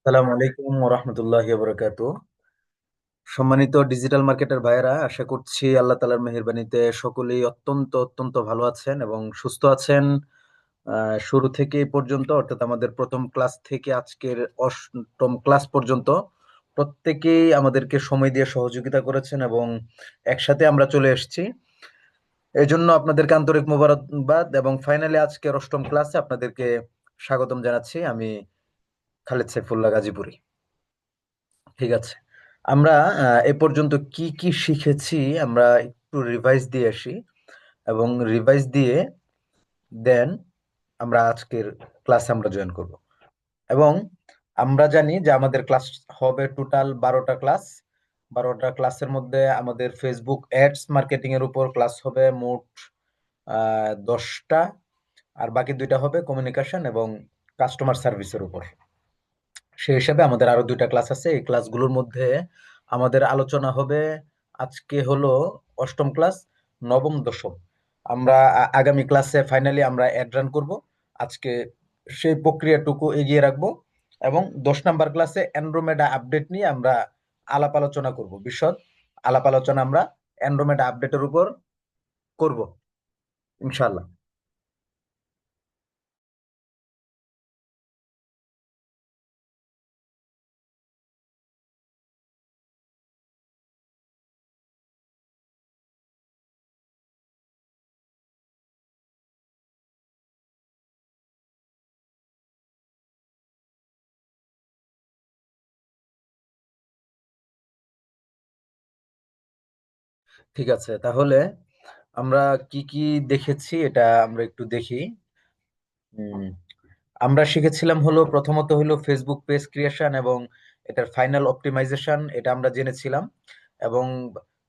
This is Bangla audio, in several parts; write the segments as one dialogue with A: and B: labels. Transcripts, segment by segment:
A: সালাম আলাইকুম ওরহমতুল্লাহি বরকাতু। সম্মানিত ডিজিটাল মার্কেটার ভাইয়েরা, আশা করছি আল্লাহ তালার মেহেরবানিতে সকলেই অত্যন্ত অত্যন্ত ভালো আছেন এবং সুস্থ আছেন। শুরু থেকে এই পর্যন্ত, অর্থাৎ আমাদের প্রথম ক্লাস থেকে আজকের অষ্টম ক্লাস পর্যন্ত প্রত্যেকেই আমাদেরকে সময় দিয়ে সহযোগিতা করেছেন এবং একসাথে আমরা চলে এসেছি। এই জন্য আপনাদেরকে আন্তরিক মোবারকবাদ এবং ফাইনালি আজকের অষ্টম ক্লাসে আপনাদেরকে স্বাগতম জানাচ্ছি। আমি খালেদ সাইফুল্লাহ গাজীপুরি। ঠিক আছে, আমরা এ পর্যন্ত কি কি শিখেছি আমরা একটু রিভাইজ দিয়ে আসি এবং রিভাইজ দিয়ে দেন আমরা আজকের ক্লাসে আমরা জয়েন করব। এবং আমরা জানি যে আমাদের ক্লাস হবে টোটাল 12টা ক্লাস। 12টা ক্লাসের মধ্যে আমাদের ফেসবুক অ্যাডস মার্কেটিং এর উপর ক্লাস হবে মোট 10টা, আর বাকি দুইটা হবে কমিউনিকেশন এবং কাস্টমার সার্ভিসের উপর। সেই হিসাবে আমাদের আরো দুইটা ক্লাস আছে। এই ক্লাসগুলোর মধ্যে আমাদের আলোচনা হবে, আজকে হলো অষ্টম ক্লাস, নবম দশম। আমরা আগামী ক্লাসে ফাইনালি আমরা অ্যাড রান করব। আজকে সেই প্রক্রিয়াটুকু এগিয়ে রাখবো এবং 10 নাম্বার ক্লাসে অ্যান্ড্রোমেডা আপডেট নিয়ে আমরা আলাপ আলোচনা করব। বিশদ আলাপ আলোচনা আমরা অ্যান্ড্রোমেডা আপডেটের উপর করব ইনশাল্লাহ। ঠিক আছে, তাহলে আমরা কি কি দেখেছি এটা আমরা একটু দেখি। হুম, আমরা শিখেছিলাম হলো প্রথমত হলো ফেসবুক পেজ ক্রিয়েশন এবং এটার ফাইনাল অপটিমাইজেশন, এটা আমরা জেনেছিলাম। এবং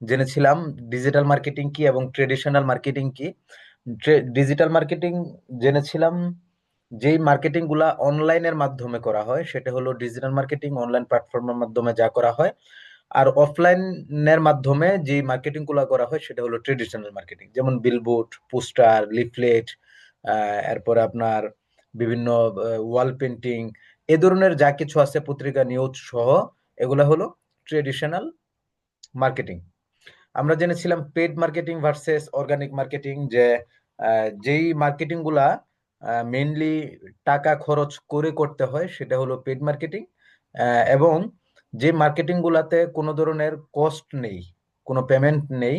A: জেনেছিলাম ডিজিটাল মার্কেটিং কি এবং ট্রেডিশনাল মার্কেটিং কি। ডিজিটাল মার্কেটিং জেনেছিলাম, যেই মার্কেটিং গুলা অনলাইনের মাধ্যমে করা হয় সেটা হলো ডিজিটাল মার্কেটিং, অনলাইন প্ল্যাটফর্মের মাধ্যমে যা করা হয়। আর অফলাইনের মাধ্যমে যে মার্কেটিং গুলো করা হয় সেটা হলো ট্রেডিশনাল মার্কেটিং, যেমন বিলবোর্ড, পোস্টার, লিফলেট, এরপরে আপনার বিভিন্ন ওয়াল পেন্টিং, এ ধরনের যা কিছু আছে, পত্রিকা নিউজ সহ, এগুলা হলো ট্রেডিশনাল মার্কেটিং। আমরা জেনেছিলাম paid marketing versus organic marketing, যে যেই মার্কেটিং গুলা মেইনলি টাকা খরচ করে করতে হয় সেটা হলো পেড মার্কেটিং। এবং যে মার্কেটিং গুলাতে কোনো ধরনের কস্ট নেই, কোনো পেমেন্ট নেই,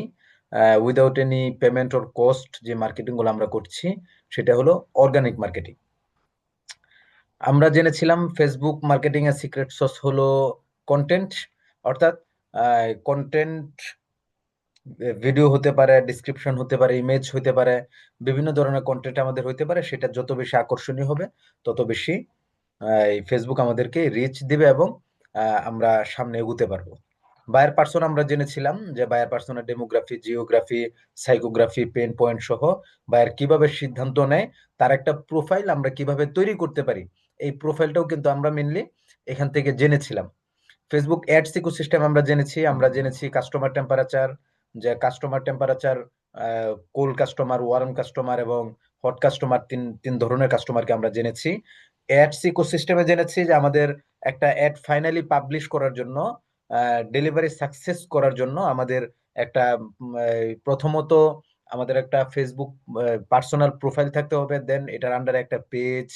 A: without any payment or cost যে মার্কেটিং গুলো আমরা করছি সেটা হলো অর্গানিক মার্কেটিং। আমরা জেনেছিলাম ফেসবুক মার্কেটিং এর সিক্রেট সস হলো কন্টেন্ট, অর্থাৎ কন্টেন্ট, ভিডিও হতে পারে, ডিসক্রিপশন হতে পারে, ইমেজ হতে পারে, বিভিন্ন ধরনের কন্টেন্ট আমাদের হতে পারে। সেটা যত বেশি আকর্ষণীয় হবে তত বেশি এই ফেসবুক আমাদেরকে রিচ দিবে এবং আমরা সামনে এগুতে পারবো। বায়ার পার্সোনা আমরা জেনেছিলাম যে buyer persona demography, geography, psychography, pain point সহ বায়ার কিভাবে সিদ্ধান্ত নেয় তার একটা প্রোফাইল আমরা কিভাবে তৈরি করতে পারি, এই প্রোফাইলটাও কিন্তু আমরা মেনলি এখান থেকে জেনেছিলাম। ফেসবুক অ্যাডস ইকোসিস্টেম আমরা জেনেছি কাস্টমার টেম্পারেচার, যে customer temperature, cold customer, warm customer এবং হট কাস্টমার, তিন তিন ধরনের কাস্টমারকে আমরা জেনেছি। অ্যাডস ইকোসিস্টেমে জেনেছি যে আমাদের একটা অ্যাড ফাইনালি পাবলিশ করার জন্য, ডেলিভারি সাকসেস করার জন্য আমাদের একটা প্রথমত আমাদের একটা ফেসবুক পার্সোনাল প্রোফাইল থাকতে হবে, দেন এটার আন্ডারে একটা পেজ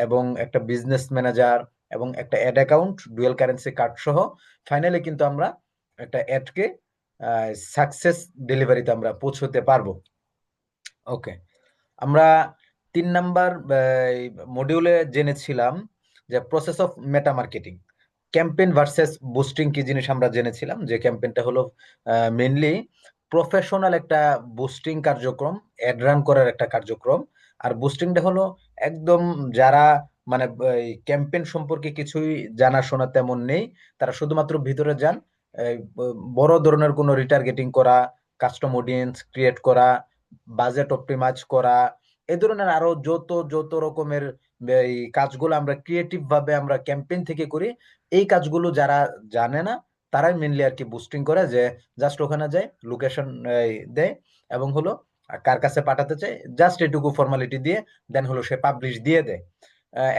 A: এবং একটা বিজনেস ম্যানেজার এবং একটা ad account, dual currency card সহ ফাইনালি কিন্তু আমরা একটা অ্যাডকে সাকসেস ডেলিভারিতে আমরা পৌঁছতে পারবো। ওকে, আমরা 3 নাম্বার মডিউলে জেনেছিলাম যে process of meta marketing, campaign versus boosting কি জিনিস আমরা জেনেছিলাম। যে ক্যাম্পেইনটা হলো মেইনলি প্রফেশনাল একটা বুস্টিং কার্যক্রম, অ্যাড রান করার একটা কার্যক্রম। আর বুস্টিংটা হলো একদম যারা মানে এই ক্যাম্পেইন সম্পর্কে কিছুই জানাশোনা তেমন নেই, তারা শুধুমাত্র ভিতরে যান, এই, বড় ধরনের কোনো রিটার্গেটিং করা, কাস্টম অডিয়েন্স ক্রিয়েট করা, বাজেট অপটিমাইজ করা, এই ধরনের আরো যত যত রকমের এই কাজগুলো আমরা ক্রিয়েটিভ ভাবে আমরা ক্যাম্পেইন থেকে করি, এই কাজগুলো যারা জানে না তারাই মেনলি আর কি বুস্টিং করে, যে জাস্ট ওখানে যায়, লোকেশন দেয় এবং হলো কার কাছে পাঠাতে চায়, জাস্ট এটুকু ফর্মালিটি দিয়ে দেন হলো সে পাবলিশ দিয়ে দেয়।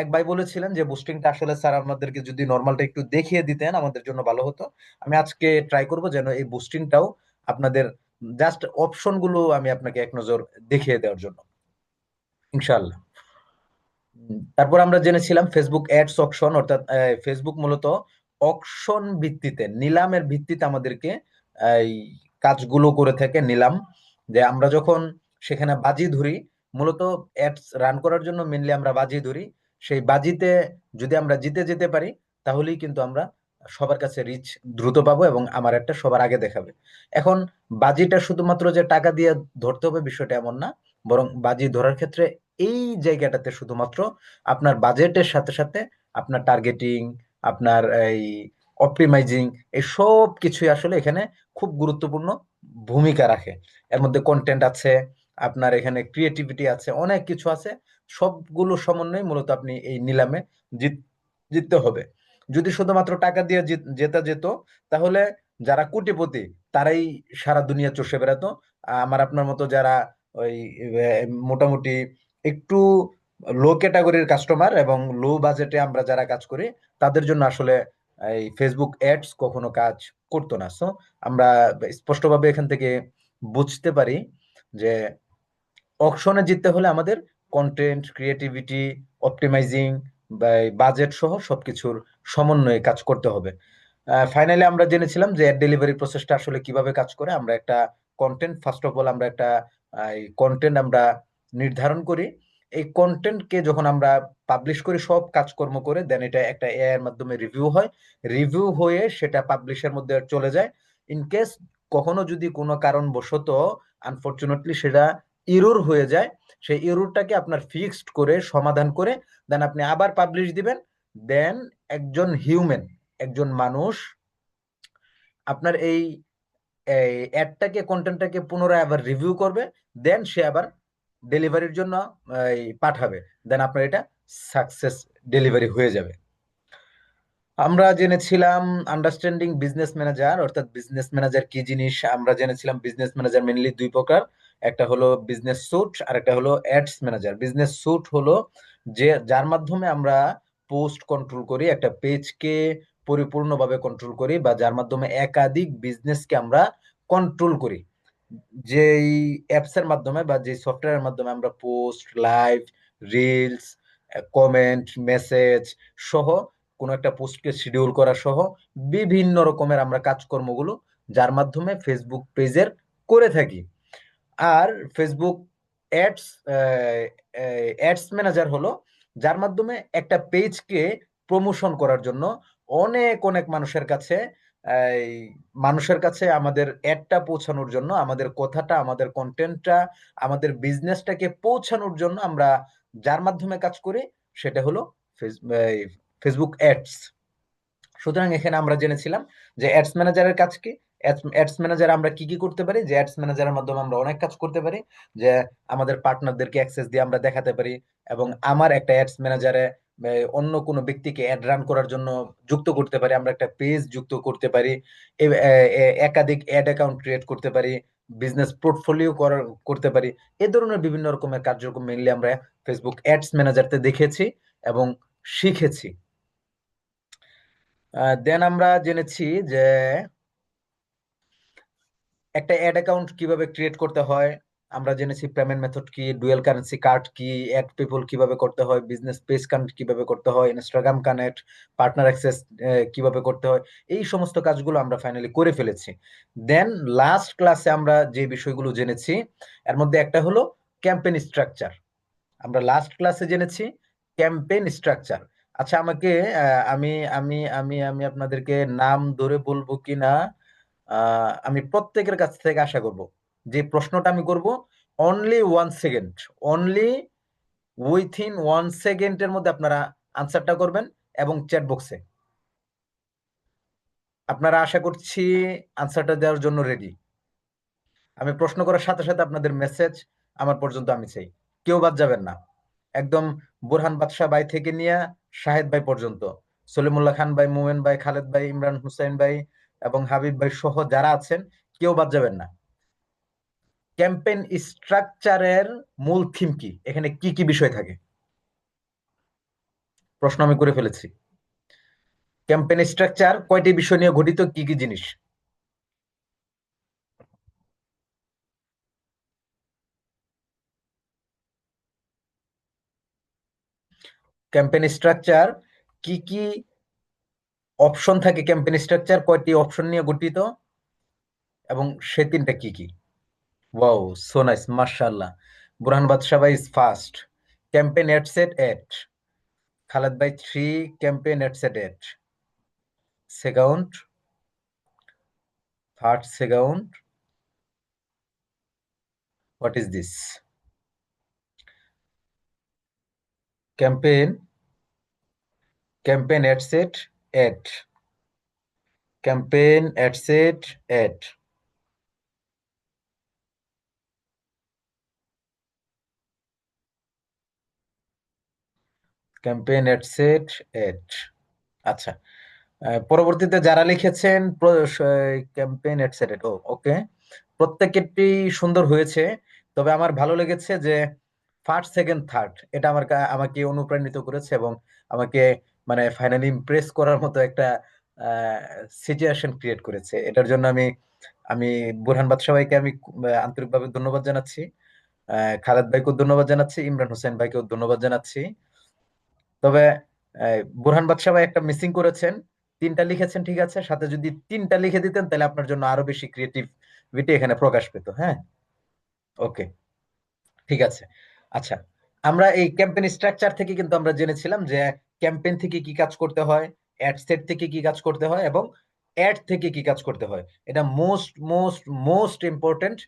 A: এক ভাই বলেছিলেন যে বুস্টিংটা আসলে স্যার আমাদেরকে যদি নর্মালটা একটু দেখিয়ে দিতেন আমাদের জন্য ভালো হতো। আমি আজকে ট্রাই করব যেন এই বুস্টিংটাও আপনাদের জাস্ট অপশন গুলো আমি আপনাকে এক নজর দেখিয়ে দেওয়ার জন্য, ইনশাআল্লাহ। তারপর আমরা জেনেছিলাম ফেসবুক অ্যাডস অকশন, অর্থাৎ ফেসবুক মূলত অকশন ভিত্তিতে, নিলামের ভিত্তিতে আমাদেরকে এই কাজগুলো করে থাকে। নিলাম, যে আমরা যখন সেখানে বাজি ধরি, মূলত অ্যাডস রান করার জন্য মেনলি আমরা বাজি ধরি। সেই বাজিতে যদি আমরা জিতে যেতে পারি, তাহলেই কিন্তু আমরা সবার কাছে রিচ দ্রুত পাবো এবং আমার একটা সবার আগে দেখাবে। এখন বাজিটা শুধুমাত্র যে টাকা দিয়ে ধরতে হবে বিষয়টা এমন না, বরং বাজি ধরার ক্ষেত্রে এই জায়গাটাতে শুধুমাত্র আপনার বাজেটের সাথে সাথে আপনার টার্গেটিং, আপনার এই অপটিমাইজিং, এই সব কিছুই আসলে এখানে খুব গুরুত্বপূর্ণ ভূমিকা রাখে। এর মধ্যে কন্টেন্ট আছে, আপনার এখানে ক্রিয়েটিভিটি আছে, অনেক কিছু আছে। সবগুলো সমন্বয় মূলত আপনি এই নিলামে জিত জিততে হবে। যদি শুধুমাত্র টাকা দিয়ে জেতা যেত, তাহলে যারা কোটিপতি তারাই সারা দুনিয়া চষে বেড়াতো। আমার আপনার মতো যারা ওই মোটামুটি একটু লো ক্যাটাগরির কাস্টমার এবং লো বাজেটে আমরা যারা কাজ করি, তাদের জন্য আসলে এই ফেসবুক অ্যাডস কখনো কাজ করতো না। সো আমরা স্পষ্টভাবে এখান থেকে বুঝতে পারি যে অকশনে জিততে হলে আমাদের কন্টেন্ট, ক্রিয়েটিভিটি, অপটিমাইজিং বা বাজেট সহ সবকিছুর সমন্বয়ে কাজ করতে হবে। ফাইনালি আমরা জেনেছিলাম যে অ্যাড ডেলিভারি প্রসেসটা আসলে কিভাবে কাজ করে। আমরা একটা কন্টেন্ট, ফার্স্ট অফ অল আমরা একটা কন্টেন্ট আমরা নির্ধারণ করি। এই কন্টেন্টকে যখন আমরা পাবলিশ করি সব কাজকর্ম করে, দেন এটা একটা এআই এর মাধ্যমে রিভিউ হয়। রিভিউ হয়ে সেটা পাবলিশের মধ্যে চলে যায়। ইন কেস কখনো যদি কোনো কারণবশত আনফরচুনেটলি সেটা ইরর হয়ে যায়, সেই ইররটাকে আপনার ফিক্সড করে সমাধান করে দেন আপনি আবার পাবলিশ দিবেন। দেন একজন হিউম্যান, একজন মানুষ আপনার এই অ্যাডটাকে, কন্টেন্টটাকে পুনরায় আবার রিভিউ করবে। দেন সে আবার ডেলিভারির জন্য পাঠাবে। দেন আপনার এটা সাকসেস ডেলিভারি হয়ে যাবে। আমরা জেনেছিলাম আন্ডারস্ট্যান্ডিং বিজনেস ম্যানেজার, অর্থাৎ বিজনেস ম্যানেজার কি জিনিস। আমরা জেনেছিলাম বিজনেস ম্যানেজার মেনলি দুই প্রকার, একটা হলো বিজনেস স্যুট আর একটা হলো অ্যাডস ম্যানেজার। বিজনেস স্যুট হলো যে যার মাধ্যমে আমরা পোস্ট কন্ট্রোল করি, একটা পেজকে পরিপূর্ণভাবে কন্ট্রোল করি, বা যার মাধ্যমে একাধিক বিজনেসকে আমরা কন্ট্রোল করি। যেই অ্যাপস এর মাধ্যমে বা যে সফটওয়্যারের মাধ্যমে আমরা post, live, reels, comment, message সহ কোনো একটা পোস্টকে শিডিউল করা সহ বিভিন্ন রকমের আমরা কাজকর্মগুলো যার মাধ্যমে ফেসবুক পেজের করে থাকি। আর ফেসবুক অ্যাডস অ্যাডস ম্যানেজার হলো যার মাধ্যমে একটা পেজকে প্রমোশন করার জন্য অনেক অনেক এই মানুষের কাছে আমাদের অ্যাডটা পৌঁছানোর জন্য, আমাদের কথাটা, আমাদের কন্টেন্টটা, আমাদের বিজনেসটাকে পৌঁছানোর জন্য আমরা যার মাধ্যমে কাজ করি, সেটা হলো ফেসবুক অ্যাডস। সুতরাং এখানে আমরা জেনেছিলাম যে অ্যাডস ম্যানেজারের কাজ কি। অ্যাডস ম্যানেজার আমরা কি কি করতে পারি, যে অ্যাডস ম্যানেজারের মাধ্যমে আমরা অনেক কাজ করতে পারি। যে আমাদের পার্টনারদেরকে অ্যাক্সেস দিয়ে আমরা দেখাতে পারি, এবং আমার একটা অ্যাডস ম্যানেজারে অন্য কোনো ব্যক্তিকে অ্যাড রান করার জন্য যুক্ত করতে পারি, আমরা একটা পেজ যুক্ত করতে পারি, একাধিক অ্যাড অ্যাকাউন্ট ক্রিয়েট করতে পারি, বিজনেস পোর্টফোলিও করতে পারি। এ ধরনের বিভিন্ন রকমের কার্যক্রম মেনলি আমরা ফেসবুক অ্যাডস ম্যানেজারতে দেখেছি এবং শিখেছি। দেন আমরা জেনেছি যে একটা অ্যাড অ্যাকাউন্ট কিভাবে ক্রিয়েট করতে হয়। আমরা জেনেছি পেমেন্ট মেথড কি, ডুয়েল কারেন্সি কার্ড কি, অ্যাড পিপল কিভাবে করতে হয়, বিজনেস পেজ কানেক্ট কিভাবে করতে হয়, ইনস্টাগ্রাম কানেক্ট, পার্টনার অ্যাক্সেস কিভাবে করতে হয়। এই সমস্ত কাজগুলো আমরা ফাইনালি করে ফেলেছি। দেন লাস্ট ক্লাসে আমরা যে বিষয়গুলো জেনেছি, এর মধ্যে একটা হলো ক্যাম্পেইন স্ট্রাকচার। আমরা লাস্ট ক্লাসে জেনেছি ক্যাম্পেইন স্ট্রাকচার। আচ্ছা, আমাকে আমি আমি আমি আমি আপনাদেরকে নাম ধরে বলবো কিনা, আমি প্রত্যেকের কাছ থেকে আশা করব যে প্রশ্নটা আমি করব, অনলি 1 সেকেন্ড, অনলি উইথিন 1 সেকেন্ডের মধ্যে আপনারা আনসারটা করবেন এবং চ্যাট বক্সে। আপনারা আশা করছি আনসারটা দেওয়ার জন্য রেডি। আমি প্রশ্ন করার সাথে সাথে আপনাদের মেসেজ আমার পর্যন্ত আমি চাই, কেউ বাদ যাবেন না। একদম বুরহান বাদশাহ ভাই থেকে নিয়ে শাহেদ ভাই পর্যন্ত, সলিমুল্লাহ খান ভাই, মোমেন ভাই, খালেদ ভাই, ইমরান হুসাইন ভাই এবং হাবিব ভাই সহ যারা আছেন, কেউ বাদ যাবেন না। ক্যাম্পেইন স্ট্রাকচারের মূল থিম কি, এখানে কি কি বিষয় থাকে? প্রশ্ন আমি করে ফেলেছি। ক্যাম্পেইন স্ট্রাকচার কয়টি বিষয় নিয়ে গঠিত, কি কি জিনিস? ক্যাম্পেইন স্ট্রাকচার কি কি অপশন থাকে, ক্যাম্পেইন স্ট্রাকচার কয়টি অপশন নিয়ে গঠিত, এবং সে তিনটা কি কি? ওয়াও, সো নাইস, মাশাআল্লাহ। বুরহান বাদশা ভাই is first. Campaign ad set ad. Khaled ভাই three. Campaign ad set ad. Second, third second, what is this? Campaign, campaign ad set ad. Campaign ad set ad. Campaign ad set ad. আচ্ছা, পরবর্তীতে যারা লিখেছেন ক্যাম্পেইন এটসেট্রা, ও ওকে, প্রত্যেকটি সুন্দর হয়েছে। তবে আমার ভালো লেগেছে যে ফার্স্ট সেকেন্ড থার্ড, এটা আমাকে অনুপ্রাণিত করেছে এবং আমাকে মানে ফাইনালি ইমপ্রেস করার মতো একটা সিচুয়েশন ক্রিয়েট করেছে। এটার জন্য আমি আমি বুরহান বাদশা ভাইকে আমি আন্তরিকভাবে ধন্যবাদ জানাচ্ছি। খালেদ ভাইকেও ধন্যবাদ জানাচ্ছি, ইমরান হোসেন ভাইকেও ধন্যবাদ জানাচ্ছি। তবে বুরহান বাদশা ভাই একটা মিসিং করেছেন। তিনটা লিখেছেন ঠিক আছে, সাথে যদি তিনটা লিখে দিতেন তাহলে আপনার জন্য আরো বেশি ক্রিয়েটিভিটি এখানে প্রকাশ পেত। হ্যাঁ, ওকে, ঠিক আছে। আচ্ছা, আমরা এই ক্যাম্পেইন স্ট্রাকচার থেকে কিন্তু আমরা জেনেছিলাম যে ক্যাম্পেইন থেকে কি কাজ করতে হয়, অ্যাড সেট থেকে কি কাজ করতে হয়, এবং অ্যাড থেকে কি কাজ করতে হয়। এটা মোস্ট মোস্ট মোস্ট ইম্পর্টেন্ট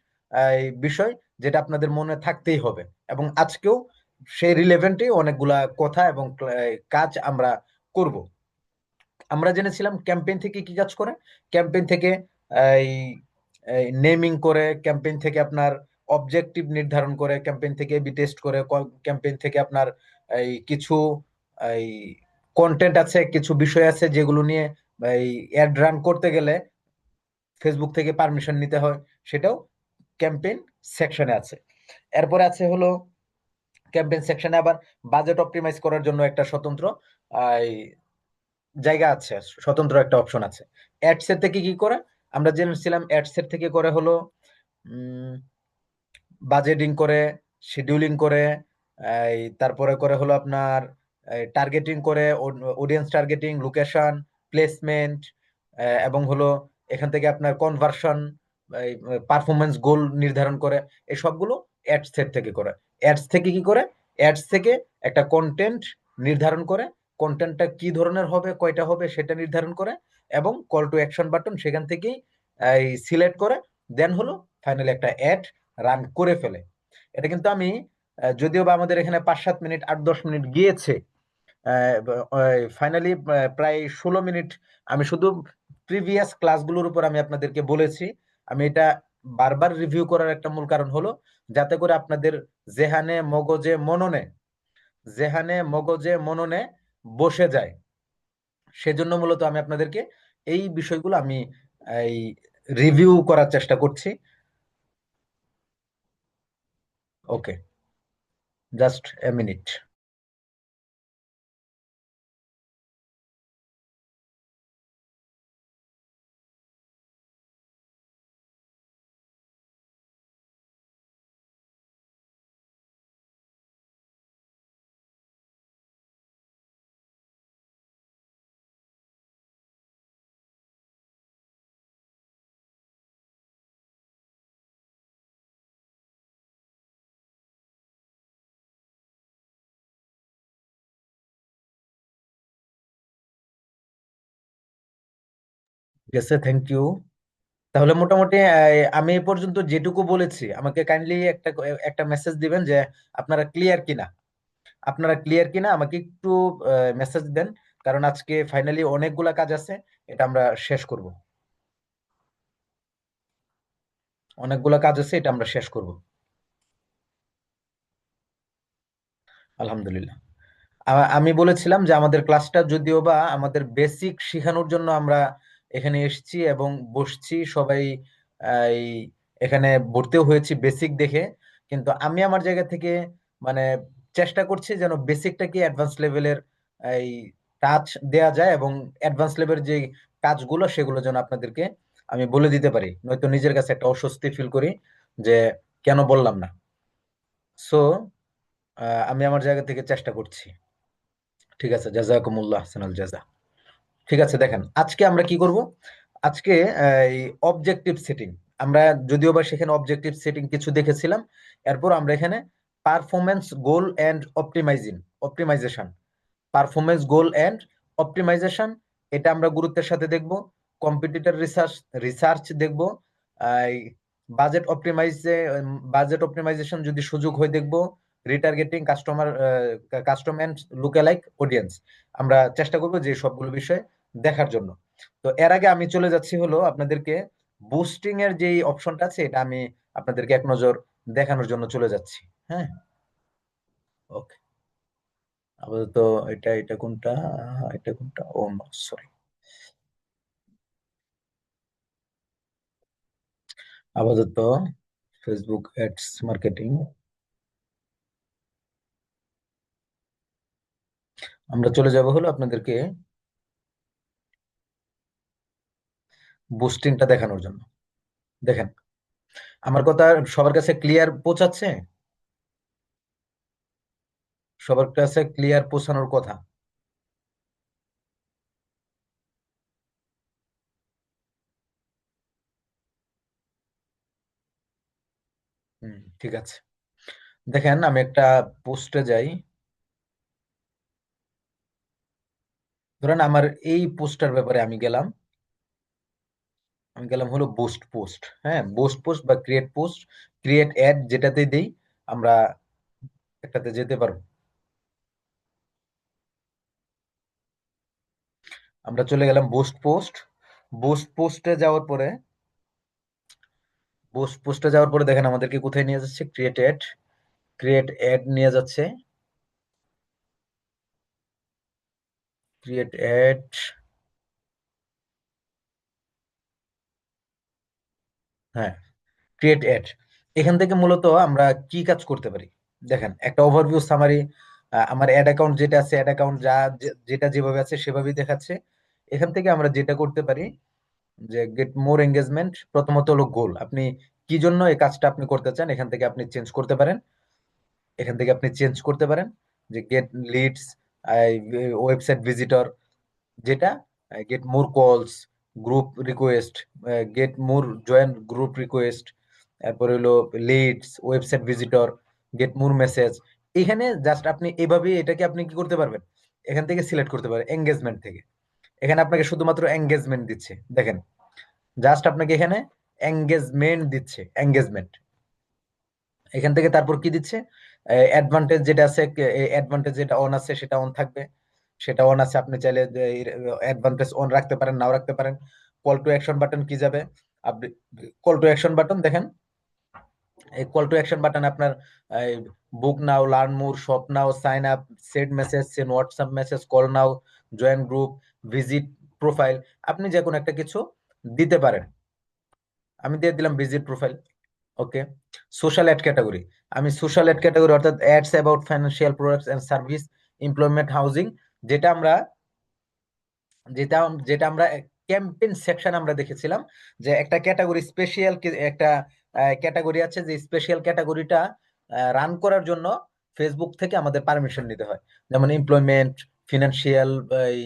A: বিষয়, যেটা আপনাদের মনে থাকতেই হবে। এবং আজকেও সেই রিলেভেন্টই অনেকগুলা কথা এবং কাজ আমরা করব। আমরা জেনেছিলাম ক্যাম্পেইন থেকে কি কাজ করে। ক্যাম্পেইন থেকে এই নেমিং করে, ক্যাম্পেইন থেকে আপনার অবজেক্টিভ নির্ধারণ করে, ক্যাম্পেইন থেকে বি টেস্ট করে, ক্যাম্পেইন থেকে আপনার এই কিছু এই কন্টেন্ট আছে, কিছু বিষয় আছে যেগুলো নিয়ে এই অ্যাড রান করতে গেলে ফেসবুক থেকে পারমিশন নিতে হয়, সেটাও ক্যাম্পেইন সেকশনে আছে। এরপরে আছে হলো ক্যাম্পেইন সেকশনে আবার বাজেট অপটিমাইজ করার জন্য একটা স্বতন্ত্র এই জায়গা আছে, স্বতন্ত্র একটা অপশন আছে। অ্যাডসেট থেকে কি করে? আমরা জেনেছিলাম অ্যাডসেট থেকে করে হলো বাজেটিং করে, শিডিউলিং করে, তারপরে করে হলো আপনার টার্গেটিং করে, অডিয়েন্স টার্গেটিং, লোকেশন, প্লেসমেন্ট, এবং হলো এখান থেকে আপনার কনভার্সন, পারফরমেন্স গোল নির্ধারণ করে। এই সবগুলো অ্যাডস সেট থেকে করে। অ্যাডস থেকে কি করে? অ্যাডস থেকে একটা কন্টেন্ট নির্ধারণ করে, কন্টেন্টটা কি ধরনের হবে, কয়টা হবে সেটা নির্ধারণ করে, এবং কল টু অ্যাকশন বাটন সেখান থেকেই সিলেক্ট করে, দেন হলো ফাইনালি একটা অ্যাড রান করে ফেলে। এটা কিন্তু আমি যদিও বা আমাদের এখানে 5-7 মিনিট 8-10 মিনিট গিয়েছে, ফাইনালি প্রায় 16 মিনিট আমি শুধু প্রিভিয়াস ক্লাসগুলোর উপর আমি আপনাদেরকে বলেছি। আমি এটা বারবার রিভিউ করার একটা মূল কারণ হলো যাতে করে আপনাদের জেহানে মগজে মননে, জেহানে মগজে মননে বসে যায়। সেজন্য মূলত আমি আপনাদেরকে এই বিষয়গুলো আমি এই রিভিউ করার চেষ্টা করছি। ওকে, জাস্ট এ মিনিট। ঠিক আছে, থ্যাংক ইউ। তাহলে মোটামুটি আমি এ পর্যন্ত যেটুকু বলেছি আমাকে কাইন্ডলি একটা একটা মেসেজ দিবেন যে আপনারা ক্লিয়ার কিনা। আপনারা ক্লিয়ার কিনা আমাকে একটু মেসেজ দেন, কারণ আজকে ফাইনালি অনেকগুলা কাজ আছে, এটা আমরা শেষ করব। অনেকগুলা কাজ আছে, এটা আমরা শেষ করব। আলহামদুলিল্লাহ। আমি বলেছিলাম যে আমাদের ক্লাসটা যদিও বা আমাদের বেসিক শেখানোর জন্য আমরা এখানে এসেছি এবং বসছি সবাই, এই এখানে ভর্তিও হয়েছি বেসিক দেখে, কিন্তু আমি আমার জায়গা থেকে মানে চেষ্টা করছি যেন বেসিকটাকে অ্যাডভান্স লেভেলের এই টাচ দেয়া যায়, এবং অ্যাডভান্স লেভেলের যে কাজগুলো সেগুলো যেন আপনাদেরকে আমি বলে দিতে পারি, নয়তো নিজের কাছে একটা অস্বস্তি ফিল করি যে কেন বললাম না। সো আমি আমার জায়গা থেকে চেষ্টা করছি। ঠিক আছে, জাযাকুমুল্লাহ আহসানাল জাযা। ঠিক আছে, দেখেন আজকে আমরা কি করব। আজকে এই অবজেক্টিভ সেটিং, আমরা যদিও বা সেখানে অবজেক্টিভ সেটিং কিছু দেখেছিলাম, এরপর আমরা এখানে performance goal and optimization, performance goal and optimization, এটা আমরা গুরুত্বের সাথে দেখব। কম্পিটিটর রিসার্চ রিসার্চ দেখব। বাজেট অপটিমাইজে বাজেট অপটিমাইজেশন যদি সুযোগ হয় দেখব। Retargeting customer, custom and lookalike audience, আমরা চেষ্টা করব যে সবগুলো বিষয় দেখার জন্য। তো এর আগে আমি চলে যাচ্ছি হলো আপনাদেরকে বুস্টিং এর যে অপশনটা আছে, এটা আমি আপনাদেরকে এক নজর দেখানোর জন্য চলে যাচ্ছি। হ্যাঁ, ওকে। আপাতত এটা এটা কোনটা, এটা কোনটা, ও সরি। আপাতত ফেসবুক অ্যাডস মার্কেটিং, আমরা চলে যাব হলো আপনাদেরকে বুস্টিংটা দেখানোর জন্য। দেখেন, আমার কথা সবার কাছে ক্লিয়ার পৌঁছাচ্ছে? সবার কাছে ক্লিয়ার পৌঁছানোর কথা। ঠিক আছে, দেখেন আমি একটা পোস্টে যাই। ধরেন আমার এই পোস্টার ব্যাপারে আমি গেলাম হলো বুস্ট পোস্ট। হ্যাঁ, বুস্ট পোস্ট বা ক্রিয়েট পোস্ট, ক্রিয়েট অ্যাড যেটাতে দেই আমরা, একটাতে যেতে পারবো। আমরা চলে গেলাম বুস্ট পোস্ট। বুস্ট পোস্টে যাওয়ার পরে, দেখেন আমাদেরকে কোথায় নিয়ে যাচ্ছে, ক্রিয়েট অ্যাড নিয়ে যাচ্ছে। ক্রিয়েট অ্যাড, হ্যাঁ, ক্রিয়েট অ্যাড। এখান থেকে মূলত আমরা কি কাজ করতে পারি, দেখেন একটা ওভারভিউ সামারি। আমার অ্যাড অ্যাকাউন্ট যেটা আছে, অ্যাড অ্যাকাউন্ট যেটা যেভাবে আছে সেভাবেই দেখাচ্ছে। এখান থেকে আমরা যেটা করতে পারি যে গেট মোর এঙ্গেজমেন্ট, প্রথমত হলো গোল, আপনি কি জন্য এই কাজটা আপনি করতে চান, এখান থেকে আপনি চেঞ্জ করতে পারেন। যে গেট লিডস, ওয়েবসাইট ভিজিটর, যেটা get more calls, group request, get more join group request, তারপরে হলো leads, website visitor, get more message. এখানে জাস্ট আপনি এভাবে এটাকে আপনি কি করতে পারবেন, এখান থেকে সিলেক্ট করতে পারেন এঙ্গেজমেন্ট থেকে। এখানে আপনাকে শুধুমাত্র এঙ্গেজমেন্ট দিচ্ছে, দেখেন জাস্ট আপনাকে এখানে এঙ্গেজমেন্ট দিচ্ছে, এঙ্গেজমেন্ট। এখান থেকে তারপর কি দিচ্ছে, অ্যাডভান্টেজ যেটা আছে, অ্যাডভান্টেজ যেটা অন আছে সেটা অন থাকবে, সেটা অন আছে, আপনি চাইলে অ্যাডভান্টেজ অন রাখতে পারেন, নাও রাখতে পারেন। কল টু অ্যাকশন বাটন কি যাবে, আপনি কল টু অ্যাকশন বাটন দেখেন, এই কল টু অ্যাকশন বাটন আপনার book now, learn more, shop now, sign up, send message, send WhatsApp message, call now, join group, visit profile, আপনি যে কোনো একটা কিছু দিতে পারেন। আমি দিয়ে দিলাম visit profile. Okay. Social ad category, আমি সোশ্যাল অ্যাড ক্যাটাগরি অর্থাৎ ads about financial products and service, employment, housing, যেটা আমরা যেটা যেটা আমরা ক্যাম্পেইন সেকশন আমরা দেখেছিলাম, যে একটা ক্যাটাগরি স্পেশাল, একটা ক্যাটাগরি আছে, যে স্পেশাল ক্যাটাগরিটা রান করার জন্য ফেসবুক থেকে আমাদের পারমিশন নিতে হয়। যেমন এমপ্লয়মেন্ট, ফিনান্সিয়াল, এই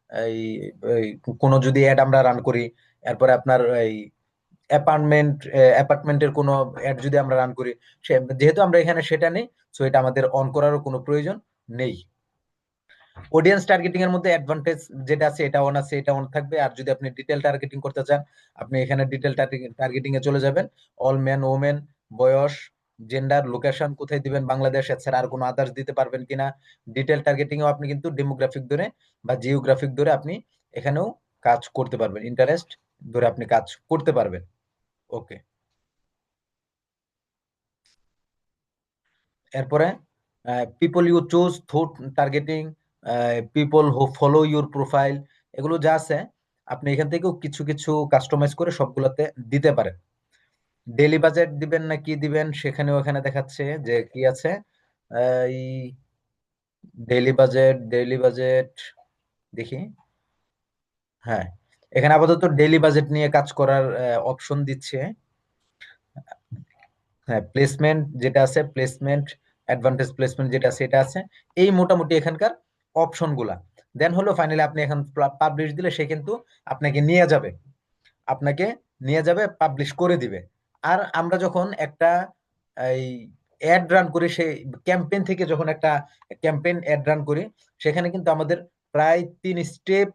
A: এই এই কোনো যদি অ্যাড আমরা রান করি, এরপরে আপনার এই অ্যাপার্টমেন্টের কোনো অ্যাড যদি আমরা রান করি, যেহেতু আমরা এখানে সেটা নেই, সো এটা আমাদের অন করারও কোনো প্রয়োজন নেই। অডিয়েন্স টার্গেটিং এর মধ্যে অ্যাডভান্টেজ যেটা আছে এটা অন আছে, এটা অন থাকবে। আর যদি আপনি ডিটেল টার্গেটিং করতে চান, আপনি এখানে ডিটেল টার্গেটিং এ চলে যাবেন। অল মেন, ওমেন, বয়স, জেন্ডার, লোকেশন কোথায় দিবেন, বাংলাদেশ এছাড়া আর কোনো আদার্স দিতে পারবেন কিনা। ডিটেল টার্গেটিং এও আপনি কিন্তু ডেমোগ্রাফিক ধরে বা জিওগ্রাফিক ধরে আপনি এখানেও কাজ করতে পারবেন, ইন্টারেস্ট ধরে আপনি কাজ করতে পারবেন। ওকে। এরপরে people you choose through targeting, people who follow your profile, এগুলো যা আছে আপনি এখান থেকেও কিছু কিছু কাস্টমাইজ করে সবগুলোতে দিতে পারেন। ডেইলি বাজেট দিবেন না কি দিবেন, সেখানেও এখানে দেখাচ্ছে যে কি আছে, ডেইলি বাজেট দেখি। হ্যাঁ, এখানে আপাতত ডেইলি বাজেট নিয়ে কাজ করার অপশন দিচ্ছে। হ্যাঁ, প্লেসমেন্ট যেটা আছে, প্লেসমেন্ট অ্যাডভান্টেজ প্লেসমেন্ট যেটা আছে এটা আছে। এই মোটামুটি এখানকার অপশন গুলা। দেন হলো ফাইনালি আপনি এখন পাবলিশ দিলে সে কিন্তু আপনাকে নিয়ে যাবে, আপনাকে নিয়ে যাবে, পাবলিশ করে দিবে। আর আমরা যখন একটা এই অ্যাড রান করি, সেই ক্যাম্পেইন থেকে যখন একটা ক্যাম্পেইন অ্যাড রান করি, সেখানে কিন্তু আমাদের প্রায় 3 স্টেপ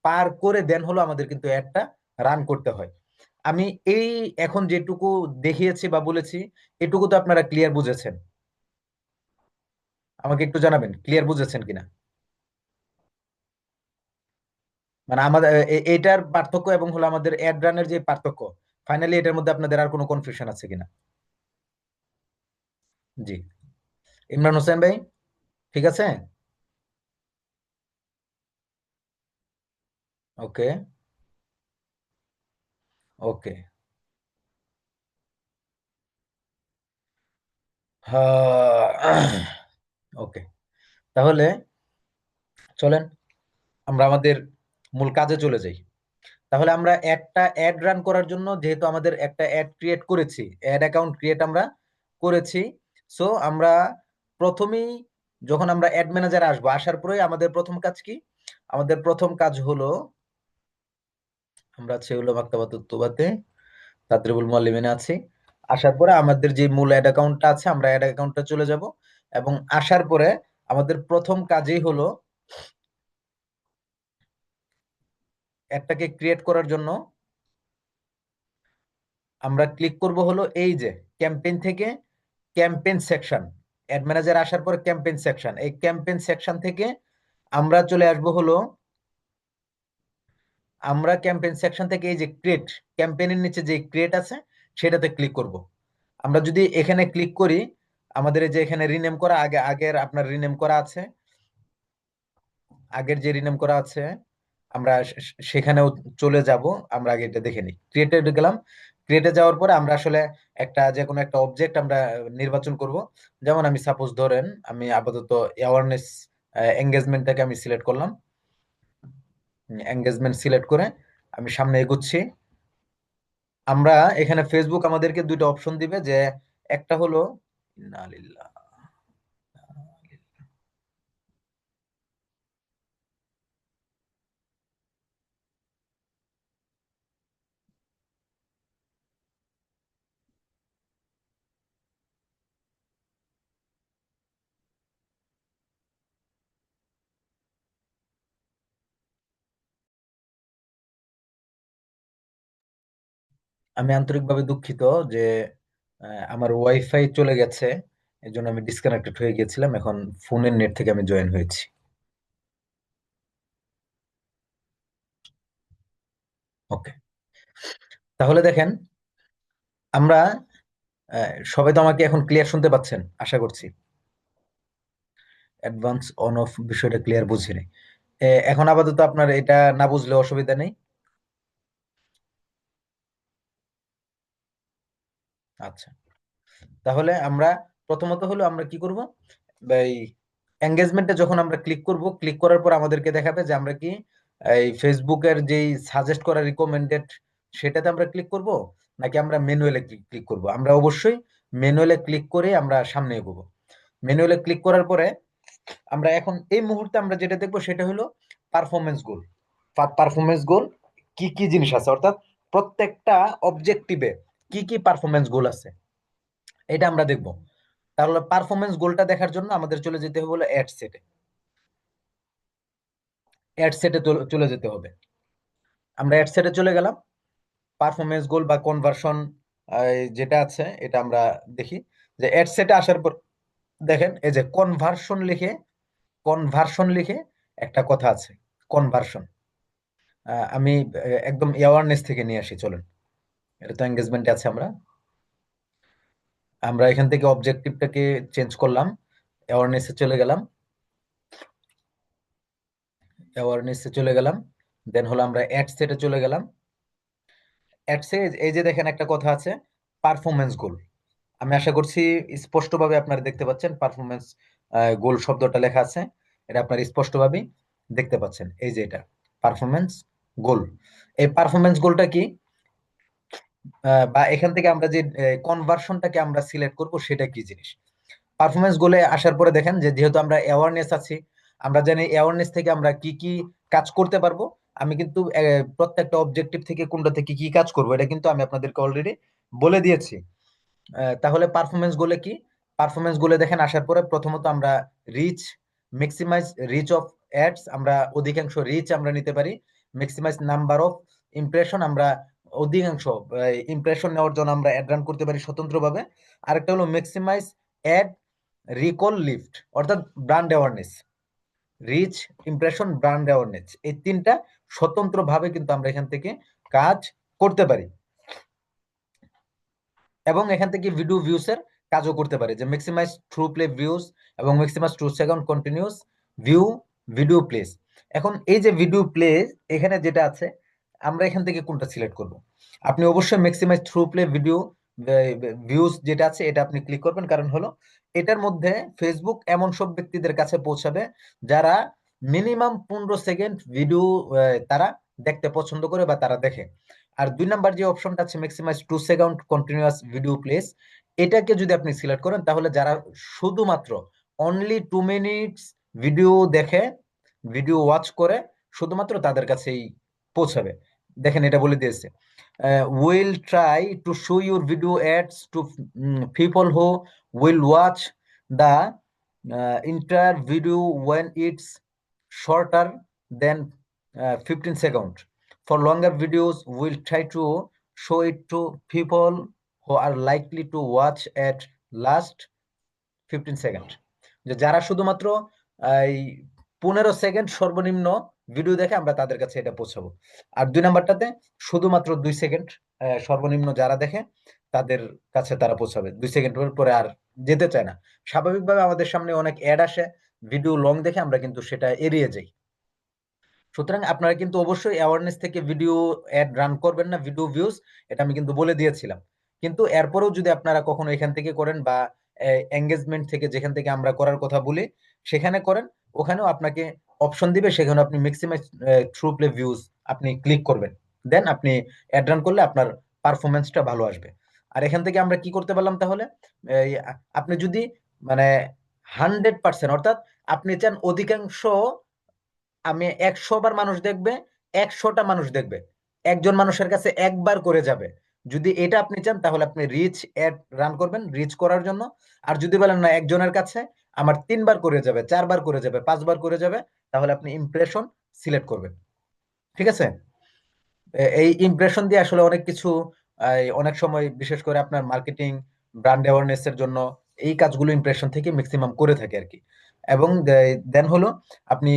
A: পার করে দেন হলো আমাদের কিন্তু অ্যাডটা রান করতে হয়। আমি এই এখন যেটুকু দেখিয়েছি বা বলেছি, এটুকু তো আপনারা ক্লিয়ার বুঝেছেন? আমাকে একটু জানাবেন ক্লিয়ার বুঝেছেন কিনা। মানে আমাদের এটার পার্থক্য এবং হলো আমাদের অ্যাড রানের যে পার্থক্য, ফাইনালি এটার মধ্যে আপনাদের আর কোনো কনফিউশন আছে কিনা? জি। ইমরান হোসেন ভাই, ঠিক আছে? ওকে। ওকে। ওকে, তাহলে চলেন আমরা আমাদের মূল কাজে চলে যাই। তাহলে আমরা একটা অ্যাড রান করার জন্য, যেহেতু আমাদের একটা অ্যাড ক্রিয়েট করেছি, অ্যাড অ্যাকাউন্ট ক্রিয়েট আমরা করেছি, সো আমরা প্রথমেই যখন আমরা অ্যাড ম্যানেজারে আসবো, আসার পরে আমাদের প্রথম কাজ কি? আমাদের প্রথম কাজ হলো, আমরা আছে হলো মাকতাবাত তুবাতে তাদরিবুল মুআল্লিমিনে আছি। আসার পরে আমাদের যে মূল অ্যাড অ্যাকাউন্টটা আছে, আমরা অ্যাড অ্যাকাউন্টটা চলে যাব। এবং আসার পরে আমাদের প্রথম কাজই হলো অ্যাডটাকে ক্রিয়েট করার জন্য আমরা ক্লিক করব হলো এই যে ক্যাম্পেইন থেকে ক্যাম্পেইন সেকশন। অ্যাড ম্যানেজার আসার পরে ক্যাম্পেইন সেকশন, এই ক্যাম্পেইন সেকশন থেকে আমরা চলে আসব হলো, আমরা ক্যাম্পেইন সেকশন থেকে এই যে ক্রিয়েট, ক্যাম্পেইনের নিচে যে ক্রিয়েট আছে সেটাতে ক্লিক করব। আমরা যদি এখানে ক্লিক করি, আমাদের এই যে এখানে রিনেম করা, আগের আপনার রিনেম করা আছে, আগের যে রিনেম করা আছে আমরা সেখানেও চলে যাব। আমরা আগে এটা দেখে নিই, ক্রিয়েটে গেলাম। ক্রিয়েটে যাওয়ার পরে আমরা আসলে একটা যে কোনো একটা অবজেক্ট আমরা নির্বাচন করব। যেমন আমি সাপোজ ধরেন আমি আপাতত অ্যাওয়ারনেস এঙ্গেজমেন্টটাকে আমি সিলেক্ট করলাম। এঙ্গেজমেন্ট সিলেক্ট করে আমি সামনে এগোচ্ছি। আমরা এখানে ফেসবুক আমাদেরকে দুইটা অপশন দিবে, যে একটা হলো, ইন্না লিল্লাহ। আমি আন্তরিকভাবে দুঃখিত যে আমার ওয়াইফাই চলে গেছে, এই জন্য আমি ডিসকানেক্টেড হয়ে গিয়েছিলাম। এখন ফোনের নেট থেকে আমি জয়েন হয়েছি। ওকে, তাহলে দেখেন আমরা সবাই তো আমাকে এখন ক্লিয়ার শুনতে পাচ্ছেন আশা করছি। অ্যাডভান্স অন অফ বিষয়টা ক্লিয়ার বুঝিনি। এখন আপাতত আপনার এটা না বুঝলে অসুবিধা নেই। আচ্ছা, তাহলে আমরা প্রথমত হলো আমরা কি করব, এই এঙ্গেজমেন্টে যখন আমরা ক্লিক করব, ক্লিক করার পর আমাদেরকে দেখাবে যে আমরা কি এই ফেসবুকের যেই সাজেস্ট করা রিকমেন্ডেড সেটাতে আমরা ক্লিক করব, নাকি আমরা ম্যানুয়ালি ক্লিক করব। আমরা অবশ্যই ম্যানুয়ালি ক্লিক করে আমরা সামনে এগোবো। ম্যানুয়ালি ক্লিক করার পরে আমরা এখন এই মুহূর্তে আমরা যেটা দেখবো সেটা হলো পারফরমেন্স গোল। পারফরমেন্স গোল কি কি জিনিস আছে, অর্থাৎ প্রত্যেকটা অবজেক্টিভে কি কি পারফরমেন্স গোল আছে, এটা আমরা দেখবো। তাহলে পারফরমেন্স গোলটা দেখার জন্য আমাদের চলে যেতে হবে হলো অ্যাড সেটে। অ্যাড সেটে চলে যেতে হবে। আমরা অ্যাড সেটে চলে গেলাম। পারফরমেন্স গোল বা কনভার্সন যেটা আছে এটা আমরা দেখি। যে অ্যাড সেটে আসার পর দেখেন এই যে কনভার্সন লিখে একটা কথা আছে, কনভার্সন। আমি একদম অ্যাওয়ারনেস থেকে নিয়ে আসি, চলেন। এটা তো এঙ্গেজমেন্টে আছে। আমরা আমরা এখান থেকে অবজেক্টিভটাকে চেঞ্জ করলাম, অ্যাওয়ারনেসে চলে গেলাম। অ্যাওয়ারনেসে চলে গেলাম, দেন হলো আমরা অ্যাড সেটে চলে গেলাম। অ্যাড সেট এই যে দেখেন একটা কথা আছে, পারফরমেন্স গোল। আমি আশা করছি স্পষ্টভাবে আপনারা দেখতে পাচ্ছেন পারফরমেন্স গোল শব্দটা লেখা আছে, এটা আপনার স্পষ্টভাবে দেখতে পাচ্ছেন। এই যে এটা পারফরমেন্স গোল। এই পারফরমেন্স গোলটা কি, বা এখান থেকে আমরা যে কনভার্সনটাকে আমরা সিলেক্ট করব সেটা কি জিনিস। পারফরমেন্স গোলে আসার পরে দেখেন যে যেহেতু আমরা অ্যাওয়ারনেস আছি, আমরা জানি অ্যাওয়ারনেস থেকে আমরা কি কি কাজ করতে পারবো। আমি কিন্তু প্রত্যেকটা অবজেক্টিভ থেকে কোনটা থেকে কি কাজ করবো এটা কিন্তু আমি আপনাদেরকে অলরেডি বলে দিয়েছি। তাহলে পারফরমেন্স গোলে কি, পারফরমেন্স গোলে দেখেন আসার পরে প্রথমত আমরা reach, maximise reach of ads, আমরা অধিকাংশ রিচ আমরা নিতে পারি। ম্যাক্সিমাইজ নাম্বার অফ ইমপ্রেশন, আমরা অধিকাংশ ইমপ্রেশন নেওয়ার জন্য আমরা অ্যাড রান করতে পারি স্বতন্ত্রভাবে। আরেকটা হলো ম্যাক্সিমাইজ অ্যাড রিকল লিফট, অর্থাৎ brand awareness. Reach, impression, brand awareness, এই তিনটা স্বতন্ত্রভাবে কিন্তু আমরা এখান থেকে কাজ করতে পারি। এবং এখান থেকে ভিডিও ভিউস এর কাজও করতে পারে, যে ম্যাক্সিমাইজ থ্রু প্লে ভিউজ এবং maximise 2 second continuous view video plays. এখন এই যে ভিডিও প্লে এখানে যেটা আছে, আমরা এখান থেকে কোনটা সিলেক্ট করব। আপনি অবশ্যই maximise through play video views যেটা আছে এটা আপনি ক্লিক করবেন, কারণ হলো এটার মধ্যে ফেসবুক এমন সব ব্যক্তিদের কাছে পৌঁছাবে যারা মিনিমাম 15 সেকেন্ড ভিডিও তারা দেখতে পছন্দ করে বা তারা দেখে। আর 2 নাম্বার যে অপশনটা আছে maximise 2 second continuous video plays, এটাকে যদি আপনি সিলেক্ট করেন তাহলে যারা শুধুমাত্র অনলি 2 মিনিটস ভিডিও দেখে, ভিডিও ওয়াচ করে, শুধুমাত্র তাদের কাছেই পৌঁছাবে। দেখেন এটা বলে দিয়েছে, will try to show your video ads to people who will watch the entire video when it's shorter than 15 seconds. For longer videos, we'll try to show it to people who are likely to watch at last 15 second. যে যারা শুধুমাত্র এই 15 সেকেন্ড সর্বনিম্ন ভিডিও দেখে আমরা তাদের কাছে এটা পৌঁছাবো। আর 2 নাম্বারটাতে শুধুমাত্র 2 সেকেন্ড সর্বনিম্ন যারা দেখে তাদের কাছে তারা পৌঁছাবে, 2 সেকেন্ড পরে আর যেতে চায় না। স্বাভাবিকভাবে আমাদের সামনে অনেক অ্যাড আসে, ভিডিও লং দেখে আমরা কিন্তু সেটা এড়িয়ে যাই। সুতরাং আপনারা কিন্তু অবশ্যই অ্যাওয়ারনেস থেকে ভিডিও অ্যাড রান করবেন না, ভিডিও ভিউজ, এটা আমি কিন্তু বলে দিয়েছিলাম। কিন্তু এরপরেও যদি আপনারা কখনো এখান থেকে করেন বা এঙ্গেজমেন্ট থেকে যেখান থেকে আমরা করার কথা বলি সেখানে করেন, ওখানেও আপনাকে অপশন দিবে, সেখানে আপনি ম্যাক্সিমাইজ থ্রু প্লে ভিউজ আপনি ক্লিক করবেন, দেন আপনি অ্যাড রান করলে আপনার পারফরমেন্সটা ভালো আসবে। আর এখান থেকে আমরা কি করতে পারলাম তাহলে, আপনি যদি মানে 100%, অর্থাৎ আপনি চান অধিকাংশ, আমি 100 বার মানুষ দেখবে, 100টা মানুষ দেখবে, একজন মানুষের কাছে একবার করে যাবে, যদি এটা আপনি চান তাহলে আপনি রিচ অ্যাড রান করবেন রিচ করার জন্য। আর যদি বলেন না একজনের কাছে আমার 3 বার করে যাবে, 4 বার করে যাবে, 5 বার করে যাবে, তাহলে আপনি ইমপ্রেশন সিলেক্ট করবেন। ঠিক আছে, এই ইমপ্রেশন দিয়ে আসলে অনেক কিছু, অনেক সময় বিশেষ করে আপনার মার্কেটিং, ব্র্যান্ড অ্যাওয়ারনেস এর জন্য এই কাজগুলো ইমপ্রেশন থেকে ম্যাক্সিমাম করে থাকে আর কি। এবং দেন হলো আপনি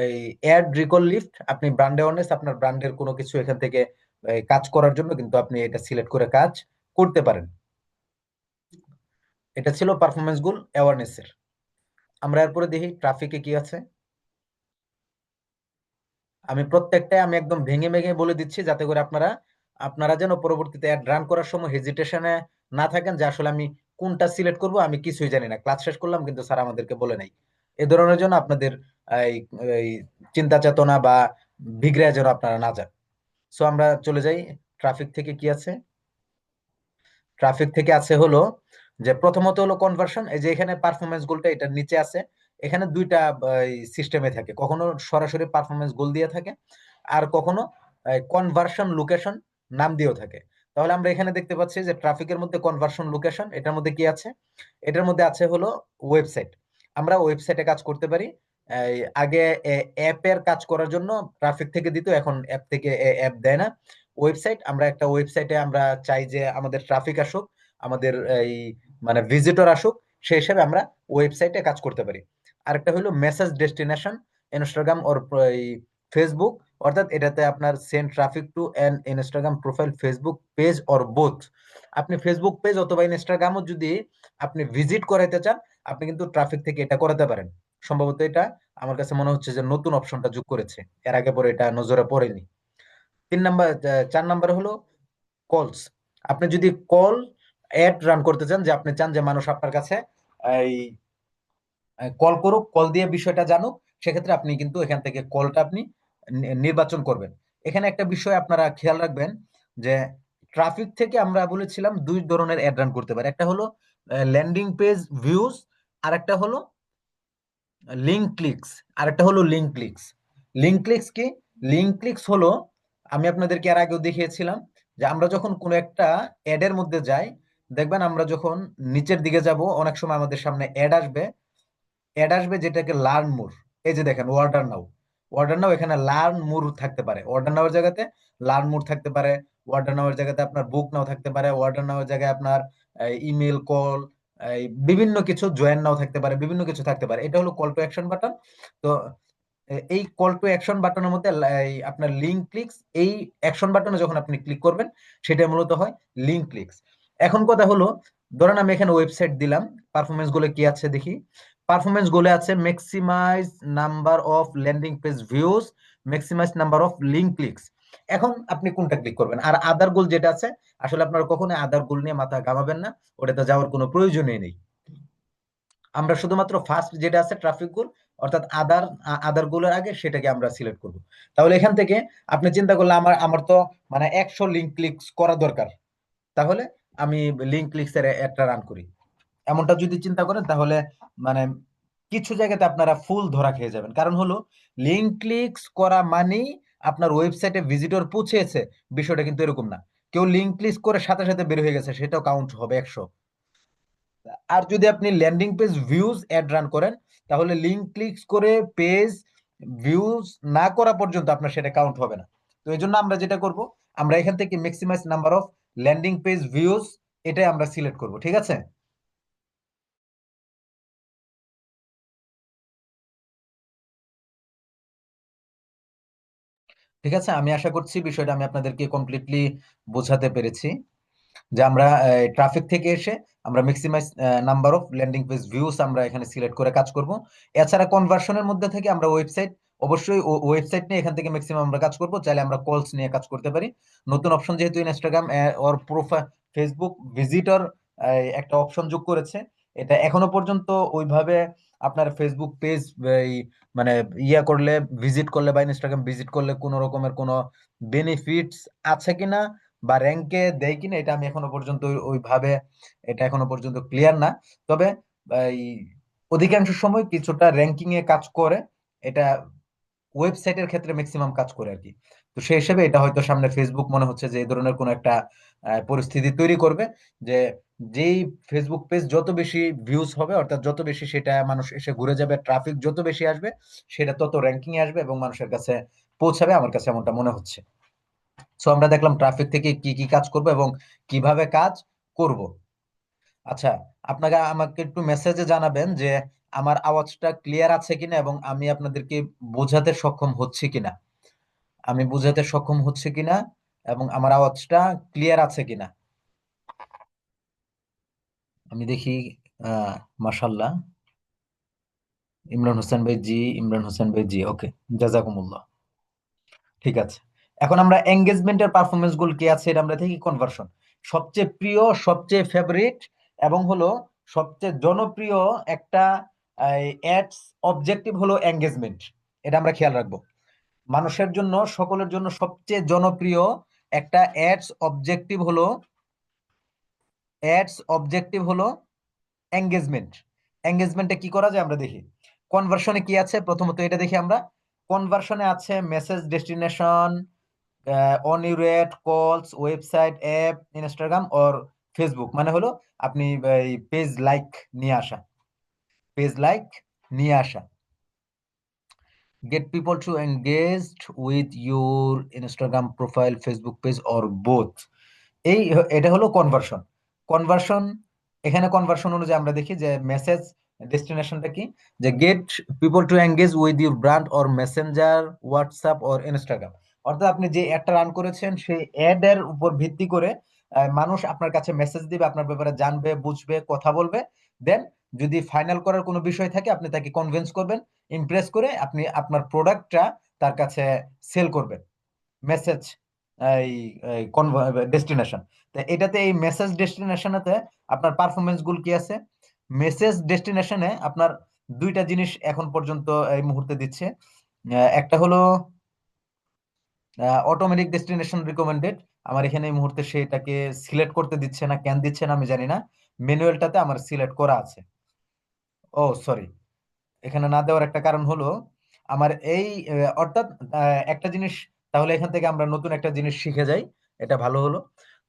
A: এই অ্যাড রিকল লিফট, আপনি ব্র্যান্ড অ্যাওয়ারনেস, আপনার ব্র্যান্ডের কোনো কিছু এখান থেকে কাজ করার জন্য কিন্তু আপনি এটা সিলেক্ট করে কাজ করতে পারেন। এটা ছিল পারফরমেন্স গোল অ্যাওয়ারনেস এর। আমরা এরপরে দেখি ট্রাফিকে কি আছে। আমি প্রত্যেকটাই আমি একদম ভেঙে ভেঙে বলে দিচ্ছি যাতে করে আপনারা আপনারা যেন পরবর্তীতে অ্যাড রান করার সময় হেজিটেশনে না থাকেন যে আসলে আমি কোনটা সিলেক্ট করব, আমি কিছুই জানি না, ক্লাস শেষ করলাম কিন্তু স্যার আমাদেরকে বলে নাই। এ ধরনের জন্য আপনাদের এই এই চিন্তা চেতনা বা বিগড়ে যেন আপনারা না যান। সো আমরা চলে যাই ট্রাফিক থেকে কি আছে। ট্রাফিক থেকে আছে হলো যে প্রথমত হলো কনভার্সন, এই যে এখানে পারফরমেন্স গোলটা এটার নিচে আছে। এখানে দুইটা সিস্টেমে থাকে, কখনো সরাসরি পারফরমেন্স গোল দিয়ে থাকে, আর কখনো কনভার্সন লোকেশন নাম দিয়েও থাকে। তাহলে আমরা এখানে দেখতে পাচ্ছি যে ট্রাফিকের মধ্যে কনভার্সন লোকেশন, এটার মধ্যে কি আছে, এটার মধ্যে আছে হলো ওয়েবসাইট। আমরা ওয়েবসাইটে কাজ করতে পারি। আগে অ্যাপের কাজ করার জন্য ট্রাফিক থেকে দিত, এখন অ্যাপ থেকে অ্যাপ দেয় না। ওয়েবসাইট, আমরা একটা ওয়েবসাইটে আমরা চাই যে আমাদের ট্রাফিক আসুক, আমাদের এই মানে ভিজিটর আসুক, সেই হিসেবে আমরা ওয়েবসাইটে কাজ করতে পারি। আরেকটা হলো মেসেজ ডেস্টিনেশন, ইনস্টাগ্রাম ওর ফেসবুক, অর্থাৎ এটাতে আপনার send traffic two N Instagram profile, Facebook page or both. আপনি ফেসবুক পেজ অথবা ইনস্টাগ্রামও যদি আপনি ভিজিট করাইতে চান, আপনি কিন্তু ট্রাফিক থেকে এটা করাতে পারেন। সম্ভবত এটা আমার কাছে মনে হচ্ছে যে নতুন অপশনটা যোগ করেছে, এর আগে পরে এটা নজরে পড়েনি। 3 নাম্বার, 4 নাম্বার হলো কলস। আপনি যদি কল অ্যাড রান করতে চান, যে আপনি চান যে মানুষ আপনার কাছে এই কল করুক, কল দিয়ে বিষয়টা জানুক, সেক্ষেত্রে আপনি কিন্তু এখান থেকে কলটা আপনি নির্বাচন করবেন। এখানে একটা বিষয় আপনারা খেয়াল রাখবেন যে ট্রাফিক থেকে আমরা বলেছিলাম দুই ধরনের অ্যাড রান করতে পারে, একটা হলো ল্যান্ডিং পেজ ভিউজ, আর একটা হলো লিঙ্ক ক্লিকস, আর একটা হলো লিঙ্ক ক্লিকস। লিঙ্ক ক্লিকস কি? লিঙ্ক ক্লিকস হলো, আমি আপনাদেরকে এর আগেও দেখিয়েছিলাম যে আমরা যখন কোনো একটা অ্যাডের মধ্যে যাই, দেখবেন আমরা যখন নিচের দিকে যাব অনেক সময় আমাদের সামনে অ্যাড আসবে যেটাকে লার্ন মোর। এই যে দেখেন অর্ডার নাও, অর্ডার নাও, এখানে লার্ন মোর থাকতে পারে, অর্ডার নাওয়ার জায়গাতে লার্ন মোর থাকতে পারে, অর্ডার নাওয়ার জায়গাতে আপনার বুক নাও থাকতে পারে, অর্ডার নাওয়ার জায়গায় আপনার ইমেল কল, বিভিন্ন কিছু জয়েন নাও থাকতে পারে, বিভিন্ন কিছু থাকতে পারে। এটা হলো কল টু অ্যাকশন বাটন। তো এই কল টু অ্যাকশন বাটনের মধ্যে এই আপনার লিঙ্ক ক্লিকস, এই অ্যাকশন বাটনে যখন আপনি ক্লিক করবেন সেটা মূলত হয় লিঙ্ক ক্লিকস। এখন কথা হলো, ধরেন আমি এখানে ওয়েবসাইট দিলাম, পারফরমেন্স গুলো কি আছে দেখি। পারফরমেন্স গোলে আছে maximise number of landing page views, maximise number of link clicks. এখন আপনি কোনটা ক্লিক করবেন? আর আদার গোল যেটা আছে, আসলে আপনারা কখনোই আদার গোল নিয়ে মাথা ঘামাবেন না, ওটাতে যাওয়ার কোনো প্রয়োজনই নেই। আমরা শুধুমাত্র ফার্স্ট যেটা আছে ট্রাফিক গোল, অর্থাৎ আদার গোলের আগে সেটাকে আমরা সিলেক্ট করব। তাহলে এখান থেকে আপনি চিন্তা করলে আমার আমার তো মানে 100 লিঙ্ক ক্লিক করা দরকার, তাহলে আমি লিঙ্ক ক্লিকস এর একটা রান করি। এমনটা যদি চিন্তা করেন তাহলে মানে কিছু জায়গাতে আপনারা ফুল ধরা খেয়ে যাবেন। কারণ হলো লিঙ্ক ক্লিকস করা মানেই আপনার ওয়েবসাইটে ভিজিটর পৌঁছেছে, বিষয়টা কিন্তু এরকম না। কেউ লিঙ্ক ক্লিক করে সাথে সাথে বের হয়ে গেছে, সেটাও কাউন্ট হবে 100। আর যদি আপনি landing page views add run করেন, তাহলে লিঙ্ক ক্লিক করে পেজ ভিউজ না করা পর্যন্ত আপনার সেটা কাউন্ট হবে না। তো এই জন্য আমরা যেটা করব, আমরা এখান থেকে maximise number of landing page views, এটাই আমরা সিলেক্ট করব। ঠিক আছে? ঠিক আছে, আমি আশা করছি বিষয়টা আমি আপনাদেরকে কমপ্লিটলি বোঝাতে পেরেছি, যে আমরা ট্রাফিক থেকে এসে আমরা maximise number of landing page views আমরা এখানে সিলেক্ট করে কাজ করব। এছাড়া কনভার্সনের মধ্যে থেকে আমরা ওয়েবসাইট, অবশ্যই ওয়েবসাইট নিয়ে এখান থেকে ম্যাক্সিমাম আমরা কাজ করব, চাইলে আমরা কলস নিয়ে কাজ করতে পারি। নতুন অপশন যেহেতু ইনস্টাগ্রাম ওর প্রোফাইল, ফেসবুক ভিজিটর একটা অপশন যোগ করেছে, এটা এখনো পর্যন্ত ওইভাবে আপনার ফেসবুক পেজ মানে ইয়া করলে, ভিজিট করলে বা ইনস্টাগ্রাম ভিজিট করলে কোনো রকমের কোনো বেনিফিটস আছে কিনা বা র্যাঙ্কে দেয় কিনা, এটা আমি এখনো পর্যন্ত ওইভাবে এটা এখনো পর্যন্ত ক্লিয়ার না। তবে এই অধিকাংশ সময় কিছুটা র্যাঙ্কিং এ কাজ করে, এটা ওয়েবসাইটের ক্ষেত্রে ম্যাক্সিমাম কাজ করে আর কি। তো সেই হিসেবে এটা হয়তো সামনে ফেসবুক মনে হচ্ছে যে এই ধরনের কোনো একটা পরিস্থিতি তৈরি করবে, যে যেই ফেসবুক পেজ যত বেশি ভিউজ হবে, অর্থাৎ যত বেশি সেটা মানুষ এসে ঘুরে যাবে, ট্রাফিক যত বেশি আসবে, সেটা তত র্যাঙ্কিং এ আসবে এবং মানুষের কাছে পৌঁছাবে, আমার কাছে এমনটা মনে হচ্ছে। সো আমরা দেখলাম ট্রাফিক থেকে কি কি কাজ করব এবং কিভাবে কাজ করব। আচ্ছা, আপনাকে আমাকে একটু মেসেজে জানাবেন যে আমার আওয়াজটা ক্লিয়ার আছে কিনা এবং আমি আপনাদেরকে বোঝাতে সক্ষম হচ্ছি কিনা, আমি বোঝাতে সক্ষম হচ্ছে কিনা এবং আমার আওয়াজটা ক্লিয়ার আছে কিনা। আমি দেখি। আহ মাশাল্লাহ, ইমরান হোসেন ভাই জি, ইমরান হোসেন ভাই জি, ওকে, জাজাকুমুল্লাহ। ঠিক আছে, এখন আমরা এঙ্গেজমেন্টের পারফরমেন্স গোল কি আছে এটা আমরা দেখি। কনভার্সন সবচেয়ে প্রিয়, সবচেয়ে ফেভারিট এবং হলো সবচেয়ে জনপ্রিয় একটা অ্যাডস অবজেক্টিভ হলো এঙ্গেজমেন্ট। এটা আমরা খেয়াল রাখবো। মানুষের জন্য, সকলের জন্য সবচেয়ে জনপ্রিয় একটা অ্যাডস অবজেক্টিভ হলো এঙ্গেজমেন্ট। এঙ্গেজমেন্টে কি করা যায় আমরা দেখি। কনভার্সনে কি আছে প্রথমত এটা দেখি আমরা। কনভার্সনে আছে মেসেজ ডেস্টিনেশন, অনিরেট কলস, website, app, Instagram or Facebook, মানে হলো আপনি এই পেজ লাইক নিয়ে আসা, পেজ লাইক নিয়ে আসা, gate people to engaged with your Instagram profile, Facebook page or both. এই এটা হলো কনভার্সন। কনভার্সন, এখানে কনভার্সন অনুযায়ী আমরা দেখি যে মেসেজ ডেস্টিনেশনটা কি, যে gate people to engage with your brand or Messenger, WhatsApp or Instagram. অর্থাৎ আপনি যে অ্যাডটা রান করেছেন সেই অ্যাড এর উপর ভিত্তি করে মানুষ আপনার কাছে মেসেজ দিবে, আপনার ব্যাপারে জানবে, বুঝবে, কথা বলবে। দেন যদি ফাইনাল করার কোনো বিষয় থাকে আপনি তাকে কনভিন্স করবেন, ইমপ্রেস করে আপনি আপনার প্রোডাক্টটা তার কাছে সেল করবেন। মেসেজ এই ডেস্টিনেশন, তো এটাতে এই মেসেজ ডেস্টিনেশনেতে আপনার পারফরমেন্স গুলো কি আছে। মেসেজ ডেস্টিনেশনে আপনার দুইটা জিনিস এখন পর্যন্ত এই মুহূর্তে দিচ্ছে। একটা হলো অটোমেটিক ডেস্টিনেশন রিকমেন্ডেড। আমার এখানে এই মুহূর্তে সেটাকে সিলেক্ট করতে দিচ্ছে না, কেন দিচ্ছে না আমি জানি না। ম্যানুয়ালটাতে আমার সিলেক্ট করা আছে। ও সরি, এখানে না দেওয়ার একটা কারণ হলো আমার এই অর্থাৎ একটা জিনিস, তাহলে এখান থেকে আমরা নতুন একটা জিনিস শিখে যাই। এটা ভালো হলো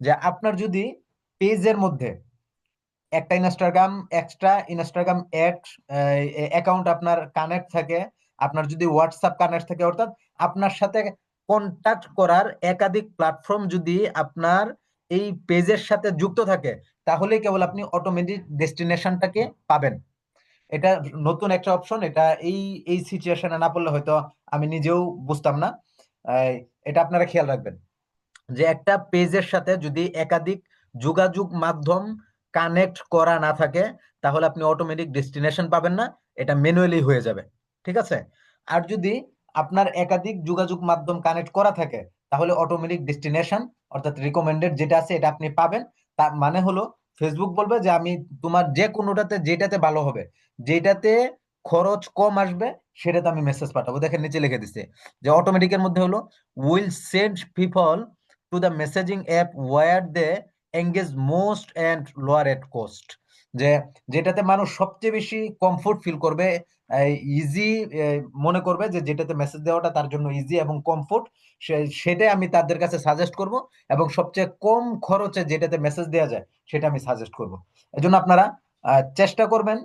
A: যে আপনার যদি পেজের মধ্যে একটা Instagram extra Instagram ad account আপনার কানেক্ট থাকে, আপনার যদি হোয়াটসঅ্যাপ কানেক্ট থাকে, অর্থাৎ আপনার সাথে কন্টাক্ট করার একাধিক প্ল্যাটফর্ম যদি আপনার এই পেজের সাথে যুক্ত থাকে, তাহলে কেবল আপনি অটোমেটিক ডেস্টিনেশনটাকে পাবেন। এটা নতুন একটা অপশন। এটা এই এই সিচুয়েশনে না পড়লে হয়তো আমি নিজেও বুঝতাম না। এটা আপনারা খেয়াল রাখবেন যে একটা পেজের সাথে যদি একাধিক যোগাযোগ মাধ্যম কানেক্ট করা না থাকে, তাহলে আপনি অটোমেটিক ডেস্টিনেশন পাবেন না, এটা ম্যানুয়ালি হয়ে যাবে। ঠিক আছে? আর যদি আপনার একাধিক যোগাযোগ মাধ্যম কানেক্ট করা থাকে, তাহলে অটোমেটিক ডেস্টিনেশন অর্থাৎ রিকমেন্ডেড যেটা আছে এটা আপনি পাবেন। তার মানে হলো ফেসবুক বলবে যে আমি তোমার যে কোনোটাতে যেটাতে ভালো হবে, যেটাতে খরচ কম আসবে, সেটাতে আমি মেসেজ পাঠাবো। দেখেন নিচে লিখে দিছে যে অটোমেটিকের মধ্যে হলো will send people to the messaging app where they engage most and lower at cost। যে যেটাতে মানুষ সবচেয়ে বেশি কমফোর্ট ফিল করবে, ইজি মনে করবে, যে যেটাতে মেসেজ দেওয়াটা তার জন্য ইজি এবং কমফোর্ট, সেটাই আমি তাদের কাছে সাজেস্ট করব। এবং সবচেয়ে কম খরচে যেটাতে মেসেজ দেওয়া যায় সেটা আমি সাজেস্ট করব। এজন্য আপনারা চেষ্টা করবেন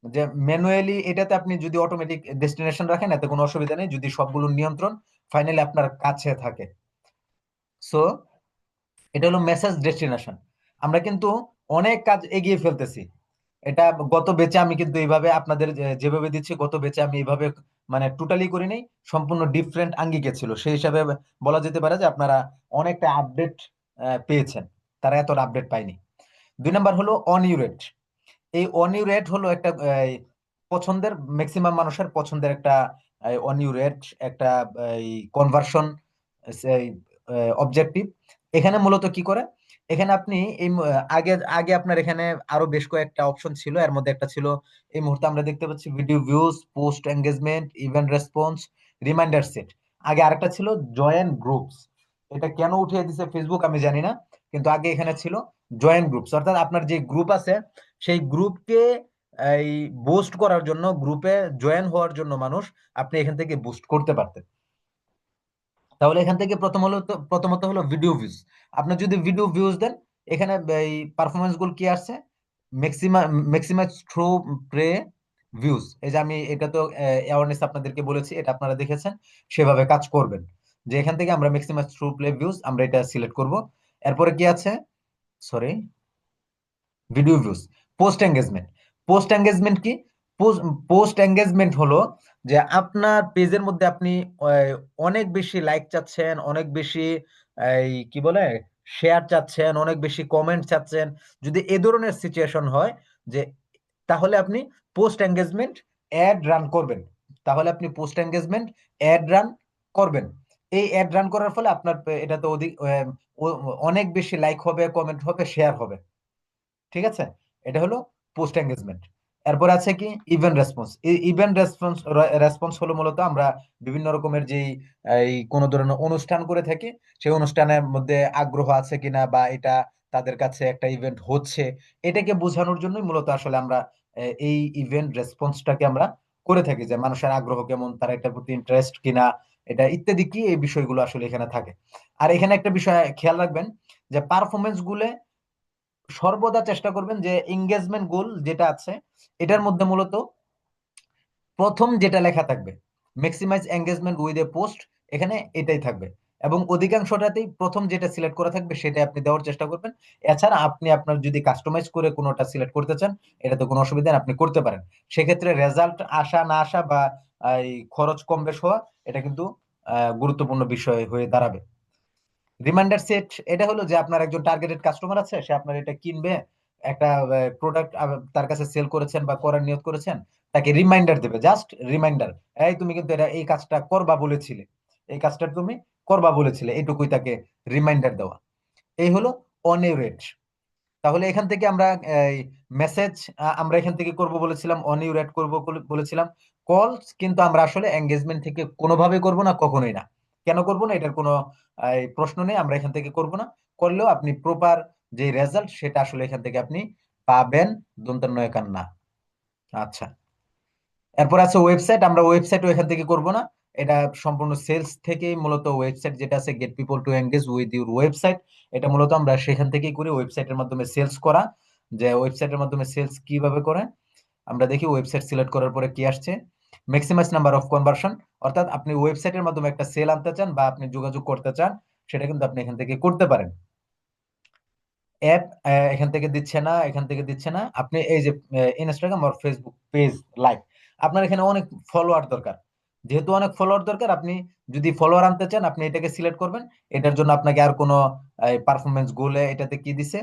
A: যে ম্যানুয়ালি এটাতে আপনি যদি অটোমেটিক ডেস্টিনেশন রাখেন, এতে কোনো অসুবিধা নেই, যদি সবগুলো নিয়ন্ত্রণ ফাইনালি আপনার কাছে থাকে। সো এটা হলো মেসেজ ডেস্টিনেশন। আমরা কিন্তু অনেক কাজ এগিয়ে ফেলতেছি। এটা গত বেচে আমি কিন্তু এইভাবে আপনাদের যেভাবে দিচ্ছি, গত বেচে আমি এইভাবে মানে টোটালি করি নাই, সম্পূর্ণ ডিফারেন্ট আঙ্গিকে ছিল। সেই হিসাবে বলা যেতে পারে যে আপনারা অনেকটা আপডেট পেয়েছেন, তারা এত আপডেট পায়নি। 2 নাম্বার হলো অন ইউরেট। এই অন ইউরেট হলো একটা পছন্দের, ম্যাক্সিমাম মানুষের পছন্দের একটা অন ইউরেট একটা কনভার্সন অবজেক্টিভ। এখানে মূলত কি করে, এখানে আপনি এই আগে আগে আপনার এখানে আরো বেশ কয়েকটা অপশন ছিল, এর মধ্যে একটা ছিল এই মুহূর্তে আমরা দেখতে পাচ্ছি video views, post engagement, event response, reminder set. আগে আরেকটা ছিল জয়েন গ্রুপস। এটা কেন উঠিয়ে দিছে ফেসবুক আমি জানি না, কিন্তু আগে এখানে ছিল জয়েন গ্রুপস, অর্থাৎ আপনার যে গ্রুপ আছে সেই গ্রুপকে এই বুস্ট করার জন্য, গ্রুপে জয়েন হওয়ার জন্য মানুষ আপনি এখান থেকে বুস্ট করতে পারতেন। তাহলে এখান থেকে প্রথমত হলো ভিডিও ভিউজ। আপনি যদি ভিডিও ভিউজ দেন, এখানে এই পারফরমেন্স গুলো কি আসছে, ম্যাক্সিমাইজ থ্রু প্লে ভিউজ। এই যে আমি এটা তো অ্যাওয়ারনেস আপনাদেরকে বলেছি, এটা আপনারা দেখেছেন, সেভাবে কাজ করবেন। যে এখান থেকে আমরা ম্যাক্সিমাইজ থ্রু প্লে ভিউজ আমরা এটা সিলেক্ট করব। এরপরে কি আছে, sorry, video views, post engagement. Post engagement কি? পোস্ট এঙ্গেজমেন্ট হলো যে আপনার পেজের মধ্যে আপনি আহ, অনেক বেশি লাইক চাচ্ছেন, অনেক বেশি এই কি বলে শেয়ার চাচ্ছেন, অনেক বেশি কমেন্ট চাচ্ছেন। যদি এ ধরনের সিচুয়েশন হয়, যে তাহলে আপনি পোস্ট এঙ্গেজমেন্ট অ্যাড রান করবেন। তাহলে আপনি পোস্ট এঙ্গেজমেন্ট অ্যাড রান করবেন। এই অ্যাড রান করার ফলে আপনার এটাতে অধিক অনেক বেশি লাইক হবে, কমেন্ট হবে, শেয়ার হবে। ঠিক আছে? এটা হলো পোস্ট এঙ্গেজমেন্ট। এরপর আছে কি ইভেন্ট রেসপন্স। এই ইভেন্ট রেসপন্স রেসপন্স হলো মূলত আমরা বিভিন্ন রকমের যেই এই কোন ধরনের অনুষ্ঠান করে থাকি, সেই অনুষ্ঠানের মধ্যে আগ্রহ আছে কিনা, বা এটা তাদের কাছে একটা ইভেন্ট হচ্ছে, এটাকে বোঝানোর জন্যই মূলত আসলে আমরা এই ইভেন্ট রেসপন্সটাকে আমরা করে থাকি, যে মানুষের আগ্রহ কেমন, তারা এটার প্রতি ইন্টারেস্ট কিনা, এটা ইত্যাদি কি, এই বিষয়গুলো আসলে এখানে থাকে। আর এখানে একটা বিষয় খেয়াল রাখবেন যে পারফরমেন্স গুলো সর্বদা চেষ্টা করবেন যে এঙ্গেজমেন্ট গোল যেটা আছে এটার মধ্যে মূলত প্রথম যেটা লেখা থাকবে, maximise engagement with a post, এখানে এটাই থাকবে। এবং অধিকাংশটাতেই প্রথম যেটা সিলেক্ট করা থাকবে সেটা আপনি দেওয়ার চেষ্টা করবেন। এছাড়া আপনি আপনার যদি কাস্টমাইজ করে কোনোটা সিলেক্ট করতে চান, এটাতে কোনো অসুবিধা নেই, আপনি করতে পারেন। সেক্ষেত্রে রেজাল্ট আসা না আসা বা এই খরচ কম বেশ হওয়া, এটা কিন্তু গুরুত্বপূর্ণ বিষয় হয়ে দাঁড়াবে। রিমাইন্ডার সেট, এটা হলো যে আপনার একজন টার্গেটেড কাস্টমার আছে, সে আপনার এটা কিনবে, একটা প্রোডাক্ট তার কাছে সেল করেছেন বা করার নিয়ত করেছেন, তাকে রিমাইন্ডার দেবে, জাস্ট রিমাইন্ডার, এই তুমি কিন্তু এটা এই কাজটা করবা বলেছিলে, এই কাজটা তুমি করবা বলেছিলে, এইটুকুই তাকে রিমাইন্ডার দেওয়া। এই হলো অন এ রেট। তাহলে এখান থেকে আমরা মেসেজ আমরা এখান থেকে করব বলেছিলাম, অন ইউর অ্যাড করব বলেছিলাম। কলস কিন্তু আমরা আসলে এঙ্গেজমেন্ট থেকে কোনোভাবে করব না, কখনোই না। কেন করব না এটার কোনো প্রশ্ন নেই, আমরা এখান থেকে করব না। করলেও আপনি প্রপার যে রেজাল্ট সেটা আসলে এখান থেকে আপনি পাবেন, দন্তান্বয় কান না। আচ্ছা, এরপর আছে ওয়েবসাইট। আমরা ওয়েবসাইটও এখান থেকে করব না, এটা সম্পূর্ণ সেলস থেকেই মূলত ওয়েবসাইট যেটা আছে gate people to engage with your website, এটা মূলত আমরা সেখান থেকেই করি, ওয়েবসাইটের মাধ্যমে সেলস করা। যে ওয়েবসাইটের মাধ্যমে সেলস কিভাবে করে আমরা দেখি। ওয়েবসাইট সিলেক্ট করার পরে কি আসছে, ম্যাক্সিমাইজ নাম্বার অফ কনভার্সন। অর্থাৎ আপনি ওয়েবসাইটের মাধ্যমে একটা সেল আনতে চান বা আপনি যোগাযোগ করতে চান, সেটা কিন্তু আপনি এখান থেকে করতে পারেন। অ্যাপ এখান থেকে দিচ্ছে না, এখান থেকে দিচ্ছে না। আপনি এই যে ইনস্টাগ্রাম আর ফেসবুক পেজ লাইক, আপনার এখানে অনেক ফলোয়ার দরকার। যেহেতু অনেক ফলোয়ার দরকার, আপনি যদি ফলোয়ার আনতে চান আপনি এটাকে সিলেক্ট করবেন। এটার জন্য আপনাকে আর কোনো পারফরমেন্স গোলে এটাতে কি দিছে,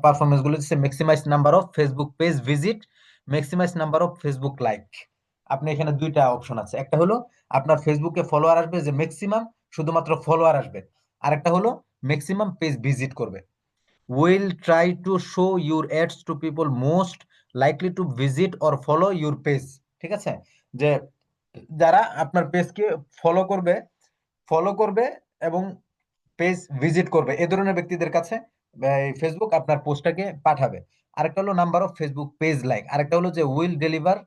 A: পারফরমেন্স গুলো দিচ্ছে maximise number of Facebook page visit, maximise number of Facebook like. আপনি এখানে দুইটা অপশন আছে, একটা হলো আপনার ফেসবুকে ফলোয়ার আসবে, যে ম্যাক্সিমাম শুধুমাত্র ফলোয়ার আসবে, আর একটা হলো ম্যাক্সিমাম পেজ ভিজিট করবে। will try to show your ads to people most likely to visit or follow your page। ঠিক আছে, যে যারা আপনার পেজকে ফলো করবে, ফলো করবে এবং পেজ ভিজিট করবে, এ ধরনের ব্যক্তিদের কাছে ফেসবুক আপনার পোস্টটাকে পাঠাবে। আরেকটা হলো number of Facebook page like, আরেকটা হলো যে will deliver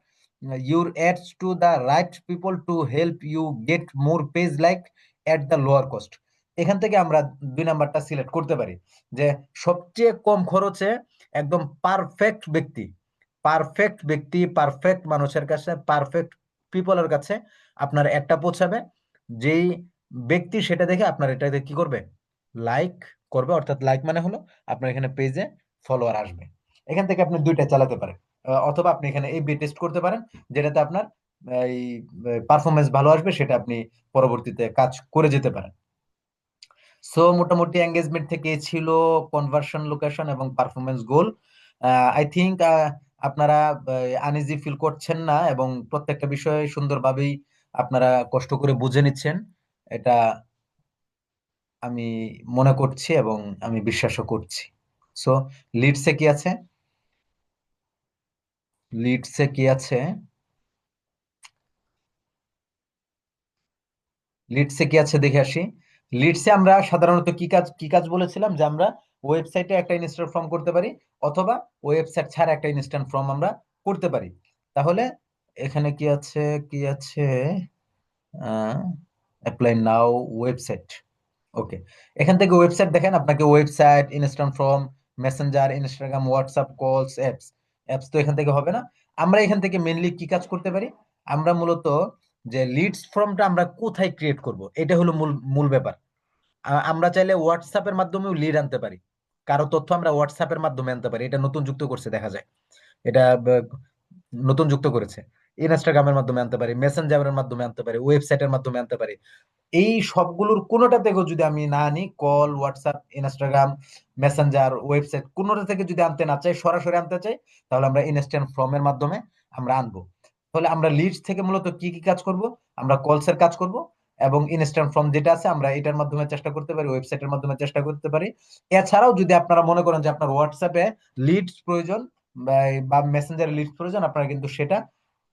A: your ads to the right people to help you get more page like at the lower cost. এখান থেকে আমরা 2 নাম্বারটা সিলেক্ট করতে পারি, যে সবচেয়ে কম খরচে একদম পারফেক্ট ব্যক্তি, পারফেক্ট ব্যক্তি, পারফেক্ট মানুষের কাছে, পারফেক্ট পিপলের কাছে আপনার একটা পৌঁছাবে। যেই ব্যক্তি সেটা দেখে আপনার এটাতে কি করবে, লাইক করবে। অর্থাৎ লাইক মানে হলো আপনার এখানে পেজে ফলোয়ার আসবে। এখান থেকে আপনি দুইটা চালাতে পারেন, অথবা আপনি এখানে এই বি টেস্ট করতে পারেন, যেটাতে আপনার এই পারফরমেন্স ভালো আসবে, সেটা আপনি পরবর্তীতে কাজ করে যেতে পারেন। সো মোটামুটি এঙ্গেজমেন্ট থেকে ছিল কনভার্সন, লোকেশন এবং পারফরমেন্স গোল। আই থিংক আপনারা আনইজি ফিল করছেন না এবং প্রত্যেকটা বিষয়ে সুন্দরভাবেই আপনারা কষ্ট করে বুঝে নিচ্ছেন, এটা আমি মনে করছি এবং আমি বিশ্বাসও করছি। সো লিডসে কি আছে, লিডসে কি আছে, লিডসে কি আছে দেখে আসি। লিডসে আমরা সাধারণত কি কাজ বলেছিলাম, যে আমরা ওয়েবসাইটে একটা ইনস্ট্যান্ট ফর্ম করতে পারি, অথবা ওয়েবসাইট ছাড়া একটা ইনস্ট্যান্ট ফর্ম আমরা করতে পারি। তাহলে এখানে কি আছে, কি আছে, অ্যাপ্লাই নাও ওয়েবসাইট। ওকে, এখান থেকে ওয়েবসাইট দেখেন, আপনাকে website, instant form, Messenger, Instagram, WhatsApp, কলস, অ্যাপস। অ্যাপস তো এখান থেকে হবে না। আমরা এখান থেকে মেনলি কি কাজ করতে পারি, আমরা মূলত যে লিডস ফর্মটা আমরা কোথায় ক্রিয়েট করব, এটা হলো মূল মূল ব্যাপার। আমরা চাইলে হোয়াটসঅ্যাপের মাধ্যমেও লিড আনতে পারি, কারো তথ্য আমরা হোয়াটসঅ্যাপের মাধ্যমে আনতে পারি, এটা নতুন যুক্ত করছে দেখা যায়, এটা নতুন যুক্ত করেছে। ইনস্টাগ্রামের মাধ্যমে আনতে পারি, মেসেঞ্জারের মাধ্যমে আনতে পারি, ওয়েবসাইটের মাধ্যমে আনতে পারি। এই সবগুলোর কোনোটা থেকেও যদি আমি না আনি, call, WhatsApp, Instagram, Messenger, website, কোনোটা থেকে যদি আনতে না চাই, সরাসরি আনতে চাই, তাহলে আমরা ইনস্ট্যান্ট ফর্মের মাধ্যমে আমরা আনবো। তাহলে আমরা লিডস থেকে মূলত কি কি কাজ করব, আমরা কলস এর কাজ করব, এবং ইনস্ট্যান্ট ফর্ম যেটা আছে আমরা এটার মাধ্যমে চেষ্টা করতে পারি, ওয়েবসাইটের মাধ্যমে চেষ্টা করতে পারি। এছাড়াও যদি আপনারা মনে করেন যে আপনার হোয়াটসঅ্যাপে লিডস প্রয়োজন বা মেসেঞ্জারে লিডস প্রয়োজন, আপনারা কিন্তু সেটা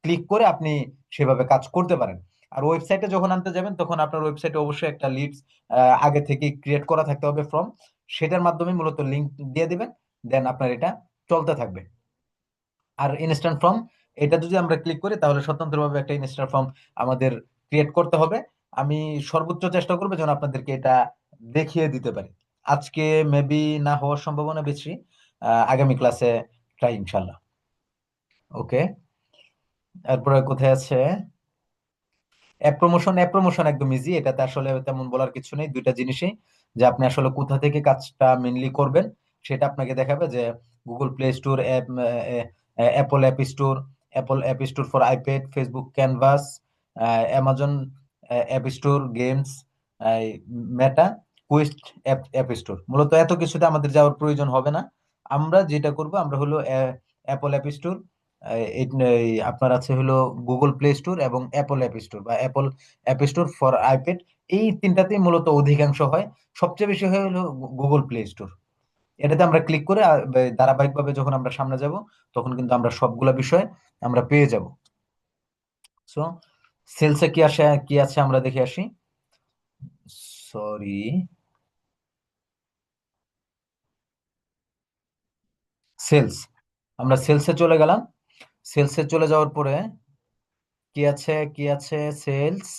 A: ক্লিক করে আপনি সেভাবে কাজ করতে পারেন। আর ওয়েবসাইটে যখন আনতে যাবেন তখন আপনার ওয়েবসাইটে অবশ্যই একটা লিডস আগে থেকে ক্রিয়েট করা থাকতে হবে ফর্ম, সেটার মাধ্যমে মূলত লিংক দিয়ে দিবেন, দেন আপনার এটা চলতে থাকবে। আর ইনস্ট্যান্ট ফর্ম, এটা যদি আমরা ক্লিক করি তাহলে স্বতন্ত্রভাবে একটা ইনস্ট্যান্ট ফর্ম আমাদের ক্রিয়েট করতে হবে। আমি সর্বোচ্চ চেষ্টা করবো যেন আপনাদেরকে এটা দেখিয়ে দিতে পারি। আজকে মেবি না হওয়ার সম্ভাবনা বেশি, আগামী ক্লাসে ট্রাই ইনশাল্লাহ। ওকে, তারপরে কোথায় আছে অ্যাপ প্রমোশন। অ্যাপ প্রমোশন একদম ইজি, এটাতে আসলে তেমন বলার কিছু নেই, দুইটা জিনিসই, যে আপনি আসলে কোথা থেকে কাজটা মেনলি করবেন সেটা আপনাকে দেখাবে। যে Google play store, Apple app store, Apple app store for iPad, Facebook canvas, Amazon app store, games, meta, quest app app store. মূলত এত কিছুতে আমাদের যাওয়ার প্রয়োজন হবে না। আমরা যেটা করব, আমরা হলো অ্যাপল অ্যাপ স্টোর, আপনার আছে হলো গুগল প্লে স্টোর এবং অ্যাপল অ্যাপ স্টোর বা Apple app store for iPad, এই তিনটাতেই মূলত অধিকাংশ হয়। সবচেয়ে বেশি হয় হলো গুগল প্লে স্টোর। এটাতে আমরা ক্লিক করে ধারাবাহিকভাবে যখন আমরা সামনে যাব, তখন কিন্তু আমরা সবগুলা বিষয় আমরা পেয়ে যাব। সো সেলসে কি আসে, কি আছে আমরা দেখে আসি। সরি, সেলস, আমরা সেলসে চলে গেলাম। সেলসে চলে যাওয়ার পরে কি আছে, কি আছে, সেলস,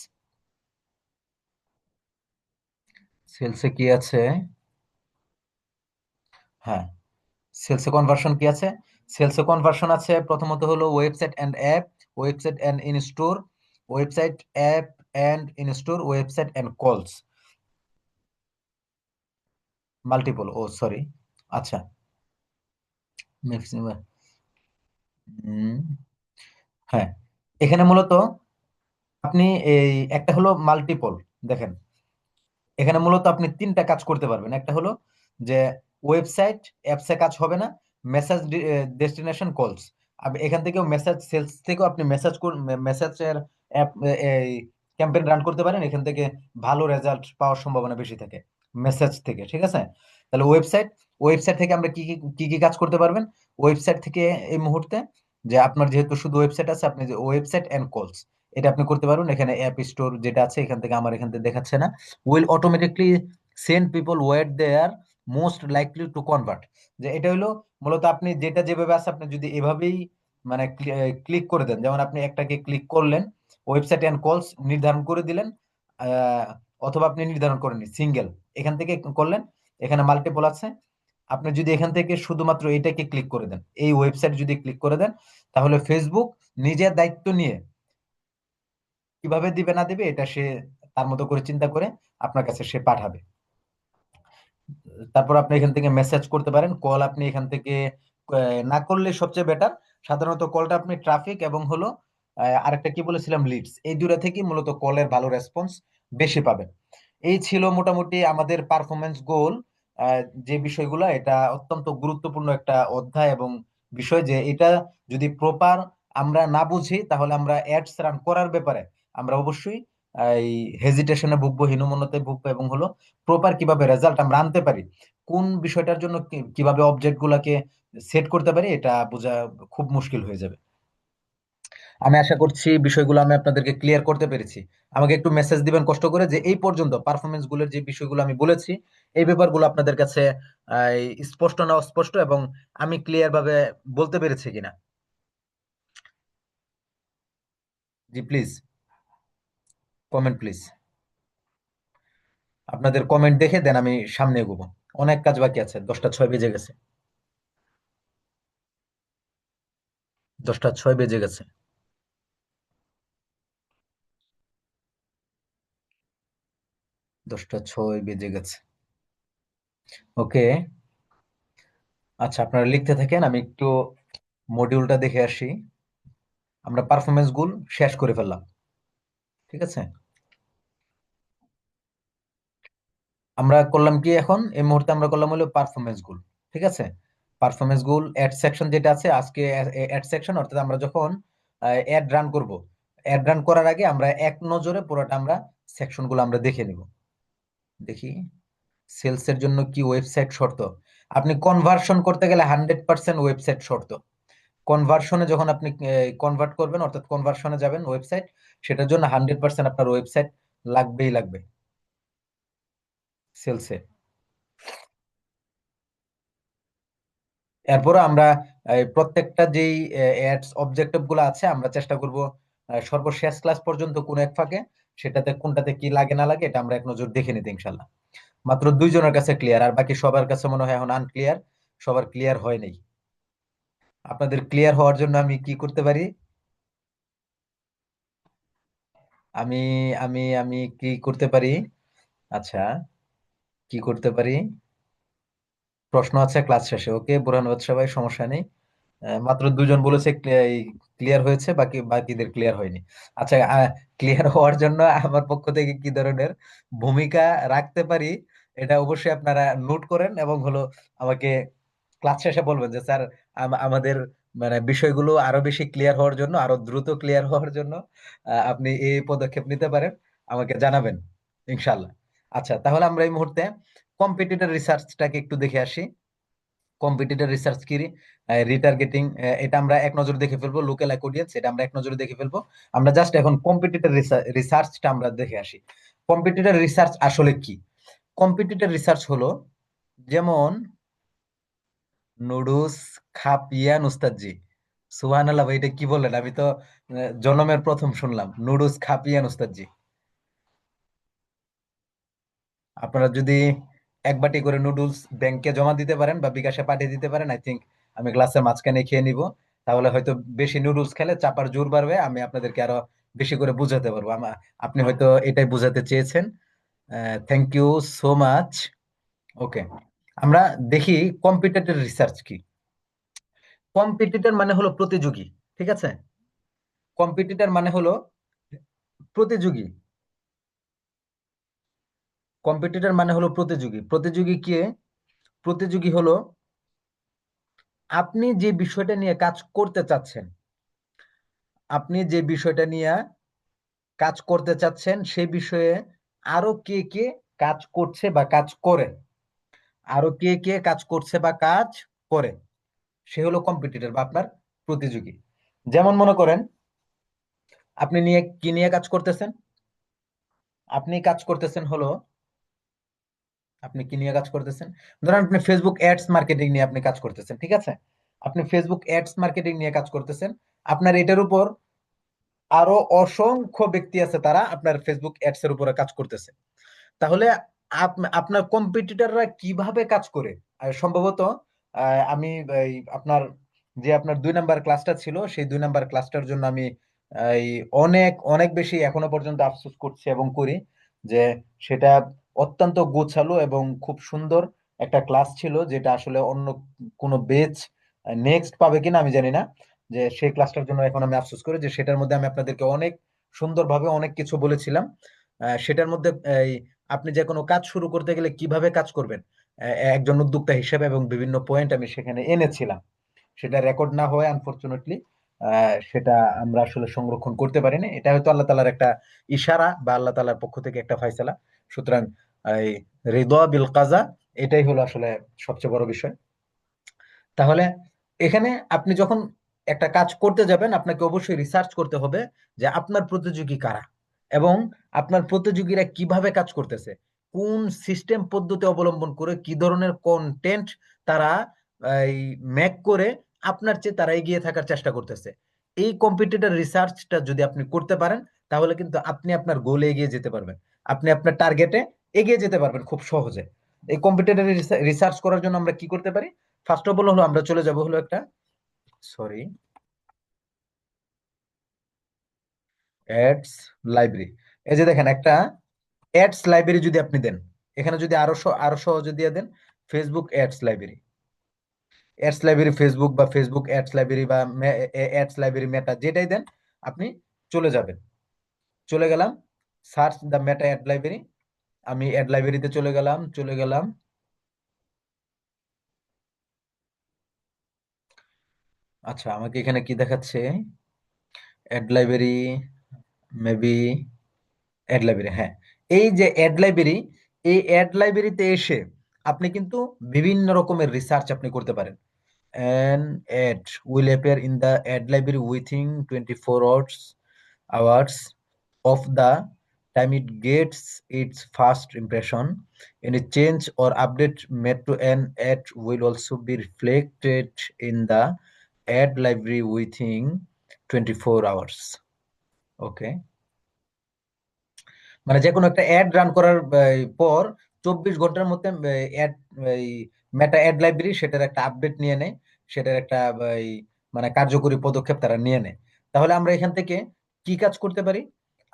A: সেলসে কি আছে, হ্যাঁ, সেলসে কনভার্সন কি আছে। সেলসে কনভার্সন আছে প্রথমত হলো website and app, website and in store, website app and in store, website and calls, multiple, ও সরি, আচ্ছা, ম্যাক্সিমাম, হ্যাঁ, এখানে মূলত আপনি এই একটা হলো মাল্টিপল, দেখেন এখানে মূলত আপনি তিনটা কাজ করতে পারবেন। একটা হলো যে ওয়েবসাইট অ্যাপসে কাজ হবে না, মেসেজ ডেস্টিনেশন কলস, এখান থেকেও মেসেজ, সেলস থেকেও আপনি মেসেজ মেসেজের অ্যাপ এই ক্যাম্পেইন রান করতে পারেন, এখান থেকে ভালো রেজাল্ট পাওয়ার সম্ভাবনা বেশি থাকে মেসেজ থেকে, ঠিক আছে। তাহলে ওয়েবসাইট, ওয়েবসাইট থেকে আমরা কি কি কাজ করতে পারবেন। ওয়েবসাইট থেকে এই মুহূর্তে যে আপনার যেহেতু শুধু ওয়েবসাইট আছে, আপনি যে ওয়েবসাইট এন্ড কলস এটা আপনি করতে পারবেন। এখানে অ্যাপ স্টোর যেটা আছে এখান থেকে, আমার এখান থেকে দেখাচ্ছে না, will automatically send people where they are most likely to convert। যে এটা হলো মূলত আপনি যেটা যেভাবে আছে, আপনি যদি এভাবেই মানে ক্লিক করে দেন, যেমন আপনি একটাকে ক্লিক করলেন, ওয়েবসাইট এন্ড কলস নির্ধারণ করে দিলেন, আহ, অথবা আপনি নির্ধারণ করেননি, সিঙ্গেল এখান থেকে করলেন, এখানে মাল্টিপল আছে, আপনি যদি এখান থেকে শুধুমাত্র এটাকে ক্লিক করে দেন, এই ওয়েবসাইট যদি ক্লিক করে দেন, তাহলে ফেসবুক নিজের দায়িত্ব নিয়ে কিভাবে দিবে না দিবে এটা সে তার মতো করে চিন্তা করে আপনার কাছে সে পাঠাবে। তারপর আপনি এখান থেকে মেসেজ করতে পারেন, কল আপনি এখান থেকে না করলে সবচেয়ে বেটার। সাধারণত কলটা আপনি ট্রাফিক এবং হলো আরেকটা কি বলেছিলাম, লিডস, এই দুটা থেকে মূলত কলের ভালো রেসপন্স বেশি পাবেন। এই ছিল মোটামুটি আমাদের পারফরমেন্স গোল। যে বিষয়গুলো, এটা অত্যন্ত গুরুত্বপূর্ণ একটা অধ্যায় এবং বিষয়, যে এটা যদি প্রপার আমরা না বুঝি, তাহলে আমরা অ্যাডস রান করার ব্যাপারে আমরা অবশ্যই এই হেজিটেশনে ভুগবো, হীনমন্যতায় ভুগবো, এবং হলো প্রপার কিভাবে রেজাল্ট আমরা আনতে পারি, কোন বিষয়টার জন্য কিভাবে অবজেক্ট গুলাকে সেট করতে পারি, এটা বোঝা খুব মুশকিল হয়ে যাবে। আমি আশা করছি বিষয়গুলো আমি আপনাদেরকে ক্লিয়ার করতে পেরেছি। আমাকে একটু মেসেজ দিবেন কষ্ট করে যে এই পর্যন্ত পারফরমেন্স গুলোর যে বিষয়গুলো আমি বলেছি, এই ব্যাপারগুলো আপনাদের কাছে স্পষ্ট না অস্পষ্ট, এবং আমি ক্লিয়ার ভাবে বলতে পেরেছি কিনা। জি প্লিজ, কমেন্ট প্লিজ, আপনাদের কমেন্ট দেখে দেন আমি সামনে এগোবো। অনেক কাজ বাকি আছে, 10টা 6 বেজে গেছে, 10টা 6 বেজে গেছে। 10টা 6 বেজে গেছে। ওকে, আচ্ছা, আপনারা লিখতে থাকেন, আমি একটু মডিউলটা দেখে আসি। আমরা পারফরমেন্স গোল শেষ করে ফেললাম, ঠিক আছে। আমরা করলাম কি এখন, এই মুহূর্তে আমরা করলাম হলো পারফরমেন্স গোল, ঠিক আছে। পারফরমেন্স গোল অ্যাড সেকশন যেটা আছে আজকে, অ্যাড সেকশন অর্থাৎ আমরা যখন অ্যাড রান করব, অ্যাড রান করার আগে আমরা এক নজরে পুরোটা আমরা সেকশন গুলো আমরা দেখে নিব। দেখি, সেলস এর জন্য কি ওয়েবসাইট শর্ত, আপনি কনভার্সন করতে গেলে 100% ওয়েবসাইট শর্ত। কনভার্সনে যখন আপনি কনভার্ট করবেন, অর্থাৎ কনভার্সনে যাবেন ওয়েবসাইট, সেটার জন্য 100% আপনার ওয়েবসাইট লাগবেই লাগবে সেলসে। এরপরে আমরা প্রত্যেকটা যেই অ্যাডস অবজেক্টিভ গুলো আছে, আমরা চেষ্টা করব সর্বশেষ ক্লাস পর্যন্ত কোন এক ফাঁকে সেটাতে কোনটাতে কি লাগে না লাগে এটা আমরা এক নজর দেখে নিতে ইনশাল্লাহ। মাত্র 2 জনের কাছে ক্লিয়ার, আর বাকি সবার কাছে মনে হয় এখন আনক্লিয়ার, সবার ক্লিয়ার হয় নাই। আপনাদের ক্লিয়ার হওয়ার জন্য আমি কি করতে পারি, আমি আমি কি করতে পারি, আচ্ছা, কি করতে পারি, প্রশ্ন আছে ক্লাস শেষে, ওকে বুরহান বাদশা ভাই, সমস্যা নেই। মাত্র 2জন বলেছে ক্লিয়ার হয়েছে, বাকি বাকিদের ক্লিয়ার হয়নি। আচ্ছা, ক্লিয়ার হওয়ার জন্য আমার পক্ষ থেকে কি ধরনের ভূমিকা রাখতে পারি, এটা অবশ্যই আপনারা নোট করেন, এবং হলো আমাকে ক্লাস শেষে বলবেন যে স্যার, আমাদের মানে বিষয়গুলো আরো বেশি ক্লিয়ার হওয়ার জন্য, আরো দ্রুত ক্লিয়ার হওয়ার জন্য আপনি এই পদক্ষেপ নিতে পারেন, আমাকে জানাবেন ইনশাল্লাহ। আচ্ছা, তাহলে আমরা এই মুহূর্তে কম্পিটিটর রিসার্চটাকে একটু দেখে আসি। কম্পিটিটর রিসার্চ কি, রিটার্গেটিং, এটা আমরা এক নজরে দেখে ফেলবো। লোকাল অডিয়েন্স, এটা আমরা এক নজরে দেখে ফেলবো। আমরা জাস্ট এখন কম্পিটিটর রিসার্চটা আমরা দেখে আসি। কম্পিটিটর রিসার্চ আসলে কি? কম্পিটিটর রিসার্চ হলো, যেমন নুডলস খাপিয়ান উস্তাদজি, সুবহানাল্লাহ ভাই, এটা কি বললেন? আমি তো জন্মের প্রথম শুনলাম নুডলস খাপিয়ান উস্তাদজি। আপনারা যদি এক বাটি করে নুডলস ব্যাংকে জমা দিতে পারেন বা বিকাশে পাঠিয়ে দিতে পারেন, আই থিঙ্ক আমি গ্লাসের মাঝখানে খেয়ে নিব। তাহলে হয়তো বেশি নুডলস খেলে চাপার জোর বাড়বে, আমি আপনাদেরকে আরো বেশি করে বুঝাতে পারবো। আপনি হয়তো এটাই বুঝাতে চেয়েছেন। Thank you so much. Okay, আমরা দেখি কম্পিটিটর রিসার্চ কি। কম্পিটিটর মানে হলো প্রতিযোগী, ঠিক আছে? কম্পিটিটর মানে হলো প্রতিযোগী। কম্পিটিটর মানে হলো প্রতিযোগী। প্রতিযোগী কে? প্রতিযোগী হলো আপনি যে বিষয়টা নিয়ে কাজ করতে চাচ্ছেন, আপনি যে বিষয়টা নিয়ে কাজ করতে চাচ্ছেন সেই বিষয়ে আরো কে কে কাজ করছে বা কাজ করে, আরো কে কে কাজ করছে বা কাজ করে, সে হলো কম্পিটিটর বা আপনার প্রতিযোগী। যেমন মনে করেন, আপনি নিয়ে কি নিয়ে কাজ করতেছেন? আপনি কাজ করতেছেন হলো, আপনি কি নিয়ে কাজ করতেছেন? ধরেন আপনি ফেসবুক অ্যাডস মার্কেটিং নিয়ে আপনি কাজ করতেছেন, ঠিক আছে? আপনি ফেসবুক অ্যাডস মার্কেটিং নিয়ে কাজ করতেছেন। আপনার এটার উপর আরো অসংখ্য ব্যক্তি আছে, তারা আপনার ফেসবুক অ্যাডস এর উপরে কাজ করতেছে। তাহলে আপনার কম্পিটিটররা কিভাবে কাজ করে? সম্ভবত আমি আপনার যে আপনার 2 নাম্বার ক্লাসটা ছিল, সেই 2 নাম্বার ক্লাসটার জন্য আমি এই অনেক অনেক বেশি এখনো পর্যন্ত আফসোস করছি এবং করি, যে সেটা অত্যন্ত গোছালো এবং খুব সুন্দর একটা ক্লাস ছিল, যেটা আসলে অন্য কোনো বেচ নেক্সট পাবে কিনা আমি জানি না। যে সেই ক্লাসটার জন্য এখন আমি আফসোস করি, যে সেটার মধ্যে আমি আপনাদেরকে অনেক সুন্দরভাবে অনেক কিছু বলেছিলাম। সেটার মধ্যে আপনি যে কোনো কাজ শুরু করতে গেলে কিভাবে কাজ করবেন, একজন উদ্যোক্তা হিসেবে, এবং বিভিন্ন পয়েন্ট আমি সেখানে এনেছিলাম। সেটা রেকর্ড না হয় আনফরচুনেটলি, সেটা আমরা আসলে সংরক্ষণ করতে পারিনি। এটা হয়তো আল্লাহ তালার একটা ইশারা বা আল্লাহ তালার পক্ষ থেকে একটা ফয়সালা। সুতরাং এই রিদা বিল কাজা, এটাই হলো আসলে সবচেয়ে বড় বিষয়। তাহলে এখানে আপনি যখন একটা কাজ করতে যাবেন, আপনাকে অবশ্যই রিসার্চ করতে হবে যে আপনার প্রতিযোগী কারা, এবং আপনার প্রতিযোগীরা কিভাবে কাজ করতেছে, কোন সিস্টেম পদ্ধতি অবলম্বন করে, কি ধরনের কন্টেন্ট তারা এই মেক করে আপনার চেয়ে তারা এগিয়ে থাকার চেষ্টা করতেছে। এই কম্পিটিটর রিসার্চটা যদি আপনি করতে পারেন, তাহলে কিন্তু আপনি আপনার গোলে এগিয়ে যেতে পারবেন, আপনি আপনার টার্গেটে এগিয়ে যেতে পারবেন খুব সহজে। এই কম্পিটিটর রিসার্চ করার জন্য আমরা কি করতে পারি? ফার্স্ট অফ অল হলো আমরা চলে যাব হলো একটা, সরি, অ্যাডস লাইব্রেরি। এই যে দেখেন একটা অ্যাডস লাইব্রেরি যদি আপনি দেন, এখানে যদি আরো সহজে দিয়ে দেন, Facebook ads library, ads library Facebook, বা ফেসবুক অ্যাডস লাইব্রেরি, বা অ্যাডস লাইব্রেরি মেটা, যেটাই দেন আপনি চলে যাবেন। চলে গেলাম, search the Meta ad library. আমি অ্যাড লাইব্রেরিতে চলে গেলাম। আচ্ছা, আমাকে এখানে কি দেখাচ্ছে? Ad library, maybe ad library, হ্যাঁ। এই যে অ্যাড লাইব্রেরি, এই অ্যাড লাইব্রেরিতে এসে আপনি কিন্তু বিভিন্ন রকমের রিসার্চ আপনি করতে পারেন। An ad will appear in the ad library within 24 hours of the time it gets its first impression. Any change or update made to an ad will also be reflected in the ad library within 24 hours. Okay. মানে যে কোনো একটা অ্যাড রান করার পর 24 ঘন্টার মধ্যে অ্যাড, মেটা অ্যাড লাইব্রেরি সেটার একটা আপডেট নিয়ে নেয়, সেটার একটা এই, মানে কার্যকরী পদক্ষেপ তারা নিয়ে নেয়। তাহলে আমরা এখান থেকে কি কাজ করতে পারি?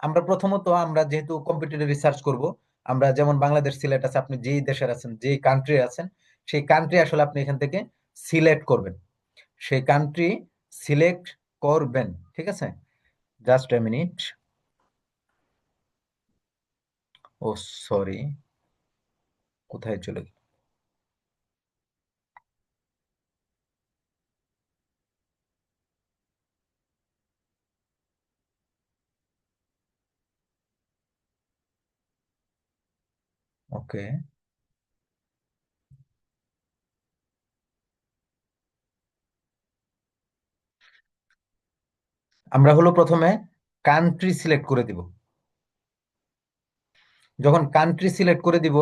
A: আমরা প্রথমত, আমরা যেহেতু কম্পিটিটিভ রিসার্চ করব, আমরা যেমন বাংলাদেশ সিলেক্ট আছে, আপনি যেই দেশের আছেন, যেই কান্ট্রি আছেন, সেই কান্ট্রি আসলে আপনি এখান থেকে সিলেক্ট করবেন, সেই কান্ট্রি সিলেক্ট করবেন, ঠিক আছে? Just a minute. ও সরি, কোথায় চলে গেল? ওকে, আমরা হলো প্রথমে কান্ট্রি সিলেক্ট করে দিব। যখন কান্ট্রি সিলেক্ট করে দিব,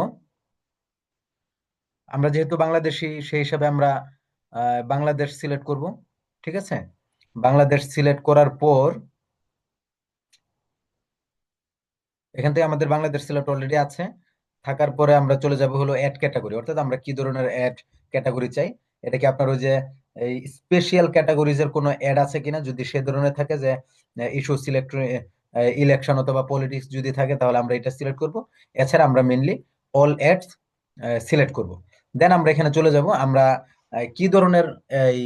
A: আমরা যেহেতু বাংলাদেশি সেই হিসাবে আমরা বাংলাদেশ সিলেক্ট করব। ঠিক আছে, বাংলাদেশ সিলেক্ট করার পর এখান থেকে আমাদের বাংলাদেশ সিলেক্ট অলরেডি আছে। থাকার পরে আমরা চলে যাব হলো অ্যাড ক্যাটাগরি, অর্থাৎ আমরা কি ধরনের অ্যাড ক্যাটাগরি চাই। এটা কি আপনার ওই যে এই স্পেশাল ক্যাটাগরিজ এর কোনো অ্যাড আছে কিনা, যদি সে ধরনের থাকে যে ইস্যু সিলেক্ট, ইলেকশন অথবা পলিটিক্স যদি থাকে তাহলে আমরা এটা সিলেক্ট করব। এছাড়া আমরা মেনলি অল অ্যাডস সিলেক্ট করব। দেন আমরা এখানে চলে যাব, আমরা কি ধরনের এই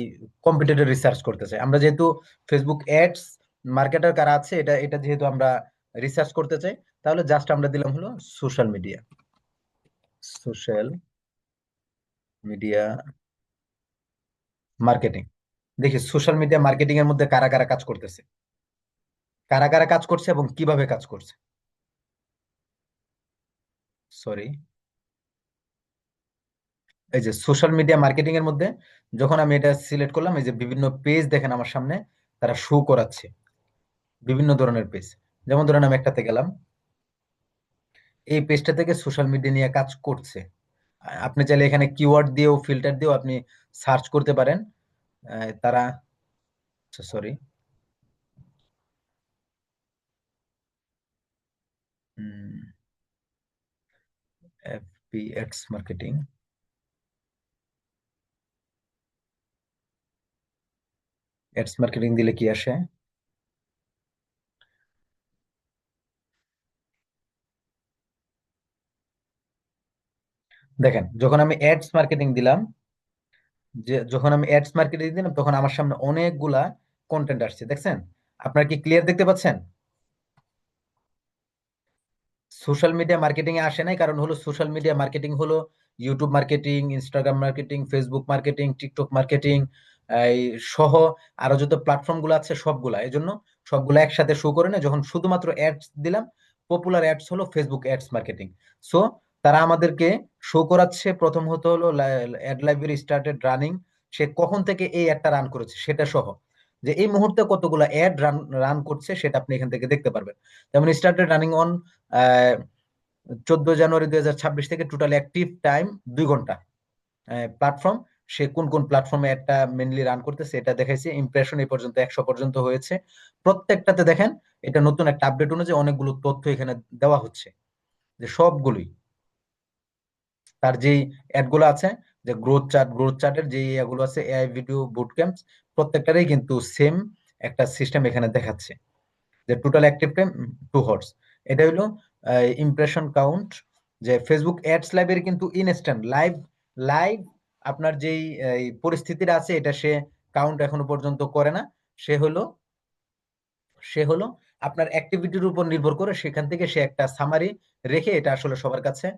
A: কম্পিটিটর রিসার্চ করতে চাই। আমরা যেহেতু ফেসবুক অ্যাডস মার্কেটার কারা আছে এটা এটা যেহেতু আমরা রিসার্চ করতে চাই, তাহলে জাস্ট আমরা দিলাম হলো social media, social media marketing. দেখি সোশ্যাল মিডিয়া মার্কেটিং এর মধ্যে কারা কারা কাজ করতেছে, কারা কারা কাজ করছে এবং কিভাবে কাজ করছে। সরি, এই যে সোশ্যাল মিডিয়া মার্কেটিং এর মধ্যে যখন আমি এটা সিলেক্ট করলাম, এই যে বিভিন্ন পেজ দেখেন আমার সামনে তারা শো করাচ্ছে, বিভিন্ন ধরনের পেজ। যেমন ধরেন আমি একটাতে গেলাম, এই পেজটা থেকে সোশ্যাল মিডিয়া নিয়ে কাজ করছে। আপনি চাইলে এখানে কিওয়ার্ড দিয়েও ফিল্টার দিয়েও আপনি সার্চ করতে পারেন। তারা, sorry, FP ads marketing, ads marketing দিলে কি আসে? দেখেন যখন আমি অ্যাডস মার্কেটিং দিলাম, যে যখন আমি অ্যাডস মার্কেটিং দিলাম তখন আমার সামনে অনেকগুলা কন্টেন্ট আসছে, দেখছেন? আপনারা কি ক্লিয়ার দেখতে পাচ্ছেন? সোশ্যাল মিডিয়া মার্কেটিং এ আসে নাই, কারণ হলো সোশ্যাল মিডিয়া মার্কেটিং হলো YouTube marketing, Instagram marketing, Facebook marketing, TikTok marketing, এই সহ আরো যত প্ল্যাটফর্ম গুলো আছে সবগুলা, এই জন্য সবগুলা একসাথে শো করে না। যখন শুধুমাত্র অ্যাডস দিলাম, পপুলার অ্যাডস হলো ফেসবুক অ্যাডস মার্কেটিং। সো তারা আমাদেরকে শো করাচ্ছে প্রথম হতে হলো অ্যাড লাইব্রেরি স্টার্টেড রানিং, সে কখন থেকে এই অ্যাডটা রান করেছে সেটা সহ, যে এই মুহূর্তে কতগুলো অ্যাড রান রান করছে সেটা আপনি এখান থেকে দেখতে পারবেন। যেমন স্টার্টেড রানিং অন 14 জানুয়ারি 2026 থেকে টোটাল অ্যাক্টিভ টাইম 2 ঘন্টা। প্ল্যাটফর্ম, সে কোন কোন প্ল্যাটফর্মে একটা মেনলি রান করতেছে এটা দেখাইছে। ইমপ্রেশন এই পর্যন্ত 100 পর্যন্ত হয়েছে প্রত্যেকটাতে। দেখেন এটা নতুন একটা আপডেট অনুযায়ী অনেকগুলো তথ্য এখানে দেওয়া হচ্ছে, যে সবগুলোই তার যেই অ্যাড গুলো আছে, যে গ্রোথ চার্টের যে এগুলো আছে, এআই ভিডিও বুট ক্যাম্পস, প্রত্যেকটারই কিন্তু সেম একটা সিস্টেম এখানে দেখাচ্ছে, যে টোটাল অ্যাক্টিভ টাইম 2 হাওয়ার্স। এটা হলো ইমপ্রেশন কাউন্ট। যে ফেসবুক অ্যাডস লাইব্রেরি কিন্তু ইনস্ট্যান্ট লাইভ, লাইভ আপনার যেই এই পরিস্থিতিটা আছে এটা সে কাউন্ট এখনো পর্যন্ত করে না। সে হলো সে হলো আপনার অ্যাক্টিভিটির উপর নির্ভর করে সেখান থেকে সে একটা সামারি রেখে এটা আসলে সবার কাছে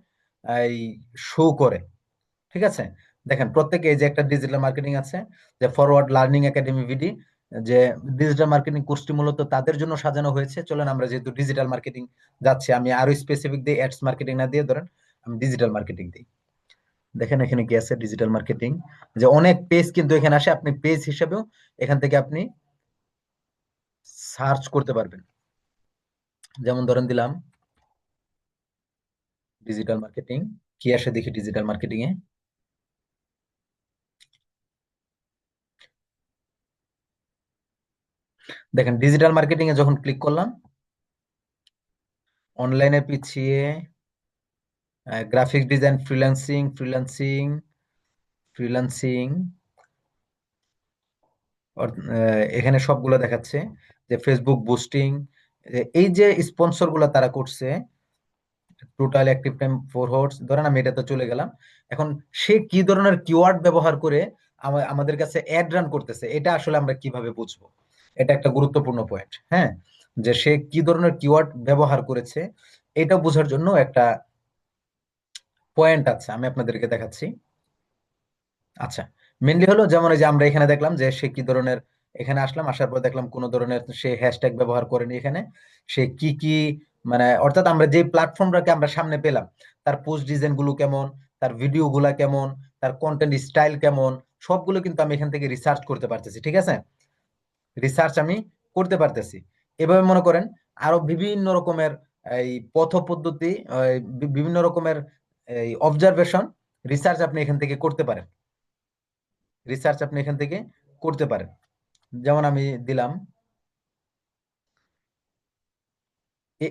A: এই শো করে। ঠিক আছে, দেখেন প্রত্যেকে এই যে একটা ডিজিটাল মার্কেটিং আছে, যে ফরওয়ার্ড লার্নিং একাডেমি ভিডি, যে ডিজিটাল মার্কেটিং কোর্সটি মূলত তাদের জন্য সাজানো হয়েছে। চলেন আমরা যেহেতু ডিজিটাল মার্কেটিং যাচ্ছে, আমি আরো স্পেসিফিক দিই, অ্যাডস মার্কেটিং না দিয়ে ধরেন আমি ডিজিটাল মার্কেটিং দিই। দেখেন এখানে কি আছে, ডিজিটাল মার্কেটিং, যে অনেক পেজ কিন্তু এখানে আসে, আপনি পেজ হিসেবেও এখান থেকে আপনি সার্চ করতে পারবেন। যেমন ধরেন দিলাম ডিজিটাল মার্কেটিং, কি আসে দেখি ডিজিটাল মার্কেটিং এ। দেখেন ডিজিটাল মার্কেটিং এ যখন ক্লিক করলাম, অনলাইনে পিছিয়ে গ্রাফিক ডিজাইন, ফ্রিল্যান্সিং এখানে সবগুলো দেখাচ্ছে। যে ফেসবুক বুস্টিং, এই যে স্পন্সর গুলা তারা করছে, টোটাল অ্যাক্টিভ টাইম 4 হাওয়ার্স, ধরেন আমি এটাতে চলে গেলাম। এখন সে কি ধরনের কিওয়ার্ড ব্যবহার করে আমাদের কাছে অ্যাড রান করতেছে, এটা আসলে আমরা কিভাবে বুঝবো? এটা একটা গুরুত্বপূর্ণ পয়েন্ট, হ্যাঁ, যে সে কি ধরনের কিওয়ার্ড ব্যবহার করেছে এটা বোঝার জন্য একটা পয়েন্ট আছে, আমি আপনাদেরকে দেখাচ্ছি। আচ্ছা, মেনলি হলো যেমন এই যে আমরা এখানে দেখলাম যে সে কি ধরনের, এখানে আসলাম, আসার পর দেখলাম কোন ধরনের সে হ্যাশট্যাগ ব্যবহার করেনি এখানে। সে কি কি, মানে অর্থাৎ আমরা যে প্ল্যাটফর্মটাকে আমরা সামনে পেলাম, তার পোস্ট ডিজাইন গুলো কেমন, তার ভিডিও গুলা কেমন, তার কন্টেন্ট স্টাইল কেমন, সবগুলো কিন্তু আমি এখান থেকে রিসার্চ করতে পারতেছি। ঠিক আছে, রিসার্চ আমি করতে পারতেছি। এভাবে মনে করেন আরো বিভিন্ন রকমের এই পথ পদ্ধতি, বিভিন্ন রকমের এই অবজারভেশন, রিসার্চ আপনি এখান থেকে করতে পারেন। রিসার্চ আপনি এখান থেকে করতে পারেন। যেমন আমি দিলাম,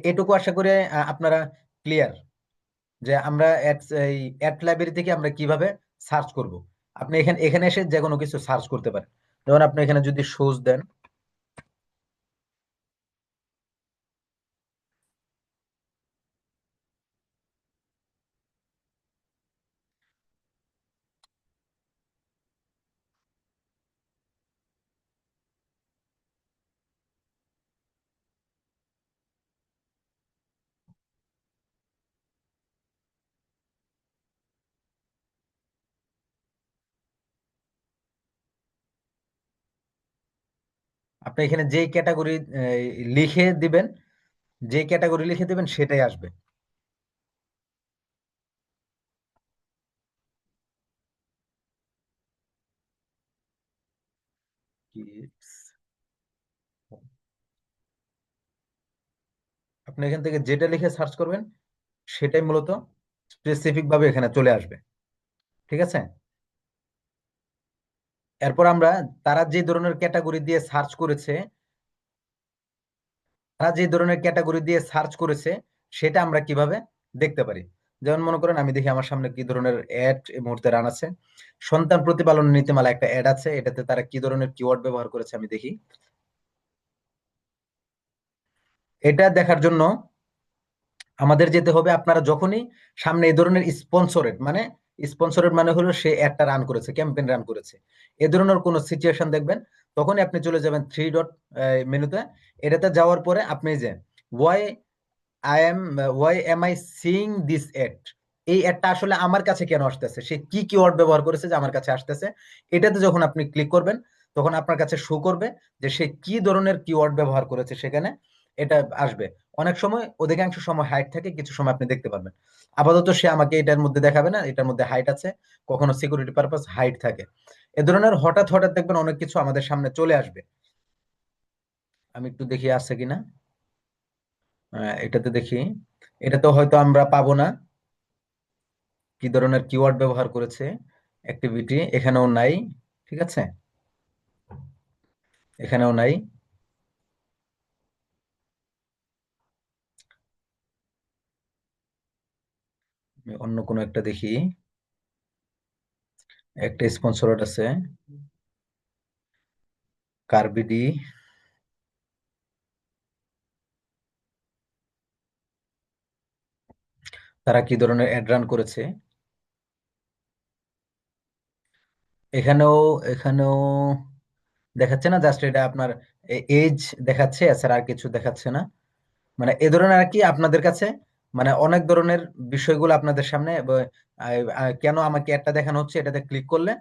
A: এটুকু আশা করে আপনারা ক্লিয়ার যে আমরা এই অ্যাড লাইব্রেরি থেকে আমরা কিভাবে সার্চ করব। আপনি এখানে এখানে এসে যে কোনো কিছু সার্চ করতে পারেন। যেমন আপনি এখানে যদি সোর্স দেন, আপনি এখানে যে ক্যাটাগরি লিখে দিবেন, যে ক্যাটাগরি লিখে দিবেন সেটাই আসবে। Kids। আপনি এখান থেকে যেটা লিখে সার্চ করবেন সেটাই মূলত স্পেসিফিক ভাবে এখানে চলে আসবে। ঠিক আছে। এরপর আমরা, তারা যে ধরনের ক্যাটাগরি দিয়ে সার্চ করেছে, তারা যে ধরনের ক্যাটাগরি দিয়ে সার্চ করেছে সেটা আমরা কিভাবে দেখতে পারি। যেমন মনে করেন আমি দেখি আমার সামনে কি ধরনের অ্যাড এই মুহূর্তে রান আছে। সন্তান প্রতিপালন নীতিমালা একটা অ্যাড আছে, এটাতে তারা কি ধরনের কিওয়ার্ড ব্যবহার করেছে আমি দেখি। এটা দেখার জন্য আমাদের যেতে হবে, আপনারা যখনই সামনে এই ধরনের স্পন্সরেড মানে, স্পন্সরেড মানে হলো সে একটা রান করেছে, ক্যাম্পেইন রান করেছে, এ ধরনের কোন সিচুয়েশন দেখবেন, তখনই আপনি চলে যাবেন থ্রি ডট মেনুতে। এটাতে যাওয়ার পরে আপনি যে why why am I seeing this ad, এই অ্যাডটা আসলে আমার কাছে কেন আসতেছে, সে কি কিওয়ার্ড ব্যবহার করেছে যে আমার কাছে আসতেছে, এটাতে যখন আপনি ক্লিক করবেন তখন আপনার কাছে শো করবে যে সে কি ধরনের কিওয়ার্ড ব্যবহার করেছে সেখানে, এটা আসবে। অনেক সময়, অধিকাংশ সময় হাইট থাকে, কিছু সময় আপনি দেখতে পারবেন। আপাতত সে আমাকে এটার মধ্যে দেখাবে না, এটার মধ্যে হাইট আছে, কখনো সিকিউরিটি পারপাস হাইট থাকে। এ ধরনের হঠাৎ হঠাৎ দেখবেন অনেক কিছু আমাদের সামনে চলে আসবে। আমি একটু দেখি আছে কিনা। এটাতে দেখি, এটাতে হয়তো আমরা পাবো না কি ধরনের কিওয়ার্ড ব্যবহার করেছে। অ্যাক্টিভিটি এখানেও নাই। ঠিক আছে, এখানেও নাই। আমি অন্য কোনো একটা দেখি। একটা স্পন্সরড আছে, কার্বিডি। তারা কি ধরনের অ্যাড রান করেছে এখানেও, এখানেও দেখাচ্ছে না, জাস্ট এটা আপনার এজ দেখাচ্ছে, এছাড়া আর কিছু দেখাচ্ছে না। মানে এ ধরনের আর কি আপনাদের কাছে, মানে অনেক ধরনের বিষয়গুলো আপনাদের সামনে কেন আমাকে একটা দেখানো হচ্ছে, এটাতে ক্লিক করলে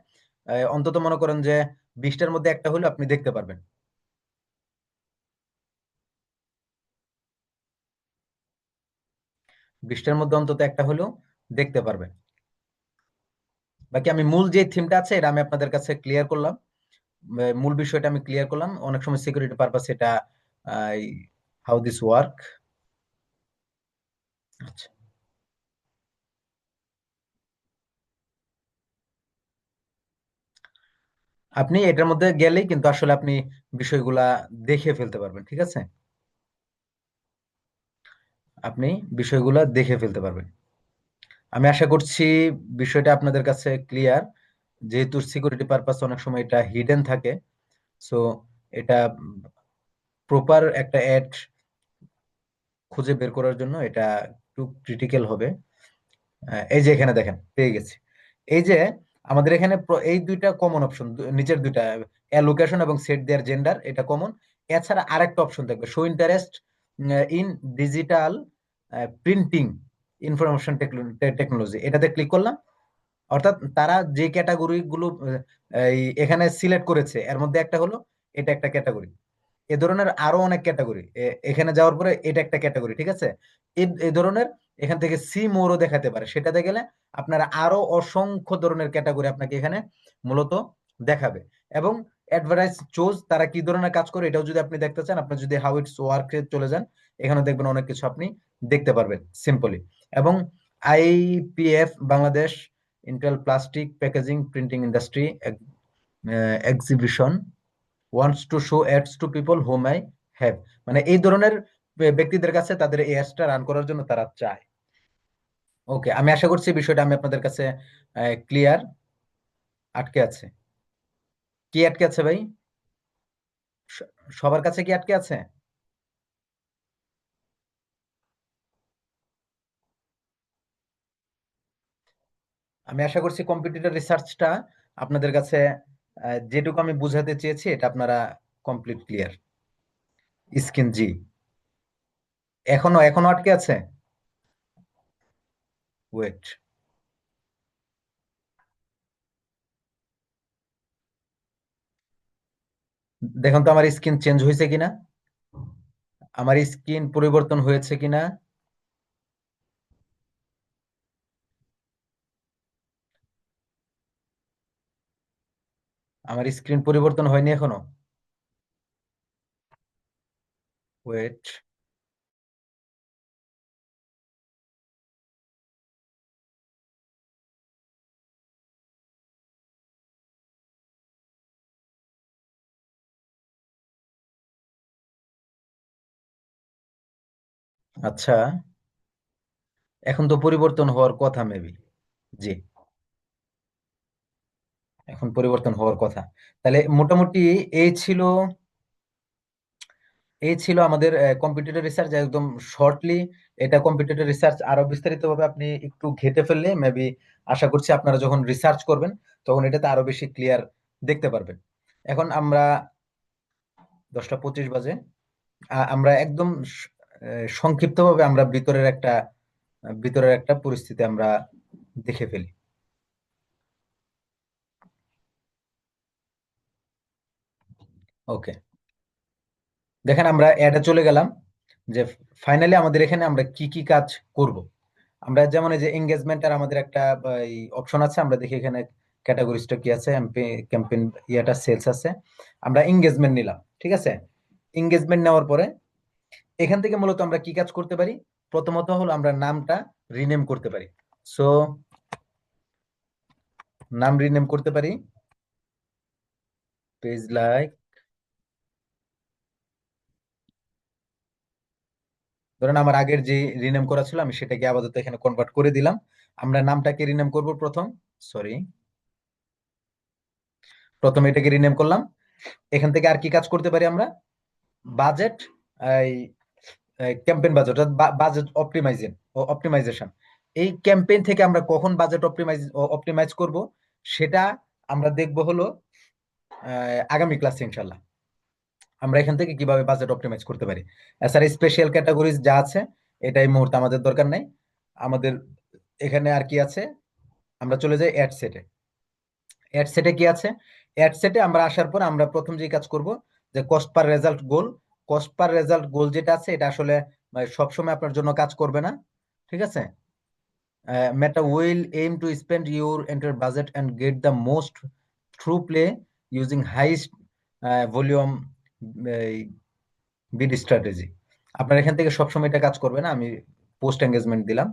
A: অন্তত মনে করেন যে 20টার মধ্যে একটা হলে আপনি দেখতে পারবেন। 20টার মধ্যে অন্তত একটা হলেও দেখতে পারবেন। বাকি আমি মূল যে থিমটা আছে এটা আমি আপনাদের কাছে ক্লিয়ার করলাম, মূল বিষয়টা আমি ক্লিয়ার করলাম। অনেক সময় সিকিউরিটি পারপাস এটা হাউ দিস ওয়ার্ক। আচ্ছা, আপনি এটার মধ্যে গেলেই কিন্তু আসলে আপনি বিষয়গুলা দেখে ফেলতে পারবেন। ঠিক আছে, আপনি বিষয়গুলা দেখে ফেলতে পারবেন। আমি আশা করছি বিষয়টা আপনাদের কাছে ক্লিয়ার। যেহেতু সিকিউরিটি পারপাস অনেক সময় এটা হিডেন থাকে, সো এটা প্রপার একটা অ্যাড খুঁজে বের করার জন্য এটা একটু ক্রিটিক্যাল হবে। এই যে এখানে দেখেন পেয়ে গেছি। এই যে আমাদের এখানে এই দুইটা কমন অপশন, নিচের দুইটা লোকেশন এবং সেট দেয়ার জেন্ডার, এটা কমন। এছাড়া আরেকটা অপশন থাকবে, show interest in digital printing information technology, এটাতে ক্লিক করলাম। অর্থাৎ তারা যে ক্যাটাগরি গুলো এখানে সিলেক্ট করেছে এর মধ্যে একটা হলো এটা একটা ক্যাটাগরি। এ ধরনের আরো অনেক ক্যাটাগরি, এখানে যাওয়ার পরে এটা একটা ক্যাটাগরি। ঠিক আছে, এই ধরনের এখান থেকে সি মোরও দেখাতে পারে, সেটাতে গেলে আপনারা আরো অসংখ্য ধরনের ক্যাটাগরি আপনাকে এখানে মূলত দেখাবে। এবং অ্যাডভার্টাইজ চোজ তারা কি ধরনের কাজ করে, এটাও যদি আপনি দেখতে চান, আপনি যদি হাউ ইটস ওয়ার্কে চলে যান, এখানে দেখবেন অনেক কিছু আপনি দেখতে পারবেন সিম্পলি। এবং IPF Bangladesh intel plastic packaging printing industry exhibition wants to show ads to people home I have, মানে এই ধরনের ব্যক্তিদের কাছে তাদের এই অ্যাডসটা রান করার জন্য তারা চায়। ওকে, আমি আশা করছি বিষয়টা আমি আপনাদের কাছে ক্লিয়ার। আটকে আছে? কি আটকে আছে ভাই? স- সবার কাছে কি আটকে আছে? আমি আশা করছি কম্পিটিটর রিসার্চটা আপনাদের কাছে যেটুকু আমি বুঝাতে চেয়েছি এটা আপনারা কমপ্লিট ক্লিয়ার। স্কিন জি, এখনো এখনো আটকে আছে? ওয়েট, দেখুন তো আমার স্কিন চেঞ্জ হয়েছে কিনা, আমার স্কিন পরিবর্তন হয়েছে কিনা। আমার স্ক্রিন পরিবর্তন হয়নি এখনো। ওয়েট, আচ্ছা, এখন তো পরিবর্তন হওয়ার কথা মেবি। জি, এখন পরিবর্তন হওয়ার কথা। তাহলে মোটামুটি এই ছিল, এই ছিল আমাদের কম্পিটিটর রিসার্চ একদম শর্টলি। এটা কম্পিটিটর রিসার্চ আরো বিস্তারিত ভাবে আপনি একটু ঘেঁটে ফেললে মেবি, আশা করছি আপনারা যখন রিসার্চ করবেন তখন এটাতে আরো বেশি ক্লিয়ার দেখতে পারবেন। এখন আমরা 10টা 25 বাজে, আমরা একদম সংক্ষিপ্তভাবে আমরা ভিতরের একটা পরিস্থিতি আমরা দেখে ফেলি। ওকে, দেখেন আমরা অ্যাডে চলে গেলাম, যে ফাইনালি আমাদের এখানে আমরা কি কি কাজ করব। আমরা যেমন এই যে এঙ্গেজমেন্টের আমাদের একটা অপশন আছে, আমরা দেখি এখানে ক্যাটাগরিজটা কি আছে, ক্যাম্পেইন ইয়াটা সেলস আছে। আমরা এঙ্গেজমেন্ট নিলাম, ঠিক আছে। এঙ্গেজমেন্ট নেওয়ার পরে এখান থেকে মূলত আমরা কি কাজ করতে পারি? প্রথমত হলো আমরা নামটা রিনেম করতে পারি। সো নাম রিনেম করতে পারি, পেজ লাইক, ধরেন আমার আগের যে রিনেম করা ছিল আমি সেটাকে আপাতত এখানে কনভার্ট করে দিলাম। আমরা নামটাকে রিনেম করব প্রথম, সরি, প্রথমে এটাকে রিনেম করলাম। এখান থেকে আর কি কাজ করতে পারি আমরা? বাজেট, এই ক্যাম্পেইন বাজেট, বাজেট অপটিমাইজেশন। এই ক্যাম্পেইন থেকে আমরা কখন বাজেট অপটিমাইজ করব সেটা আমরা দেখব হলো আগামী ক্লাসে ইনশাল্লাহ। আমরা এখান থেকে কিভাবে বাজেট অপটিমাইজ করতে পারি। এছাড়া স্পেশাল ক্যাটাগরিজ যা আছে এটা এই মুহূর্তে আমাদের দরকার নাই। আমাদের এখানে আর কি আছে, আমরা চলে যাই অ্যাড সেটে। অ্যাড সেটে কি আছে? অ্যাড সেটে আমরা আসার পর আমরা প্রথম যে কাজ করব, যে কস্ট পার রেজাল্ট গোল। কস্ট পার রেজাল্ট গোল যেটা আছে এটা আসলে সবসময় আপনার জন্য কাজ করবে না, ঠিক আছে। Meta will aim to spend your entire budget and get the most ThruPlay using highest volume bid strategy. আপনার এখান থেকে সবসময় এটা কাজ করবে না। আমি পোস্ট এঙ্গেজমেন্ট দিলাম।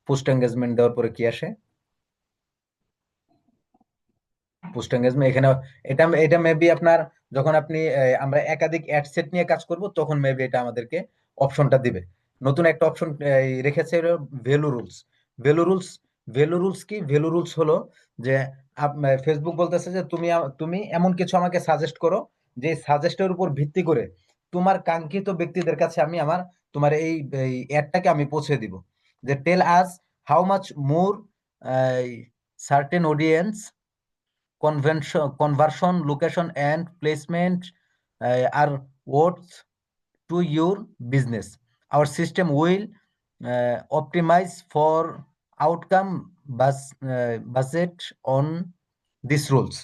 A: পোস্ট এঙ্গেজমেন্ট দেওয়ার পরে কি আসে? পোস্ট এঙ্গেজমেন্ট এখানে, এটা এটা মেবি আপনার যখন আপনি আমরা একাধিক অ্যাড সেট নিয়ে কাজ করব তখন মেবি এটা আমাদেরকে অপশনটা দিবে। নতুন একটা অপশন রেখেছে, value rules. Value rules, value rules কি? ভ্যালু রুলস হলো যে ফেসবুক বলতেছে যে তুমি এমন কিছু আমাকে সাজেস্ট করো যে সাজেস্টের উপর ভিত্তি করে তোমার কাঙ্ক্ষিত ব্যক্তিদের কাছে আমি তোমার এই অ্যাডটাকে আমি পৌঁছে দিব। যে tell us how much more certain audience conversion, location, and placement are worth to your business. Our system will optimize for outcome budget on these rules.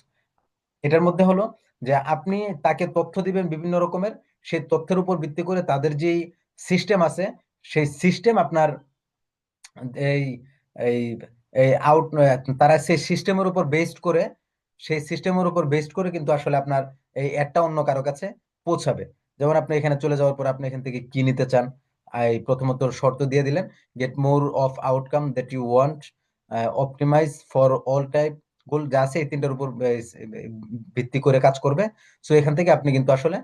A: এটার মধ্যে হলো যে আপনি তাকে তথ্য দিবেন বিভিন্ন রকমের, সেই তথ্যের উপর ভিত্তি করে তাদের যে সিস্টেম আছে সেই সিস্টেম আপনার এই এই এই আউট, তারা সেই সিস্টেমের উপর বেসড করে, সেই সিস্টেমের উপর বেসড করে কিন্তু আসলে আপনার এই অ্যাডটা অন্য কারো কাছে পৌঁছাবে। যেমন আপনি এখানে চলে যাওয়ার পর আপনি এখান থেকে কি নিতে চান, এই প্রথমত শর্ত দিয়ে দিলেন, get more of outcome that you want, optimize for all type goal, যা আছে এই তিনটার উপর ভিত্তি করে কাজ করবে। সো এখান থেকে আপনি কিন্তু আসলে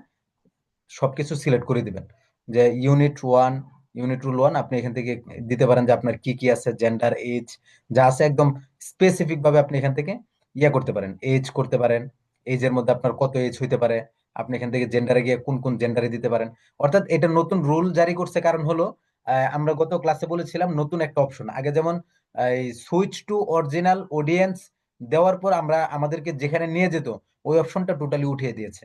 A: সবকিছু সিলেক্ট করে দিবেন, যে ইউনিট রুল ওয়ান আপনি এখান থেকে দিতে পারেন যে আপনার কি কি আছে, জেন্ডার, এজ, যা আছে একদম স্পেসিফিক ভাবে আপনি এখান থেকে করতে পারেন, এজ করতে পারেন, এজের মধ্যে আপনার কত এজ হইতে পারে, আপনি এখান থেকে জেন্ডারে গিয়ে কোন কোন জেন্ডারে দিতে পারেন। অর্থাৎ এটা নতুন রুল জারি করছে, কারণ হলো আমরা গত ক্লাসে বলেছিলাম নতুন একটা অপশন, আগে যেমন এই সুইচ টু অরিজিনাল অডিয়েন্স দেওয়ার পর আমরা আমাদেরকে যেখানে নিয়ে যেত ওই অপশনটা টোটালি উঠিয়ে দিয়েছে।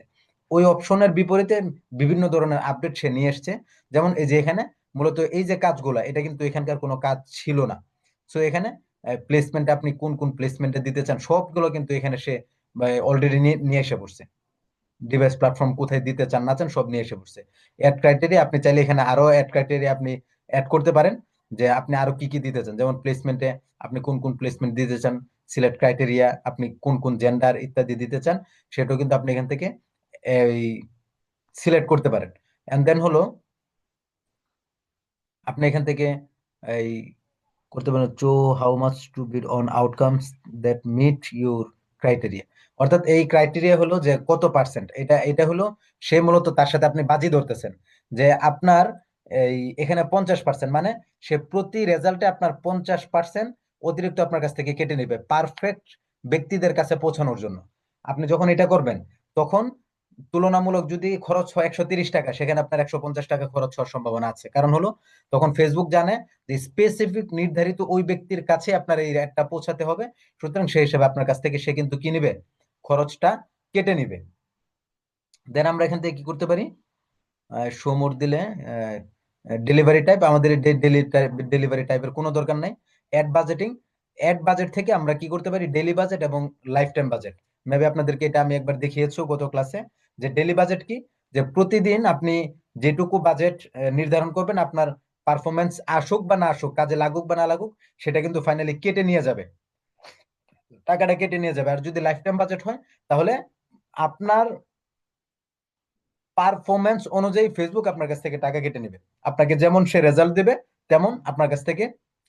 A: ওই অপশনের বিপরীতে বিভিন্ন ধরনের আপডেট সে নিয়ে এসছে। যেমন এই যে এখানে মূলত এই যে কাজগুলা, এটা কিন্তু এখানকার কোনো কাজ ছিল না। সো এখানে প্লেসমেন্টে আপনি কোন কোন প্লেসমেন্টে দিতে চান সবগুলো কিন্তু এখানে সে অলরেডি নিয়ে এসে পড়ছে। ডিভাইস প্ল্যাটফর্ম কোথায় দিতে চান না চান সব নিয়ে এসে পড়ছে। অ্যাড ক্রাইটেরিয়া আপনি চাইলে এখানে আরো অ্যাড ক্রাইটেরিয়া আপনি অ্যাড করতে পারেন, যে আপনি আরো কি কি দিতে চান, যেমন প্লেসমেন্টে আপনি কোন কোন প্লেসমেন্ট দিতে চান, সিলেক্ট ক্রাইটেরিয়া আপনি কোন কোন জেন্ডার ইত্যাদি দিতে চান, সেটাও কিন্তু আপনি এখান থেকে এই সিলেক্ট করতে পারেন। এন্ড দেন হলো আপনি এখান থেকে এই করতে পারেন choose how much to bid on outcomes that meet your criteria. অর্থাৎ এই ক্রাইটেরিয়া হলো যে কত পার্সেন্ট, এটা এটা হলো সে মূলত তার সাথে আপনি বাজি ধরতেছেন যে আপনার এই এখানে 50%, মানে সে প্রতি রেজাল্টে আপনার 50% অতিরিক্ত আপনার কাছ থেকে কেটে নেবে পারফেক্ট ব্যক্তিদের কাছে পৌঁছানোর জন্য। আপনি যখন এটা করবেন তখন তুলনামূলক যদি খরচ হয় 130 টাকা, সেখানে আপনার 150 টাকা খরচ হওয়ার সম্ভাবনা আছে। কারণ হলো তখন ফেসবুক জানে যে স্পেসিফিক নির্ধারিত ওই ব্যক্তির কাছে আপনার এই অ্যাডটা পৌঁছাতে হবে, সুতরাং সেই হিসেবে আপনার কাছ থেকে সে কিন্তু কি নিবে, খরচটা কেটে নিবে। দেন আমরা এখান থেকে কি করতে পারি, শো মোর দিলে ডেলিভারি টাইপ, আমাদের ডেলিভারি টাইপের কোনো দরকার নাই। অ্যাড বাজেটিং, অ্যাড বাজেট থেকে আমরা কি করতে পারি, ডেলি বাজেট এবং লাইফ টাইম বাজেট। মেবি আপনাদেরকে এটা আমি একবার দেখিয়েছি গত ক্লাসে, যে ডেলি বাজেট কি, যে প্রতিদিন আপনি যেটুকু বাজেট নির্ধারণ করবেন, আপনার পারফরমেন্স আসুক বা না আসুক, কাজে লাগুক বা না লাগুক, সেটা কিন্তু ফাইনালি কেটে নিয়ে যাবে, টাকাটা কেটে নিয়ে যাবে। আর যদি লাইফ টাইম বাজেট হয় তাহলে আপনার পারফরমেন্স অনুযায়ী ফেসবুক আপনার কাছ থেকে টাকা কেটে নেবে। আপনাকে যেমন সে রেজাল্ট দেবে তেমন আপনার কাছ থেকে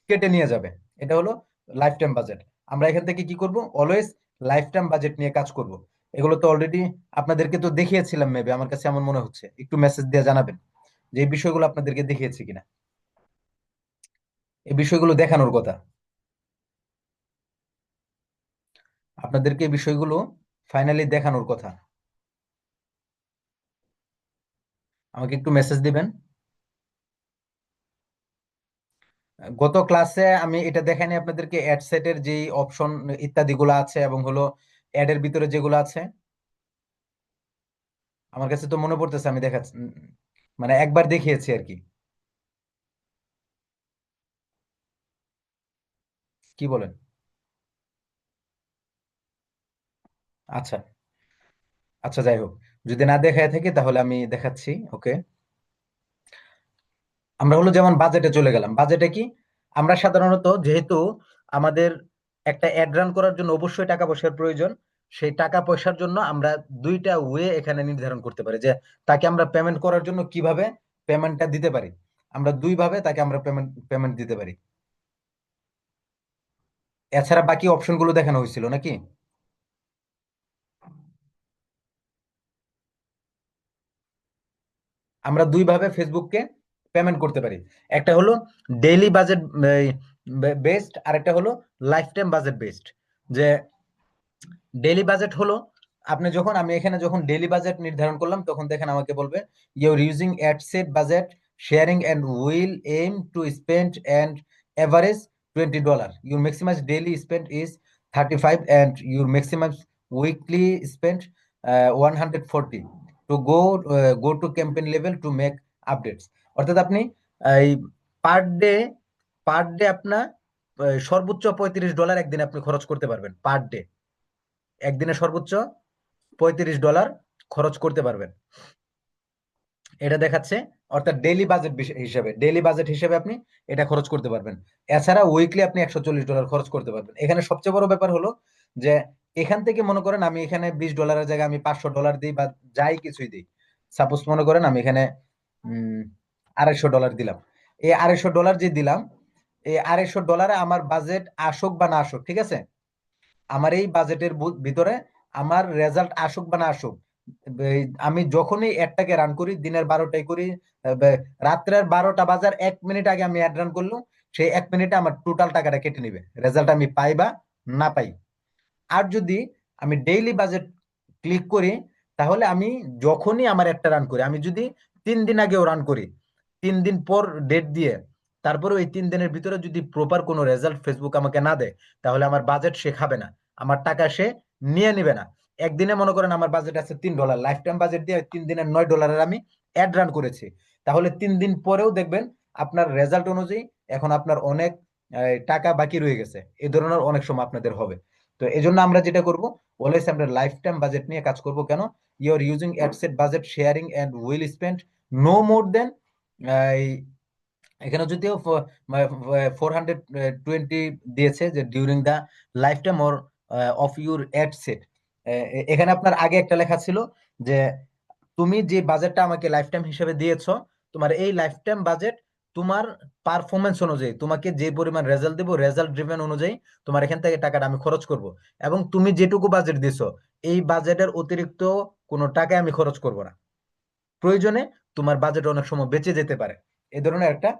A: কেটে নিয়ে যাবে। এটা হলো লাইফ টাইম বাজেট। আমরা এখান থেকে কি করব, অলওয়েজ লাইফ টাইম বাজেট নিয়ে কাজ করব। এগুলো তো অলরেডি আপনাদেরকে তো দেখিয়েছিলাম, মেবি আমার কাছে এমন মনে হচ্ছে, একটু মেসেজ দিয়ে জানাবেন যে এই বিষয়গুলো আপনাদেরকে দেখিয়েছি কিনা। এই বিষয়গুলো দেখানোর কথা, আপনাদেরকে এই বিষয়গুলো ফাইনালি দেখানোর কথা। আমাকে একটু মেসেজ দিবেন। গত ক্লাসে আমি এটা দেখাইনি আপনাদেরকে, অ্যাড সেটের যে অপশন ইত্যাদি গুলো আছে এবং হলো অ্যাড এর ভিতরে যেগুলো আছে, আমার কাছে তো মনে পড়তেছে আমি দেখাচ্ছি, মানে একবার দেখিয়েছি আর কি। কি বলেন? আচ্ছা, আচ্ছা, যাই হোক, যদি না দেখায় থাকি তাহলে আমি দেখাচ্ছি। ওকে, আমরা হলো যেমন বাজেটে চলে গেলাম। বাজেটে কি, আমরা সাধারণত যেহেতু আমাদের একটা অ্যাড রান করার জন্য অবশ্যই টাকা পয়সার প্রয়োজন, সেই টাকা পয়সার জন্য আমরা দুইটা ওয়ে এখানে নির্ধারণ করতে পারি, যে তাকে আমরা পেমেন্ট করার জন্য কিভাবে পেমেন্টটা দিতে পারি। আমরা দুই ভাবে তাকে আমরা পেমেন্ট পেমেন্ট দিতে পারি। এছাড়া বাকি অপশনগুলো দেখানো হয়েছিল নাকি? আমরা দুই ভাবে ফেসবুককে পেমেন্ট করতে পারি। একটা হলো ডেইলি বাজেট বেসড, আর একটা হলো লাইফ টাইম বাজেট বেসড। যে ডেইলি বাজেট হলো আপনি যখন, আমি এখানে যখন ডেইলি বাজেট নির্ধারণ করলাম তখন দেখেন আমাকে বলবে you're using ad set budget sharing and will aim to spend an average $20, your maximum daily spend is 35 and your maximum weekly spend 140 to go to campaign level to make updates. অর্থাৎ আপনি এই পার ডে, আপনার সর্বোচ্চ $35 একদিনে আপনি খরচ করতে পারবেন পার ডে। একদিনে সর্বোচ্চ $35 খরচ করতে পারবেন, এটা দেখাচ্ছে। অর্থাৎ ডেইলি বাজেট হিসেবে আপনি এটা খরচ করতে পারবেন। এছাড়া উইকলি আপনি $140 খরচ করতে পারবেন। এখানে সবচেয়ে বড় ব্যাপার হলো যে এখান থেকে মনে করেন আমি এখানে $20 জায়গায় আমি $500 দিই বা যাই কিছুই দিই। সাপোজ মনে করেন আমি এখানে উম $250 দিলাম। এই $250 যে দিলাম, এই $250 আমার বাজেট আসুক বা না আসুক, ঠিক আছে, আমার এই বাজেটের ভিতরে আমার রেজাল্ট আসুক বা না আসুক, আমি যখনই অ্যাডটাকে রান করি, দিনের 12টায় করি, রাত্রের 12টা বাজার 1 মিনিট আগে আমি অ্যাড রান করলাম, সেই 1 মিনিটে আমার টোটাল টাকাটা কেটে নিবে, রেজাল্ট আমি পাই বা না পাই। আর যদি আমি ডেইলি বাজেট ক্লিক করি, তাহলে আমি যখনই আমার একটা রান করি, আমি যদি 3 দিন আগেও রান করি, 3 দিন পর ডেট দিয়ে, তারপরে ওই 3 দিনের ভিতরে যদি প্রপার কোনো রেজাল্ট ফেসবুক আমাকে না দেয়, তাহলে আমার বাজেট সে খাবে না, আমার টাকা সে নিয়ে নিবে না। একদিনে মনে করেন আমার বাজেট আছে $3, লাইফ টাইম বাজেট দিয়ে 3 দিনের $9 আমি অ্যাড রান করেছি, তাহলে 3 দিন পরেও দেখবেন আপনার রেজাল্ট অনুযায়ী এখন আপনার অনেক টাকা বাকি রয়ে গেছে। এই ধরনের অনেক সময় আপনাদের হবে। তো এই জন্য আমরা যেটা করব, অলওয়েজ আমরা লাইফ টাইম বাজেট নিয়ে কাজ করব। কেন? You are using ad set budget sharing and will spend no more than, এখানে যদিও 420 দিয়েছে যে during the lifetime or of your ad set. এখানে আপনার আগে একটা লেখা ছিল যে তুমি যে বাজেটটা আমাকে লাইফ টাইম হিসেবে দিয়েছো, তোমার এই লাইফ টাইম বাজেট তোমার পারফরমেন্স অনুযায়ী, তোমাকে যে পরিমাণ রেজাল্ট দেবো, রেজাল্ট ড্রিভেন অনুযায়ী তোমার এখান থেকে টাকাটা আমি খরচ করব। এবং তুমি যেটুকু বাজেট দিছো, এই বাজেটের অতিরিক্ত কোনো টাকা আমি খরচ করব না। প্রয়োজনে তোমার বাজেট অনেক সময় বেঁচে যেতে পারে। এই ধরনের একটা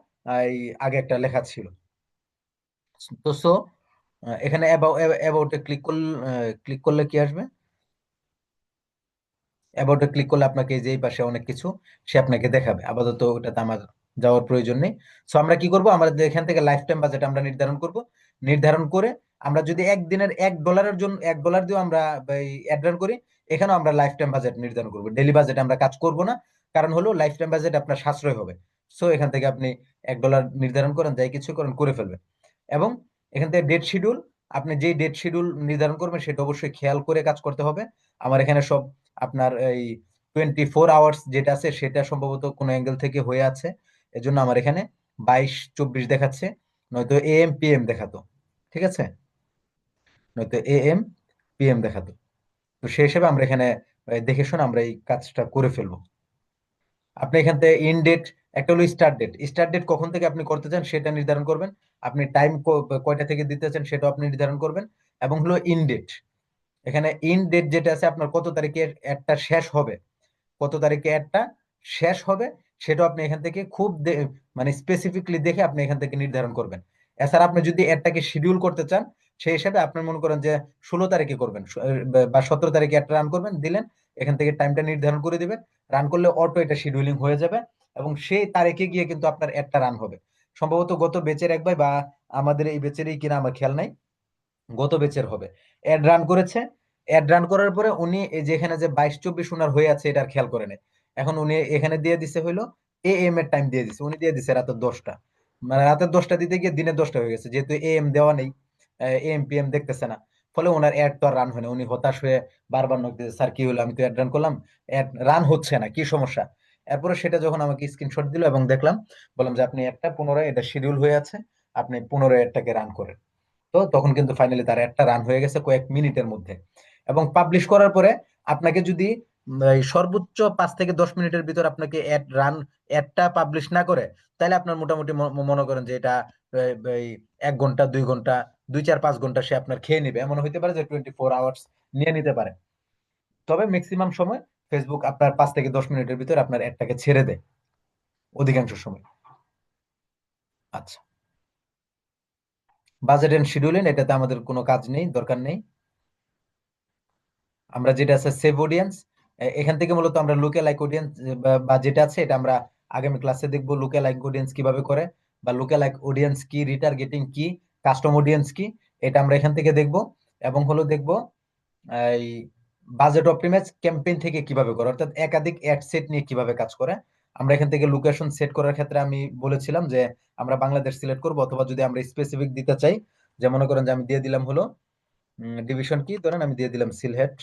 A: এই আগে একটা লেখা ছিল। তো সো এখানে অ্যাবাউটে ক্লিক করলে কি আসবে? অ্যাবাউটে ক্লিক করলে আপনাকে এই যে এই পাশে অনেক কিছু সে আপনাকে দেখাবে। আপাতত ওটাতে আমার যাওয়ার প্রয়োজন নেই। সো আমরা কি করব, আমরা এখান থেকে লাইফ টাইম বাজেট আমরা নির্ধারণ করব। নির্ধারণ করে আমরা যদি একদিনের $1 জন্য $1 দিয়ে আমরা অ্যাড রান করি, এখানেও আমরা লাইফ টাইম বাজেট নির্ধারণ করব। ডেইলি বাজেট আমরা কাজ করব না, কারণ হলো লাইফ টাইম বাজেট আপনার সাশ্রয় হবে। সো এখান থেকে আপনি $1 নির্ধারণ করেন, যাই কিছু করেন করে ফেলবেন। এবং এখান থেকে ডেট শিডিউল, আপনি যেই ডেট শিডিউল নির্ধারণ করবেন সেটা অবশ্যই খেয়াল করে কাজ করতে হবে। আমার এখানে সব আপনার এই 24 আওয়ার্স যেটা আছে সেটা সম্ভবত কোনো অ্যাঙ্গেল থেকে হয়ে আছে, এজন্য আমার এখানে 22-24 দেখাচ্ছে, নয়তো AM PM দেখাতো। ঠিক আছে, নয়তো AM PM দেখাতো। তো সেই হিসেবে আমরা এখানে দেখে শুনে আমরা এই কাজটা করে ফেলবো। আপনি এখান থেকে ইন ডেট, একটা হলো স্টার্ট ডেট, স্টার্ট ডেট কখন থেকে আপনি করতে চান সেটা নির্ধারণ করবেন। আপনি টাইম কয়টা থেকে দিতে চান সেটাও আপনি নির্ধারণ করবেন। এবং হলো ইন ডেট, এখানে ইন ডেট যেটা আছে আপনার কত তারিখে একটা শেষ হবে, কত তারিখে অ্যাডটা শেষ হবে, সেটাও আপনি এখান থেকে খুব মানে স্পেসিফিকলি দেখে আপনি এখান থেকে নির্ধারণ করবেন। এছাড়া আপনি যদি অ্যাডটাকে শিডিউল করতে চান, সেই হিসাবে আপনি মনে করেন যে 16 তারিখে করবেন, বা 17 তারিখে একটা রান করবেন, দিলেন, এখান থেকে টাইমটা নির্ধারণ করে দিবেন। রান করলে অটো এটা শিডিউলিং হয়ে যাবে, এবং সেই তারিখে গিয়ে কিন্তু আপনার অ্যাডটা রান হবে। সম্ভবত গত বেচের এক ভাই, বা আমাদের এই বেচেরই কিনা আমার খেয়াল নাই, গত বেচের হবে, অ্যাড রান করেছে। অ্যাড রান করার পরে উনি এই যে এখানে যে 22-24 উনার হয়ে আছে এটার খেয়াল করে নেই। এখন উনি এখানে দিয়ে দিছে হইলো AM এর টাইম দিয়ে দিছে, উনি দিয়ে দিছে রাতের 10টা, মানে রাতের 10টা দিতে গিয়ে দিনের 10টা হয়ে গেছে, যেহেতু AM দেওয়া নেই, AM PM দেখতেছে না। ফলে ওনার অ্যাড তো আর রান হয় না, উনি হতাশ হয়ে বারবার নক দিয়েছে, স্যার কি হলো, আমি তো অ্যাড রান করলাম, অ্যাড রান হচ্ছে না, কি সমস্যা? এরপরে সেটা যখন আমাকে স্ক্রিনশট দিল এবং দেখলাম, বললাম যে আপনি একটা পুনরায় এটা শিডিউল হয়ে আছে, আপনি পুনরায় এটাকে রান করেন। তো তখন কিন্তু ফাইনালি তার একটা রান হয়ে গেছে কয়েক মিনিটের মধ্যে। এবং পাবলিশ করার পরে আপনাকে যদি এই সর্বোচ্চ 5 থেকে 10 মিনিটের ভিতর আপনাকে অ্যাডটা পাবলিশ না করে, তাহলে আপনার মোটামুটি মনে করেন যে এটা এই 1 ঘন্টা 2 ঘন্টা 2 4 5 ঘন্টা সে আপনার খেয়ে নিবে, এমন হইতে পারে যে 24 আওয়ার্স নিয়ে নিতে পারে। তবে ম্যাক্সিমাম সময় ফেসবুক আপনার 5 থেকে 10 মিনিটের ভিতর আপনার অ্যাডটাকে ছেড়ে দেয়, অধিকাংশ সময়। আচ্ছা, বাজেট এন্ড শিডিউলিং এটাতে আমাদের কোনো কাজ নেই, দরকার নেই। আমরা যেটা আছে সেভ অডিয়েন্স, এখান থেকে মূলত আমরা লুকে লাইক অডিয়েন্স বা যেটা আছে এটা আমরা আগামী ক্লাসে দেখবো, লুকে লাইক অডিয়েন্স কিভাবে করে, বা লুকে লাইক অডিয়েন্স কি, রিটার্গেটিং কি, কাস্টম অডিয়েন্স কি, এটা আমরা এখান থেকে দেখবো। এবং হলো দেখবো এই বাজেট অপটিমাইজ ক্যাম্পেইন থেকে কিভাবে করে, অর্থাৎ একাধিক অ্যাড সেট নিয়ে কিভাবে কাজ করে। আমরা এখান থেকে লোকেশন সেট করার ক্ষেত্রে আমি বলেছিলাম যে আমরা বাংলাদেশ সিলেক্ট করব, অথবা যদি আমরা স্পেসিফিক দিতে চাই, যে মনে করেন যে আমি দিয়ে দিলাম হলো ডিভিশন কি, ধরেন আমি দিয়ে দিলাম সিলেট,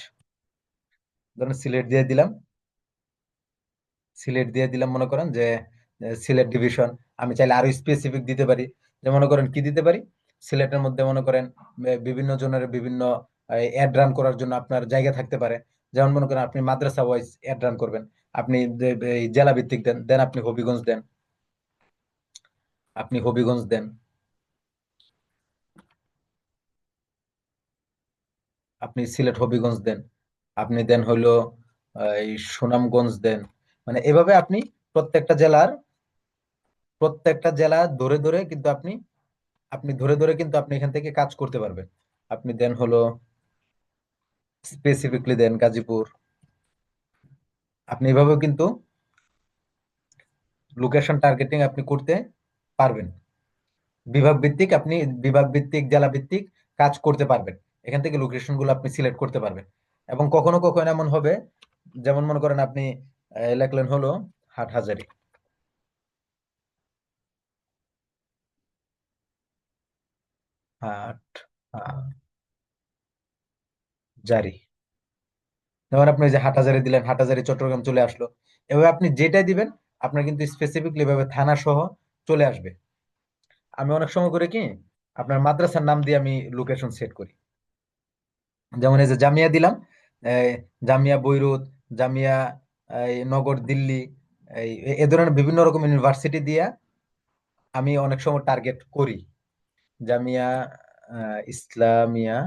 A: ধরেন সিলেট দিয়ে দিলাম, সিলেট দিয়ে দিলাম, মনে করেন যে সিলেট ডিভিশন। আমি চাইলে আরো স্পেসিফিক দিতে পারি, যে মনে করেন কি দিতে পারি, সিলেটের মধ্যে মনে করেন বিভিন্ন জনের বিভিন্ন অ্যাড রান করার জন্য আপনার জায়গা থাকতে পারে। যেমন মনে করেন আপনি মাদ্রাসা ওয়াইজ অ্যাড রান করবেন, আপনি এই জেলা ভিত্তিক দেন, দেন আপনি হবিগঞ্জ দেন, আপনি হবিগঞ্জ দেন, আপনি সিলেট হবিগঞ্জ দেন, আপনি দেন হইলো এই সুনামগঞ্জ দেন। মানে এভাবে আপনি প্রত্যেকটা জেলার, প্রত্যেকটা জেলা ধরে ধরে কিন্তু আপনি, আপনি ধরে ধরে কিন্তু আপনি এখান থেকে কাজ করতে পারবেন। আপনি দেন হলো স্পেসিফিকলি দেন গাজীপুর। আপনি এভাবেও কিন্তু লোকেশন টার্গেটিং আপনি করতে পারবেন। বিভাগ ভিত্তিক আপনি, বিভাগ ভিত্তিক জেলা ভিত্তিক কাজ করতে পারবেন। এখান থেকে লোকেশন গুলো আপনি সিলেক্ট করতে পারবেন। এবং কখনো কখনো এমন হবে, যেমন মনে করেন আপনি লেখলেন হলো হাটহাজারী, হাট জারি, যেমন আপনি ওই যে হাটহাজারী দিলেন, হাটহাজারী চট্টগ্রাম চলে আসলো। এভাবে আপনি যেটাই দিবেন আপনার কিন্তু স্পেসিফিকলি এভাবে থানা সহ চলে আসবে। আমি অনেক সময় করে কি, আপনার মাদ্রাসার নাম দিয়ে আমি লোকেশন সেট করি। যেমন এই যে জামিয়া দিলাম, এই জামিয়া বৈরুত, জামিয়া এই নগর দিল্লি, এই এ ধরনের বিভিন্ন রকম ইউনিভার্সিটি দিয়া আমি অনেক সময় টার্গেট করি। জামিয়া ইসলামিয়া,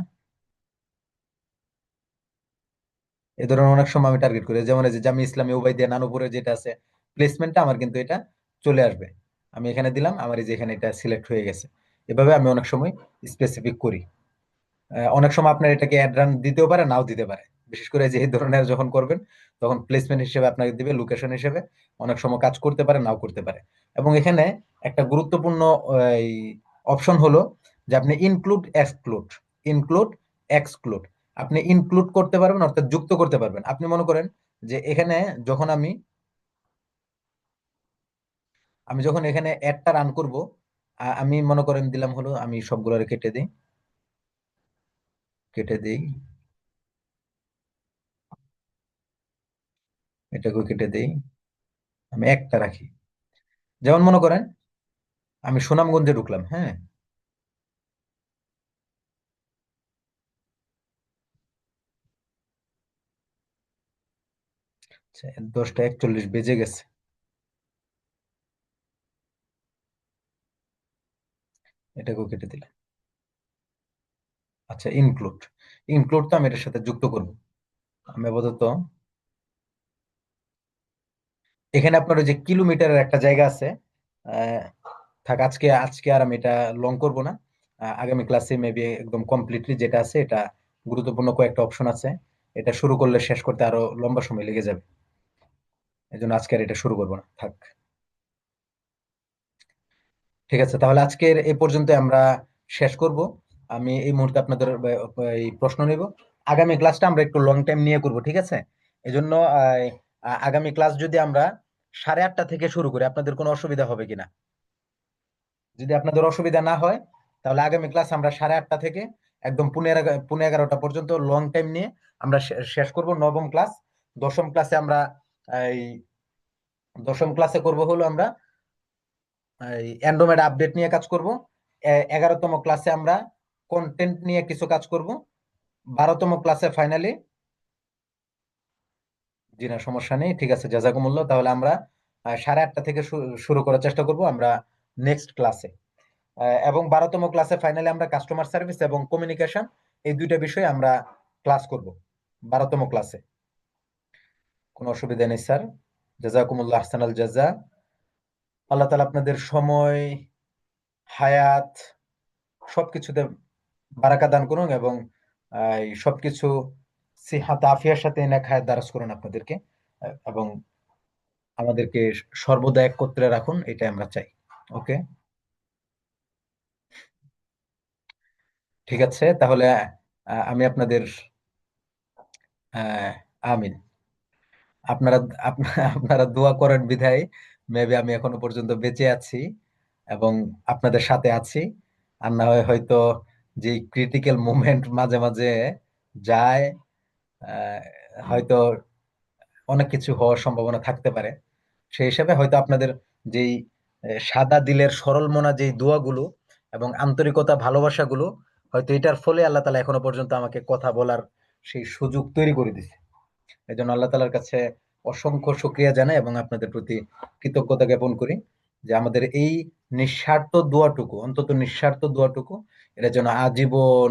A: এ ধরনের অনেক সময় আমি টার্গেট করি। যেমন এই যে জামিয়া ইসলামিয়া উবাইদিয়া নানুপুরে যেটা আছে, প্লেসমেন্টটা আমার কিন্তু এটা চলে আসবে। আমি এখানে দিলাম, আমার এই যে এখানে এটা সিলেক্ট হয়ে গেছে। এভাবে আমি অনেক সময় স্পেসিফিক করি। অনেক সময় আপনার এটাকে অ্যাড রান দিতেও পারে, নাও দিতে পারে। বিশেষ করে যে এই ধরনের যখন করবেন, তখন প্লেসমেন্ট হিসেবে আপনাকে দিবে, লোকেশন হিসেবে। অনেক সময় কাজ করতে পারে, নাও করতে পারে। এবং এখানে একটা গুরুত্বপূর্ণ অপশন হলো যে আপনি ইনক্লুড এক্সক্লুড, ইনক্লুড এক্সক্লুড, আপনি ইনক্লুড করতে পারবেন, অর্থাৎ যুক্ত করতে পারবেন। আপনি মনে করেন যে এখানে যখন আমি, আমি যখন এখানে অ্যাডটা রান করব, আমি মনে করেন দিলাম হলো, আমি সবগুলো কেটে দিই, কেটে দিই, এটাকেও কেটে দিই, আমি একটা রাখি। যেমন মনে করেন আমি সুনামগঞ্জে ঢুকলাম, হ্যাঁ। আচ্ছা, 10টা 41 বেজে গেছে, এটাকেও কেটে দিলাম। আচ্ছা, ইনক্লুড, ইনক্লুড তো আমি এটার সাথে যুক্ত করব। আমি আপাতত এখানে আপনার ওই যে কিলোমিটারের একটা জায়গা আছে, আহ, থাক, আজকে আজকে আর আমি এটা লং করব না। আগামী ক্লাসে মেবি একদম কমপ্লিটলি যেটা আছে এটা, গুরুত্বপূর্ণ কয়েকটা অপশন আছে, এটা শুরু করলে শেষ করতে আরো লম্বা সময় লেগে যাবে। এই জন্য আজকে আর এটা শুরু করবো না, থাক। ঠিক আছে, তাহলে আজকের এই পর্যন্ত আমরা শেষ করব। আমি এই মুহূর্তে আপনাদের এই প্রশ্ন নিব। আগামী ক্লাসটা আমরা একটু লং টাইম নিয়ে করব, ঠিক আছে? এজন্য আগামী ক্লাস যদি আমরা 8:30 থেকে শুরু করি, আপনাদের কোনো অসুবিধা হবে কিনা? যদি আপনাদের অসুবিধা না হয়, তাহলে আগামী ক্লাস আমরা 8:30 থেকে একদম 11:30 পর্যন্ত লং টাইম নিয়ে আমরা শেষ করব নবম ক্লাস। দশম ক্লাসে আমরা এই, দশম ক্লাসে করব হলো আমরা এই অ্যান্ড্রয়েড আপডেট নিয়ে কাজ করব। 11তম ক্লাসে আমরা কন্টেন্ট নিয়ে কিছু কাজ করব। 12তম ক্লাসে ফাইনালি, জি না সমস্যা নেই, ঠিক আছে, জাজাকুমুল্লাহ। তাহলে আমরা 8:30 থেকে শুরু করার চেষ্টা করব আমরা নেক্সট ক্লাসে। এবং 12তম ক্লাসে ফাইনালি আমরা কাস্টমার সার্ভিস এবং কমিউনিকেশন, এই দুইটা বিষয়ে আমরা ক্লাস করব 12তম ক্লাসে। কোনো অসুবিধা নেই স্যার। জাজাকুমুল্লাহ, আহসানাল জাজা। আল্লাহ তাআলা আপনাদের সময়, হায়াত, সবকিছুতে বারাকা দান করুন, এবং এই সবকিছু সিহাত আফিয়ার সাথে নেক হায়াত দারাজ করুন আপনাদেরকে। এবং আমাদেরকে সর্বদা একত্রে রাখুন, এটাই আমরা চাই। ওকে, ঠিক আছে, তাহলে আমি আপনাদের, আহ, আমিন। আপনারা আপনারা দোয়া করেন বিধায় মেবি আমি এখনো পর্যন্ত বেঁচে আছি এবং আপনাদের সাথে আছি। আর না হয় হয়তো যে ক্রিটিক্যাল মুভমেন্ট মাঝে মাঝে যায়, আহ, হয়তো অনেক কিছু হওয়ার সম্ভাবনা থাকতে পারে। সেই হিসাবে হয়তো আপনাদের যেই সাদা দিলের সরল মনা যেই দোয়াগুলো এবং আন্তরিকতা ভালোবাসাগুলো হয়তো এটার ফলে আল্লাহ তালা এখনো পর্যন্ত আমাকে কথা বলার সেই সুযোগ তৈরি করে দিছে। এই জন্য আল্লাহ তালার কাছে অসংখ্য শুক্রিয়া জানাই এবং আপনাদের প্রতি কৃতজ্ঞতা জ্ঞাপন করি যে আমাদের এই নিঃস্বার্থ দোয়াটুকু, অন্তত নিঃস্বার্থ দোয়াটুকু, এটা যেন আজীবন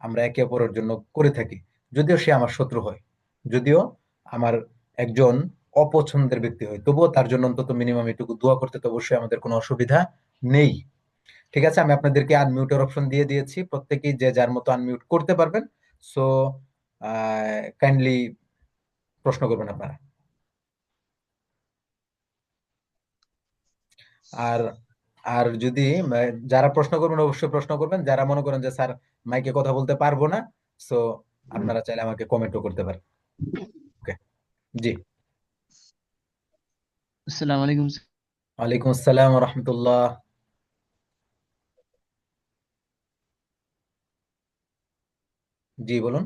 A: আমরা একে অপরের জন্য করে থাকি। যদিও সে আমার শত্রু হয়, যদিও আমার একজন অপছন্দের ব্যক্তি হয়, তবুও তার জন্য অন্তত মিনিমাম এটুকু দোয়া করতে তো অবশ্যই আমাদের কোনো অসুবিধা নেই। ঠিক আছে, আমি আপনাদেরকে আনমিউটের অপশন দিয়ে দিয়েছি, প্রত্যেকেই যে যার মতো আনমিউট করতে পারবেন। সো কাইন্ডলি প্রশ্ন করবেন আপনারা। আর আর যদি যারা প্রশ্ন করবেন অবশ্যই প্রশ্ন করবেন, যারা মনে করেন যে স্যার মাইকে কথা বলতে পারবো না, সো আপনারা চাইলে আমাকে কমেন্টও করতে পারেন। ওকে। জি।
B: আসসালামু আলাইকুম স্যার।
A: ওয়ালাইকুম আসসালাম রহমতুল্লাহ। জি বলুন।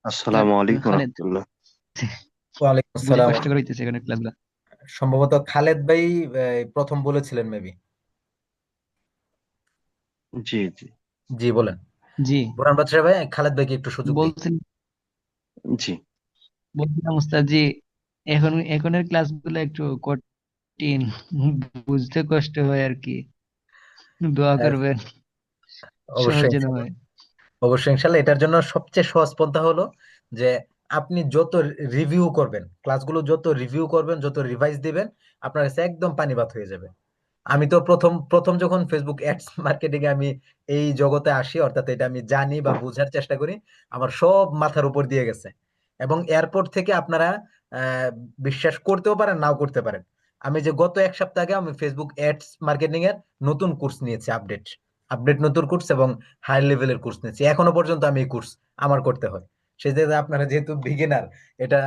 C: আসসালামু আলাইকুম
B: খালেদ,
C: রহমতুল্লাহ।
A: ওয়ালাইকুম
B: বুঝে
A: আসসালাম।
B: কষ্ট করে হইতেছে এখানে ক্লাসগুলো।
A: সম্ভবত খালেদ ভাই প্রথম বলেছিলেন মেবি।
C: জি জি
A: জি বলেন।
B: জি,
A: বুরহান বাদশাহ ভাই, খালেদ ভাইকে একটু সুযোগ দিই।
B: বলছেন,
C: জি।
B: বলছিলাম উস্তাদ জি, এখনের ক্লাসগুলো একটু কঠিন, বুঝতে কষ্ট হয় আর কি। দোয়া
A: আহ,
B: করবেন সহজ
A: অবশ্যই
B: যেন
A: ইনশাল্লাহ।
B: হয়।
A: অবশ্যই ইনশাল্লাহ, এটার জন্য সবচেয়ে সহজ পন্থা হলো যে আপনি যত রিভিউ করবেন, ক্লাসগুলো যত রিভিউ করবেন, যত রিভাইজ দিবেন, আপনার কাছে একদম পানি ভাত হয়ে যাবে। আমি তো প্রথম প্রথম যখন ফেসবুক অ্যাডস মার্কেটিং এ আমি এই জগতে আসি, অর্থাৎ এটা আমি জানি বা বোঝার চেষ্টা করি, আমার সব মাথার উপর দিয়ে গেছে। এবং এয়ারপোর্ট থেকে আপনারা আহ, বিশ্বাস করতেও পারেন, নাও করতে পারেন, আমি যে গত এক সপ্তাহ আগে আমি ফেসবুক অ্যাডস মার্কেটিং এর নতুন কোর্স নিয়েছি, আপডেট আপডেট নতুন কোর্স এবং হাই লেভেলের কোর্স নিয়েছি। এখনো পর্যন্ত আমি এই কোর্স আমার করতে হয়। সেই যে আপনারা যেহেতু বিগিনার, এটা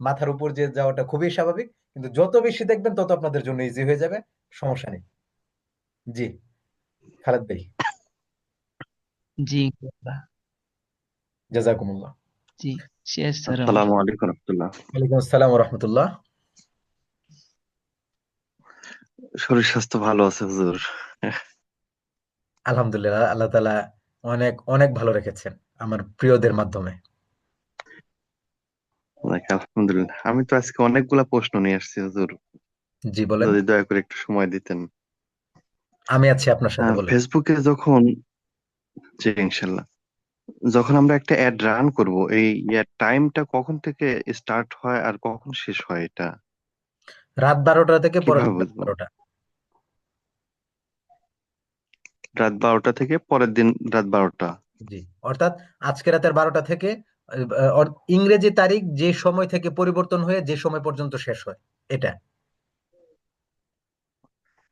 A: মাথার উপর যে যাওয়াটা খুবই স্বাভাবিক, কিন্তু যত বেশি দেখবেন তত আপনাদের জন্য ইজি হয়ে যাবে। সমস্যা নেই। জি। খালেদ ভাই।
B: জি ইনশাআল্লাহ।
A: জাজাকুমুল্লাহ।
B: জি, শেষ স্যার আমার।
C: আসসালামু আলাইকুম রহমতুল্লাহ।
A: ওয়ালাইকুম আসসালাম রহমতুল্লাহ।
C: শরীর স্বাস্থ্য ভালো আছে হুজুর?
A: আলহামদুলিল্লাহ, আল্লাহ তালা অনেক অনেক ভালো রেখেছেন আমার প্রিয়দের মাধ্যমে।
C: আলহামদুলিল্লাহ। আমি তো আজকে অনেকগুলা প্রশ্ন নিয়ে আসছি হুজুর,
A: জি বলেন।
C: যদি দয়া করে একটু সময় দিতেন।
A: আমি আছি আপনার সাথে, বলেন।
C: ফেসবুকে যখন, জি ইনশাল্লাহ, যখন আমরা একটা অ্যাড রান করব, এই টাইমটা কখন থেকে স্টার্ট হয় আর কখন শেষ হয়, এটা
A: রাত 12টা থেকে পরের
C: কিভাবে
A: দিন রাত
C: বুঝবো?
A: 12টা।
C: রাত 12টা থেকে পরের দিন রাত 12টা।
A: জি, অর্থাৎ আজকে রাতের 12টা থেকে ইংরেজি তারিখ যে সময় থেকে পরিবর্তন হয়ে যে সময় পর্যন্ত শেষ হয়, এটা।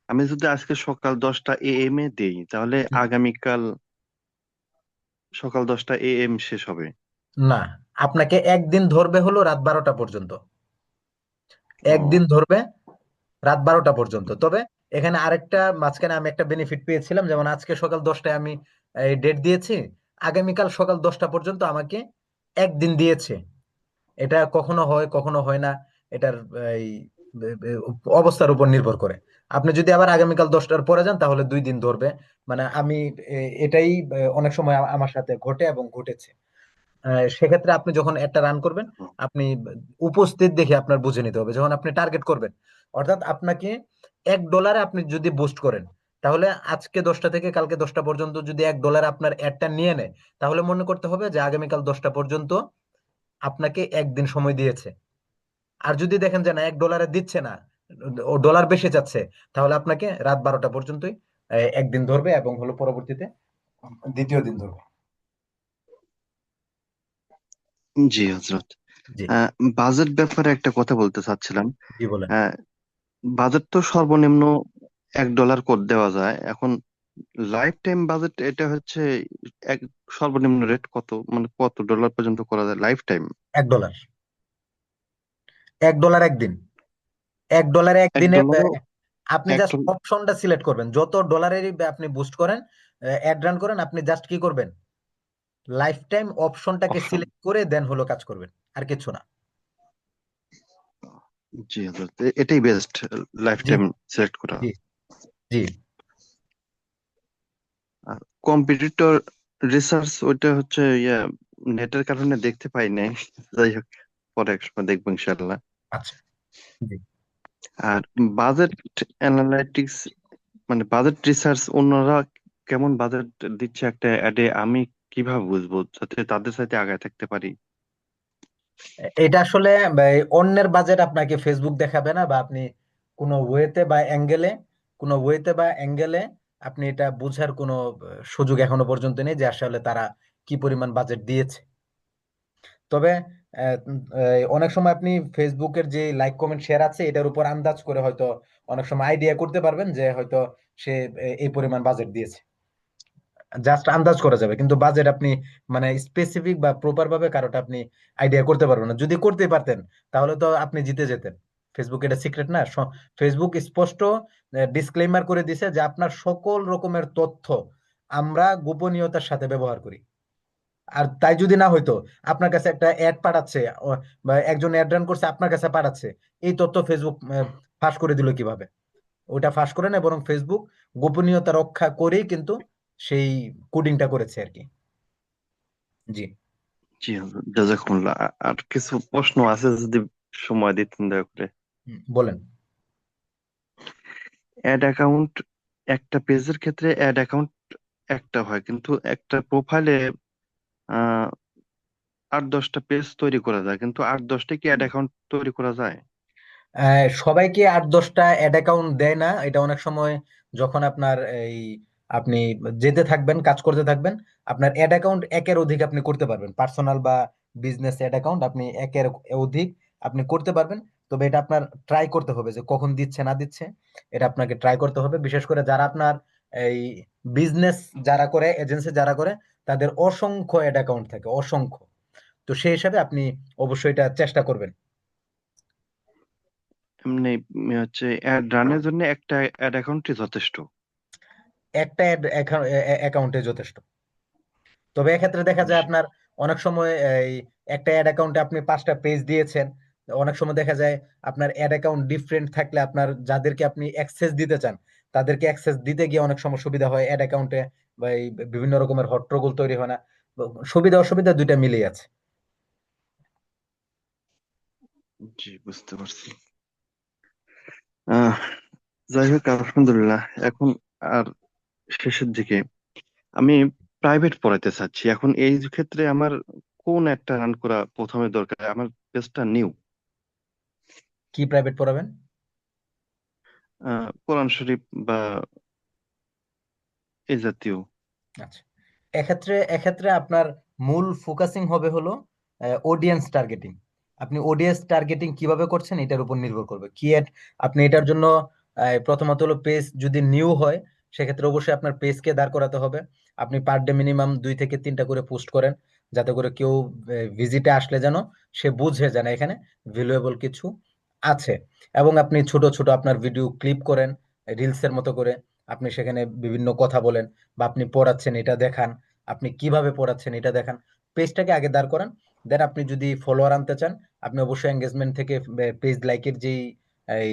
C: আমি যদি আজকে সকাল 10টা AM এ দেই, তাহলে
A: হুম।
C: আগামীকাল সকাল 10টা AM শেষ হবে?
A: না, আপনাকে একদিন ধরবে হলো রাত 12টা পর্যন্ত। একদিন
C: ও
A: ধরবে রাত 12টা পর্যন্ত। তবে এখানে আরেকটা মাঝখানে আমি একটা বেনিফিট পেয়েছিলাম, যেমন আজকে সকাল 10টায় আমি এই ডেট দিয়েছি, আগামীকাল সকাল 10টা পর্যন্ত আমাকে একদিন দিয়েছে। এটা কখনো হয় কখনো হয় না, এটার এই অবস্থার উপর নির্ভর করে। আপনি যদি আবার আগামীকাল 10টার পরে যান তাহলে 2 দিন ধরবে। মানে আমি এটাই অনেক সময় আমার সাথে ঘটে এবং ঘটেছে। সেক্ষেত্রে আপনি যখন একটা রান করবেন, আপনি উপস্থিত দেখে আপনার বুঝে নিতে হবে যখন আপনি টার্গেট করবেন। অর্থাৎ আপনাকে $1 আপনি যদি বুস্ট করেন, তাহলে আজকে 10টা থেকে কালকে 10টা পর্যন্ত যদি $1 আপনার অ্যাডটা নিয়ে নেয়, তাহলে মনে করতে হবে যে আগামীকাল 10টা পর্যন্ত আপনাকে একদিন সময় দিয়েছে। আর যদি দেখেন যে না, $1 দিচ্ছে না, ও ডলার বেশি যাচ্ছে, তাহলে আপনাকে রাত 12টা পর্যন্তই একদিন ধরবে এবং হলো পরবর্তীতে দ্বিতীয় দিন ধরবে।
C: জি হজরত।
A: জি।
C: আহ, বাজেট ব্যাপারে একটা কথা বলতে চাচ্ছিলাম।
A: জি বলেন।
C: আহ, বাজেট তো সর্বনিম্ন $1 করে দেওয়া যায় এখন। লাইফ টাইম বাজেট এটা হচ্ছে এক, সর্বনিম্ন রেট কত, মানে কত ডলার পর্যন্ত করা যায় লাইফ টাইম?
A: $1। $1 একদিন। $1
C: এক
A: একদিনে
C: ডলারও
A: আপনি
C: এক
A: জাস্ট
C: ডলার
A: অপশনটা সিলেক্ট করবেন, যত ডলারেরই আপনি বুস্ট করেন, অ্যাড রান করেন, আপনি জাস্ট কি করবেন, লাইফ টাইম অপশনটাকে
C: অপশন।
A: সিলেক্ট করে দেন হলো কাজ করবেন, আর কিছু না।
C: জি হজরত, এটাই বেস্ট, লাইফ
A: জি।
C: টাইম সিলেক্ট করা।
A: জি। জি।
C: আর কম্পিটিটর রিসার্চ ওইটা হচ্ছে নেটের কারণে দেখতে পাই নাই। যাই হোক, পরে এক সময় দেখবো ইনশাল্লাহ।
A: আচ্ছা। জি।
C: আর বাজেট অ্যানালাইটিক্স মানে বাজেট রিসার্চ অন্যরা কেমন বাজেট দিচ্ছে একটা অ্যাডে, আমি কিভাবে বুঝবো যাতে তাদের সাথে আগায় থাকতে পারি?
A: এটা আসলে অন্যের বাজেট আপনাকে ফেসবুক দেখাবে না, বা আপনি কোনো ওয়েতে বা অ্যাঙ্গেলে আপনি এটা বোঝার কোনো সুযোগ এখনো পর্যন্ত নেই যে আসলে তারা কি পরিমাণ বাজেট দিয়েছে। তবে অনেক সময় আপনি ফেসবুকের যে লাইক কমেন্ট শেয়ার আছে এটার উপর আন্দাজ করে হয়তো অনেক সময় আইডিয়া করতে পারবেন যে হয়তো সে এই পরিমাণ বাজেট দিয়েছে। জাস্ট আন্দাজ করা যাবে, কিন্তু বাজেট আপনি মানে স্পেসিফিক বা প্রপার ভাবে কারোটা আপনি আইডিয়া করতে পারবেন না। যদি করতে পারতেন তাহলে তো আপনি জিতে যেতেন। ফেসবুক এটা সিক্রেট না। ফেসবুক স্পষ্ট ডিসক্লেইমার করে দিছে যে আপনার সকল রকমের তথ্য আমরা গোপনীয়তার সাথে ব্যবহার করি। আর তাই যদি না হইতো, আপনার কাছে একটা অ্যাড পাঠাচ্ছে, বা একজন অ্যাড রান করছে আপনার কাছে পাঠাচ্ছে, এই তথ্য ফেসবুক ফাঁস করে দিল কিভাবে? ওটা ফাঁস করে না, বরং ফেসবুক গোপনীয়তা রক্ষা করেই কিন্তু সেই কোডিংটা করেছে আর কি। জি।
C: জি হুজুর, জাজাকুমুল্লাহ। আর কিছু প্রশ্ন আছে, যদি সময় দিতেন দয়া করে।
A: বলেন।
C: অ্যাড অ্যাকাউন্ট, একটা পেজের ক্ষেত্রে অ্যাড অ্যাকাউন্ট একটা হয়, কিন্তু একটা প্রোফাইলে আহ 8-10টা পেজ তৈরি করা যায়, কিন্তু 8-10টা কি অ্যাড অ্যাকাউন্ট তৈরি করা যায়?
A: সবাইকে 8-10টা অ্যাড অ্যাকাউন্ট দেয় না। এটা অনেক সময় যখন আপনার এই আপনি যেতে থাকবেন, কাজ করতে থাকবেন, আপনার অ্যাড অ্যাকাউন্ট একের অধিক আপনি করতে পারবেন। পার্সোনাল বা বিজনেস অ্যাড অ্যাকাউন্ট আপনি একের অধিক আপনি করতে পারবেন। তবে এটা আপনার ট্রাই করতে হবে যে কখন দিচ্ছে না দিচ্ছে, এটা আপনাকে ট্রাই করতে হবে। বিশেষ করে যারা আপনার এই বিজনেস যারা করে, এজেন্সি যারা করে, তাদের অসংখ্য অ্যাড অ্যাকাউন্ট থাকে, অসংখ্য। তো সেই হিসাবে আপনি অবশ্যই এটা চেষ্টা করবেন।
C: এমনি হচ্ছে অ্যাড রানের জন্য একটা অ্যাড অ্যাকাউন্টই যথেষ্ট?
A: একটা অ্যাকাউন্টে যথেষ্ট। তবে এক্ষেত্রে দেখা যায়
C: জি
A: আপনার অনেক সময় এই একটা অ্যাড অ্যাকাউন্টে আপনি 5টা পেজ দিয়েছেন। অনেক সময় দেখা যায় আপনার অ্যাড অ্যাকাউন্ট ডিফারেন্ট থাকলে আপনার যাদেরকে আপনি অ্যাক্সেস দিতে চান তাদেরকে অ্যাক্সেস দিতে গিয়ে অনেক সময় সুবিধা হয় অ্যাড অ্যাকাউন্টে, বা এই বিভিন্ন রকমের হট্টগোল তৈরি হয় না। সুবিধা অসুবিধা দুইটা মিলেই আছে।
C: জি, বুঝতে পারছি। আহ যাই হোক, আলহামদুলিল্লাহ। এখন আর শেষের দিকে আমি প্রাইভেট পড়াইতে চাচ্ছি। এখন এই ক্ষেত্রে আমার কোন একটা রান করা প্রথমে দরকার? আমার পেজটা নিউ,
A: কি প্রাইভেট পড়াবেন?
C: কোরআন শরীফ বা এই জাতীয়।
A: আচ্ছা। এক্ষেত্রে আপনার মূল ফোকাসিং হবে হলো অডিয়েন্স টার্গেটিং। আপনি অডিয়েন্স টার্গেটিং কিভাবে করছেন এটার উপর নির্ভর করবে কি আপনি এটার জন্য প্রথমত হলো পেজ যদি নিউ হয় সেক্ষেত্রে অবশ্যই আপনার পেজকে দাঁড় করাতে হবে। আপনি পার ডে মিনিমাম 2 থেকে 3টা করে পোস্ট করেন, যাতে করে কেউ ভিজিটে আসলে যেন সে বুঝে যেন এখানে ভ্যালুয়েবল কিছু আছে। এবং আপনি ছোট ছোট আপনার ভিডিও ক্লিপ করেন, রিলসের মতো করে। আপনি সেখানে বিভিন্ন কথা বলেন, বা আপনি পড়াচ্ছেন এটা দেখান, আপনি কিভাবে পড়াচ্ছেন এটা দেখান। পেজটাকে আগে দাঁড় করান। দেন আপনি যদি ফলোয়ার আনতে চান, আপনি অবশ্যই এঙ্গেজমেন্ট থেকে পেজ লাইকের যেই এই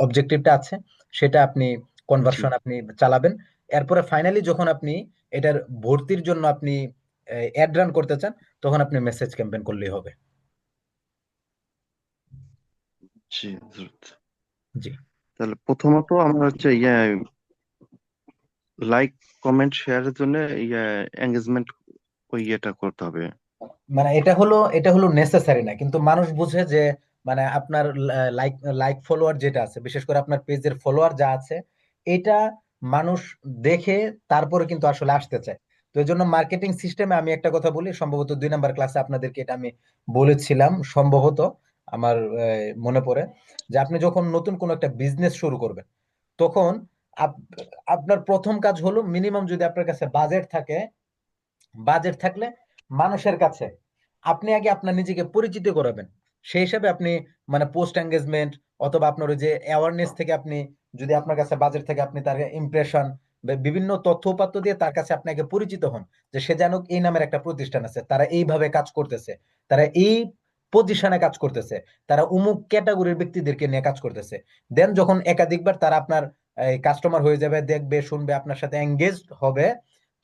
A: অবজেক্টিভটা আছে সেটা আপনি
C: জি
A: কনভার্সন আপনি চালাবেন। এরপরে ফাইনালি যখন আপনি এটার ভর্তির জন্য আপনি অ্যাড রান করতে চান, তখন আপনি মেসেজ ক্যাম্পেইন করলেই হবে।
C: জি হজরত।
A: জি।
C: তাহলে প্রথমত আমার হচ্ছে লাইক কমেন্ট শেয়ারের জন্য এঙ্গেজমেন্ট ওই ইয়েটা করতে হবে।
A: মানে এটা হলো নেসেসারি না, কিন্তু মানুষ বুঝে যে মানে আপনার লাইক লাইক ফলোয়ার যেটা আছে, বিশেষ করে আপনার পেজের ফলোয়ার যা আছে, এটা মানুষ দেখে তারপরে কিন্তু আসলে আসতে চায়। তো এই জন্য মার্কেটিং সিস্টেমে আমি একটা কথা বলি, সম্ভবত 2 নাম্বার ক্লাসে আপনাদেরকে এটা আমি বলেছিলাম সম্ভবত, আমার মনে পড়ে, যে আপনি যখন নতুন কোনো একটা বিজনেস শুরু করবেন তখন আপ- আপনার প্রথম কাজ হলো মিনিমাম যদি আপনার কাছে বাজেট থাকলে মানুষের কাছে আপনি আগে আপনার নিজেকে পরিচিত করাবেন। সেই হিসাবে আপনি মানে পোস্ট এঙ্গেজমেন্ট অথবা আপনার ওই যে অ্যাওয়ারনেস থেকে আপনি, যদি আপনার কাছে বাজেট থেকে আপনি তার ইমপ্রেশন বিভিন্ন তথ্য উপাত্ত দিয়ে তার কাছে আপনাকে পরিচিত হন, যে সে জানুক এই নামের একটা প্রতিষ্ঠান আছে, তারা এইভাবে কাজ করতেছে, তারা এই পজিশনে কাজ করতেছে, তারা অমুক ক্যাটাগরির ব্যক্তিদেরকে নিয়ে কাজ করতেছে। দেন যখন একাধিকবার তারা আপনার কাস্টমার হয়ে যাবে, দেখবে শুনবে আপনার সাথে এঙ্গেজ হবে,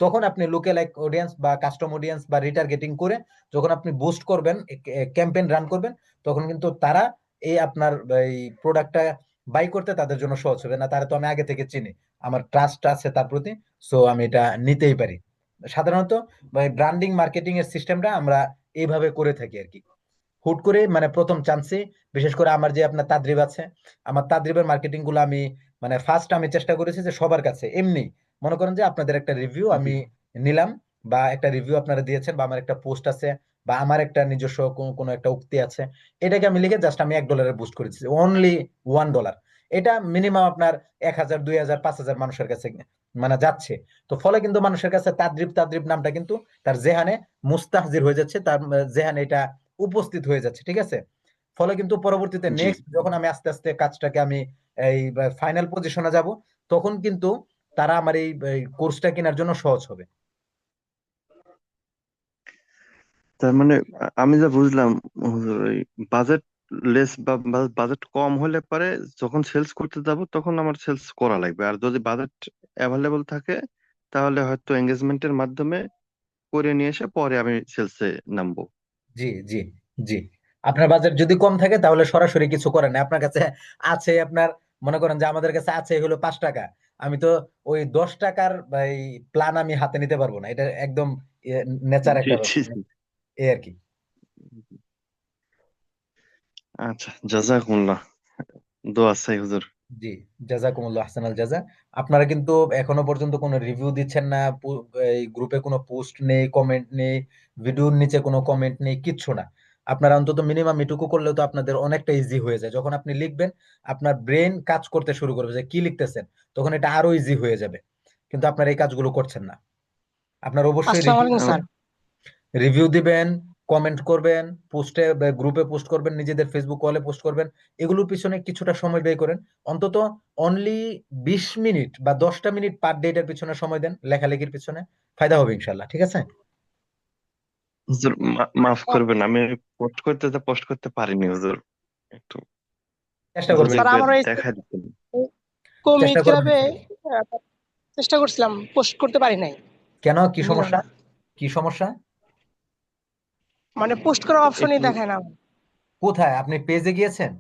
A: তখন আপনি লুকে লাইক অডিয়েন্স বা কাস্টম অডিয়েন্স বা রিটার্গেটিং করে যখন আপনি বুস্ট করবেন, ক্যাম্পেইন রান করবেন, তখন কিন্তু তারা এই আপনার এই প্রোডাক্টটা বাই করতে তাদের জন্য সহজ হবে। না, তারা তো আমি আগে থেকে চিনি, আমার ট্রাস্ট আছে তার প্রতি, সো আমি এটা নিতেই পারি। সাধারণত ব্র্যান্ডিং মার্কেটিং এর সিস্টেমটা আমরা এইভাবে করে থাকি আর কি। হুট করে মানে প্রথম চান্সে, বিশেষ করে আমার যে আপনার তাদ্রিব আছে, আমার তাদ্রিবের মার্কেটিং গুলো আমি মানে ফার্স্ট আমি চেষ্টা করেছি যে সবার কাছে এমনি, মনে করেন যে আপনাদের একটা রিভিউ
C: জি
A: আমি নিলাম, বা একটা রিভিউ আপনারা দিয়েছেন, বা আমার একটা পোস্ট আছে, বা আমার একটা নিজস্ব কোনো একটা উক্তি আছে, এটাকে আমি লিখে জাস্ট আমি $1 বুস্ট করেছি, অনলি $1। এটা মিনিমাম আপনার 1,000 2,000 5,000 মানুষের কাছে মানে যাচ্ছে। তো ফলে কিন্তু মানুষের কাছে তাদ্রিব তাদ্রিব নামটা কিন্তু তার জেহানে মুস্তাহজির হয়ে যাচ্ছে, তার জেহানে এটা উপস্থিত হয়ে যাচ্ছে, ঠিক আছে। ফলে কিন্তু পরবর্তীতে
C: জি
A: নেক্সট যখন আমি আস্তে আস্তে কাজটাকে আমি এই ফাইনাল পজিশনে যাব, তখন কিন্তু তারা আমার এই কোর্সটা কেনার জন্য সহজ হবে।
C: তার মানে আমি যা বুঝলাম হুজুর, ওই বাজেট লেস বা বাজেট কম হলে পারে যখন সেলস করতে যাব তখন আমার সেলস করা লাগবে, আর যদি বাজেট অ্যাভেলেবল থাকে তাহলে হয়তো এঙ্গেজমেন্টের মাধ্যমে করে নিয়ে এসে পরে আমি সেলসে নামবো।
A: জি, জি, জি। আপনার বাজেট যদি কম থাকে তাহলে সরাসরি কিছু করেন না, আপনার কাছে আছে আপনার, মনে করেন যে আমাদের কাছে আছে হলো 5 টাকা, আমি তো ওই 10 টাকার এই প্ল্যান আমি হাতে নিতে পারবো না, এটা একদম নেচার
C: জি
A: একটা
C: জি
A: ব্যাপার,
C: জি।
A: এই আর কি।
C: আচ্ছা, জাযাকুমুল্লাহ, দোয়া চাই হুজুর।
A: জি, জাজাকুমুল্লাহ আহসানাল জাজা। আপনারা কিন্তু এখনো পর্যন্ত কোনো রিভিউ দিচ্ছেন না, এই গ্রুপে কোনো পোস্ট নেই, কমেন্ট নেই, ভিডিওর নিচে কোনো কমেন্ট নেই, কিচ্ছু না। আপনারা অন্তত মিনিমাম এটুকু করলেও তো আপনাদের অনেকটা ইজি হয়ে যায়। যখন আপনি লিখবেন, আপনার ব্রেন কাজ করতে শুরু করবে যে কি লিখতেছেন, তখন এটা আরো ইজি হয়ে যাবে। কিন্তু আপনারা এই কাজগুলো করছেন না। আপনার অবশ্যই
D: আসসালামু
A: রিভিউ
D: আলাইকুম
C: আহ,
D: স্যার।
A: রিভিউ দিবেন, কমেন্ট করবেন, পোস্টে গ্রুপে পোস্ট করবেন, নিজেদের ফেসবুক ওয়ালে পোস্ট করবেন। এগুলোর পিছনে কিছুটা সময় ব্যয় করেন, অন্তত অনলি 20 মিনিট বা 10টা মিনিট পার ডে এটার পিছনে সময় দেন, লেখালেখির পিছনে, ফায়দা হবে ইনশাল্লাহ, ঠিক আছে।
C: হুজুর মাফ করবেন, আমি পোস্ট করতে পারিনি হুজুর, একটু
A: চেষ্টা
C: যদি
A: করবেন,
D: স্যার আমার ওই
C: দেখা দিতেন।
A: চেষ্টা
D: কমিউনিটি
A: করবেন
D: ক্লাবে
A: ইনশাল্লাহ।
D: চেষ্টা করছিলাম, পোস্ট করতে পারি নাই।
A: কেন, কি
D: নিল
A: সমস্যা?
D: না,
A: কি সমস্যা?
D: মানে পোস্ট করার অপশনই
C: একটু
D: দেখায় না।
A: কোথায় আপনি পেজে গিয়েছেন?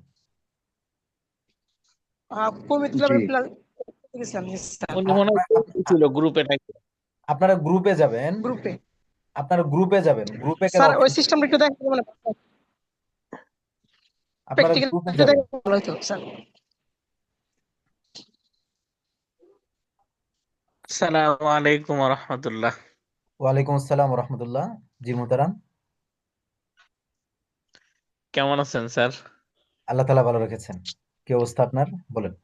D: কমিউনিটি
C: জি
D: ক্লাবের প্ল্যান গেছিলাম জি স্যার,
E: উনি মনে হয়
A: আপনারা
E: ছিল গ্রুপে নাকি।
A: আপনারা গ্রুপে যাবেন,
D: গ্রুপে।
A: আপনারা গ্রুপে যাবেন, গ্রুপে গেলে
D: স্যার ওই
A: অপশন,
D: সিস্টেমটা একটু দেখেন, মানে
A: আপনারা
D: প্র্যাকটিক্যাল
A: গ্রুপে
D: একটু
A: যাবেন।
D: দেখে ভালো হতো স্যার।
E: আসসালামু আলাইকুম রহমতুল্লাহ।
A: ওয়ালাইকুম আসসালাম রহমতুল্লাহ। জি মোহতারাম।
E: কেমন আছেন স্যার?
A: আল্লাহ তালা ভালো রেখেছেন। কি অবস্থা আপনার, বলেন।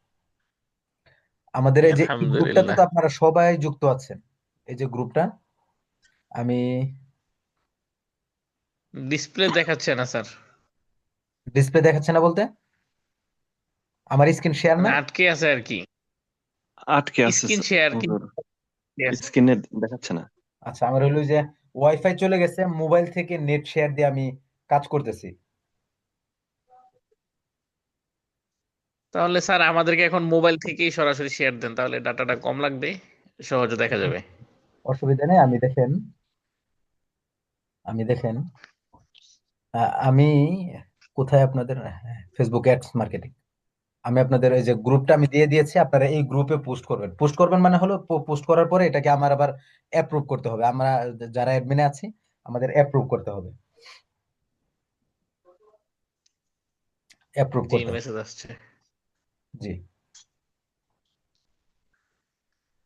A: আমাদের এই যে এই গ্রুপটাতে
E: আলহামদুলিল্লাহ।
A: তো আপনারা সবাই যুক্ত আছেন, এই যে গ্রুপটা, আমি
E: ডিসপ্লে দেখাচ্ছে না স্যার,
A: ডিসপ্লে দেখাচ্ছে না বলতে আমার স্ক্রিন শেয়ার
E: মানে
A: না।
E: আটকে আছে আর কি।
C: আটকে আছে
E: স্ক্রিন শেয়ার কি
C: হুজুর,
E: আছে?
C: স্ক্রিনে দেখাচ্ছে না।
A: আচ্ছা, আমার হলো যে ওয়াইফাই চলে গেছে, মোবাইল থেকে নেট শেয়ার দিয়ে আমি কাজ করতেছি।
E: তাহলে স্যার আমাদেরকে এখন মোবাইল থেকেই সরাসরি শেয়ার দেন, তাহলে ডাটাটা কম লাগবে, সহজে দেখা যাবে।
A: অসুবিধা নেই, আমি দেখেন আমি কোথায় আপনাদের, ফেসবুক অ্যাডস মার্কেটিং, আমি আপনাদের এই যে গ্রুপটা আমি দিয়ে দিয়েছি, আপনারা এই গ্রুপে পোস্ট করবেন। পোস্ট করবেন মানে হলো পোস্ট করার পরে এটাকে আমার আবার অ্যাপ্রুভ করতে হবে, আমরা যারা অ্যাডমিনে আছি আমাদের অ্যাপ্রুভ করতে হবে, অ্যাপ্রুভ
E: জি,
A: করতে হবে।
E: মেসেজ আসছে।
A: জি,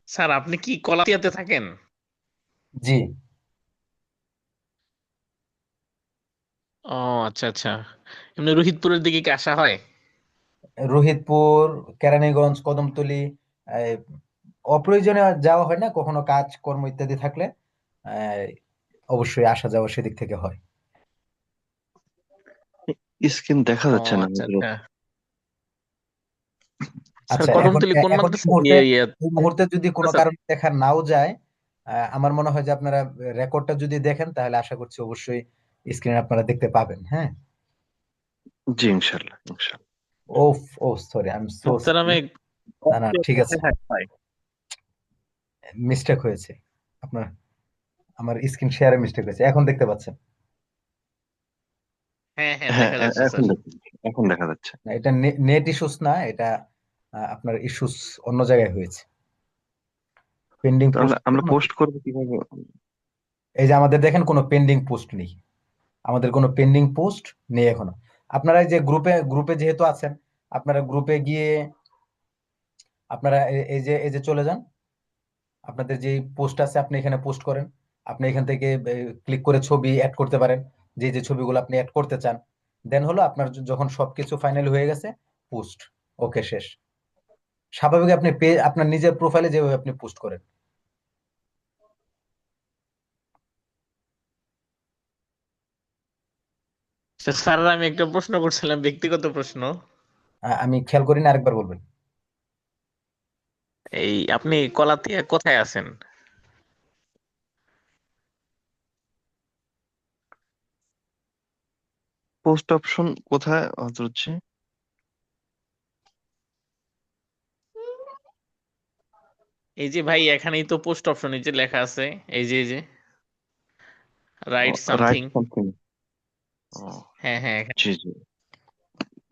E: স্যার আপনি কি কলাতিয়াতে থাকেন?
A: জি।
E: ও আচ্ছা আচ্ছা, এমনি রোহিতপুরের দিকে কি আসা হয়?
A: রোহিতপুর, কেরানীগঞ্জ, কদমতলী, এই, অপ্রয়োজনে যাওয়া হয় না, কখনো কাজ কর্ম ইত্যাদি থাকলে আহ, অবশ্যই আসা যাওয়া সেদিক থেকে হয়।
C: স্ক্রিন দেখা
E: ও
C: যাচ্ছে না
E: আচ্ছা
C: হুজুর।
E: আচ্ছা। স্যার
A: আচ্ছা, এখন
E: কদমতলী কোন
A: এখন
E: মাদ্রাসা ইয়ে
A: এই মুহূর্তে যদি কোনো
E: স্যার?
A: কারণে দেখা নাও যায়, আমার মনে হয় যে আপনারা রেকর্ডটা যদি দেখেন তাহলে আশা করছি অবশ্যই স্ক্রিনে আপনারা দেখতে পাবেন, হ্যাঁ।
C: জি ইনশাল্লাহ ইনশাল্লাহ।
A: Oh, oh sorry, I am so sorry.
E: মুহতারামে
A: না না, ঠিক আছে,
E: হয়।
A: মিস্টেক হয়েছে, আপনার আমার স্ক্রিন শেয়ারে মিস্টেক হয়েছে, এখন দেখতে পাচ্ছেন?
E: হ্যাঁ হ্যাঁ,
C: হ্যাঁ,
E: দেখা যাচ্ছে
C: এখন
E: স্যার।
C: এখন দেখা যাচ্ছে।
A: না, এটা নেট ইস্যুস না, এটা আপনার ইস্যুস অন্য জায়গায় হয়েছে। পেন্ডিং
C: তাহলে
A: পোস্ট
C: আমরা পোস্ট করবো কিভাবে?
A: এই যে আমাদের দেখেন কোনো পেন্ডিং পোস্ট নেই, আমাদের কোনো পেন্ডিং পোস্ট নেই এখনো। আপনারা এই যে গ্রুপে যেহেতু আছেন, আপনারা গ্রুপে গিয়ে আপনারা এই যে চলে যান, আপনাদের যে পোস্ট আছে আপনি এখানে পোস্ট করেন। আপনি এখান থেকে ক্লিক করে ছবি অ্যাড করতে পারেন, যে যে ছবিগুলো আপনি অ্যাড করতে চান। দেন হলো আপনার যখন সবকিছু ফাইনাল হয়ে গেছে, পোস্ট, ওকে, শেষ। স্বাভাবিক আপনি আপনার নিজের প্রোফাইলে যেভাবে আপনি পোস্ট করেন।
E: স্যার আমি একটা প্রশ্ন করছিলাম, ব্যক্তিগত প্রশ্ন।
A: আমি খেয়াল করি না, আরেকবার বলবেন।
E: এই আপনি কলাতিয়া কোথায় আছেন?
C: পোস্ট অপশন কোথায় হচ্ছে?
E: এই যে ভাই, এখানেই তো পোস্ট অপশন এই যে লেখা আছে, এই যে রাইট
C: রাইট
E: সামথিং।
C: সামথিং।
E: হ্যাঁ হ্যাঁ,
C: জি জি,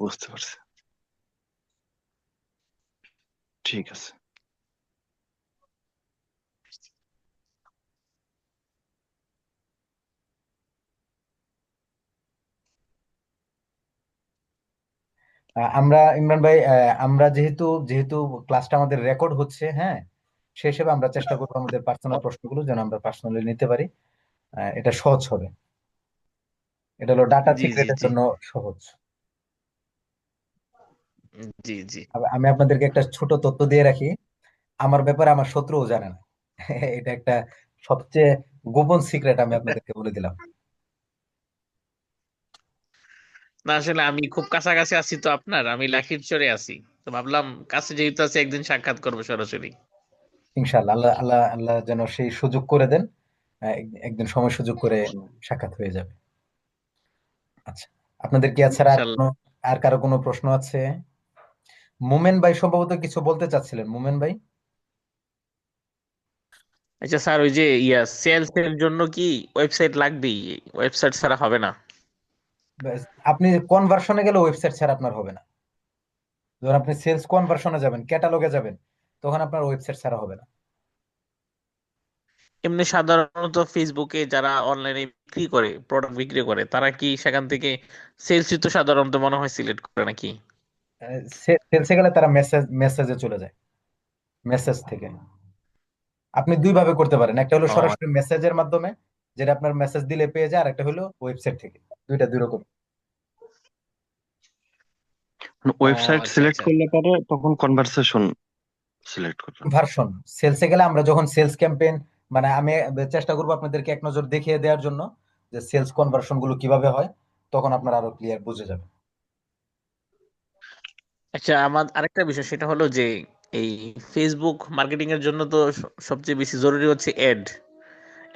C: বুঝতে পারছি। ঠিক আছে।
A: আমরা ইমরান ভাই, আমরা যেহেতু যেহেতু ক্লাসটা আমাদের রেকর্ড হচ্ছে, হ্যাঁ, সেই হিসেবে আমরা চেষ্টা করবো আমাদের পার্সোনাল প্রশ্নগুলো যেন আমরা পার্সোনালি নিতে পারি। এটা সহজ হবে, এটা হলো ডাটা
E: জি জি
A: সিক্রেটের
E: জি
A: জন্য সহজ।
E: জি জি।
A: আমি আপনাদেরকে একটা ছোট তথ্য দিয়ে রাখি, আমার ব্যাপারে আমার শত্রুও জানে না। এটা একটা সবচেয়ে গোপন সিক্রেট, আমি আপনাদেরকে বলে দিলাম।
E: না আসলে আমি খুব কাছাকাছি আছি তো আপনার, আমি লাখিরচরে আছি। তো ভাবলাম কাছে যেহেতু আছি একদিন সাক্ষাৎ করবো সরাসরি।
A: ইনশাআল্লাহ, আল্লাহ আল্লাহ আল্লাহ যেন সেই সুযোগ করে দেন। একদিন সময় সুযোগ করে সাক্ষাৎ হয়ে যাবে। আচ্ছা, আপনাদের কি এছাড়া
E: ইনশাল্লাহ।
A: আর কারো কোনো প্রশ্ন আছে? মোমেন ভাই সম্ভবত কিছু বলতে চাচ্ছিলেন, মোমেন ভাই।
E: আচ্ছা স্যার, ওই যে সেলস এর জন্য কি ওয়েবসাইট লাগবেই? ওয়েবসাইট ছাড়া হবে না?
A: ব্যাস, আপনি কনভার্সনে গেলে ওয়েবসাইট ছাড়া আপনার হবে না। যখন আপনি সেলস কনভার্সনে যাবেন, ক্যাটালগে যাবেন, তখন আপনার ওয়েবসাইট ছাড়া হবে না।
E: এমনি সাধারণত ফেসবুকে যারা অনলাইনে বিক্রি করে, প্রোডাক্ট বিক্রি করে, তারা কি সেখান থেকে সেলসই তো সাধারণত মনে হয় সিলেক্ট করে নাকি?
A: সেলসে গেলে তারা মেসেজে চলে যায়, মেসেজ থেকে। আপনি দুই ভাবে করতে পারেন, একটা হলো
E: ও
A: সরাসরি মেসেজের মাধ্যমে, যেটা আপনার মেসেজ দিলে পেয়ে যায়, আর একটা হলো ওয়েবসাইট থেকে। দুইটা দুই রকম।
E: ও
C: ওয়েবসাইট
E: আচ্ছা
C: সিলেক্ট
E: আচ্ছা।
C: করলে পরে তখন কনভারসেশন সিলেক্ট করবেন।
A: ভার্সন, সেলসে গেলে আমরা যখন সেলস ক্যাম্পেইন, মানে আমি চেষ্টা করবো আপনাদেরকে এক নজর দেখিয়ে দেওয়ার জন্য যে সেলস কনভার্সন গুলো কিভাবে হয়, তখন আপনার আরো ক্লিয়ার বুঝে যাবে।
E: আচ্ছা, আমার আরেকটা বিষয় সেটা হলো যে এই ফেসবুক মার্কেটিং এর জন্য তো সবচেয়ে বেশি জরুরি হচ্ছে এড।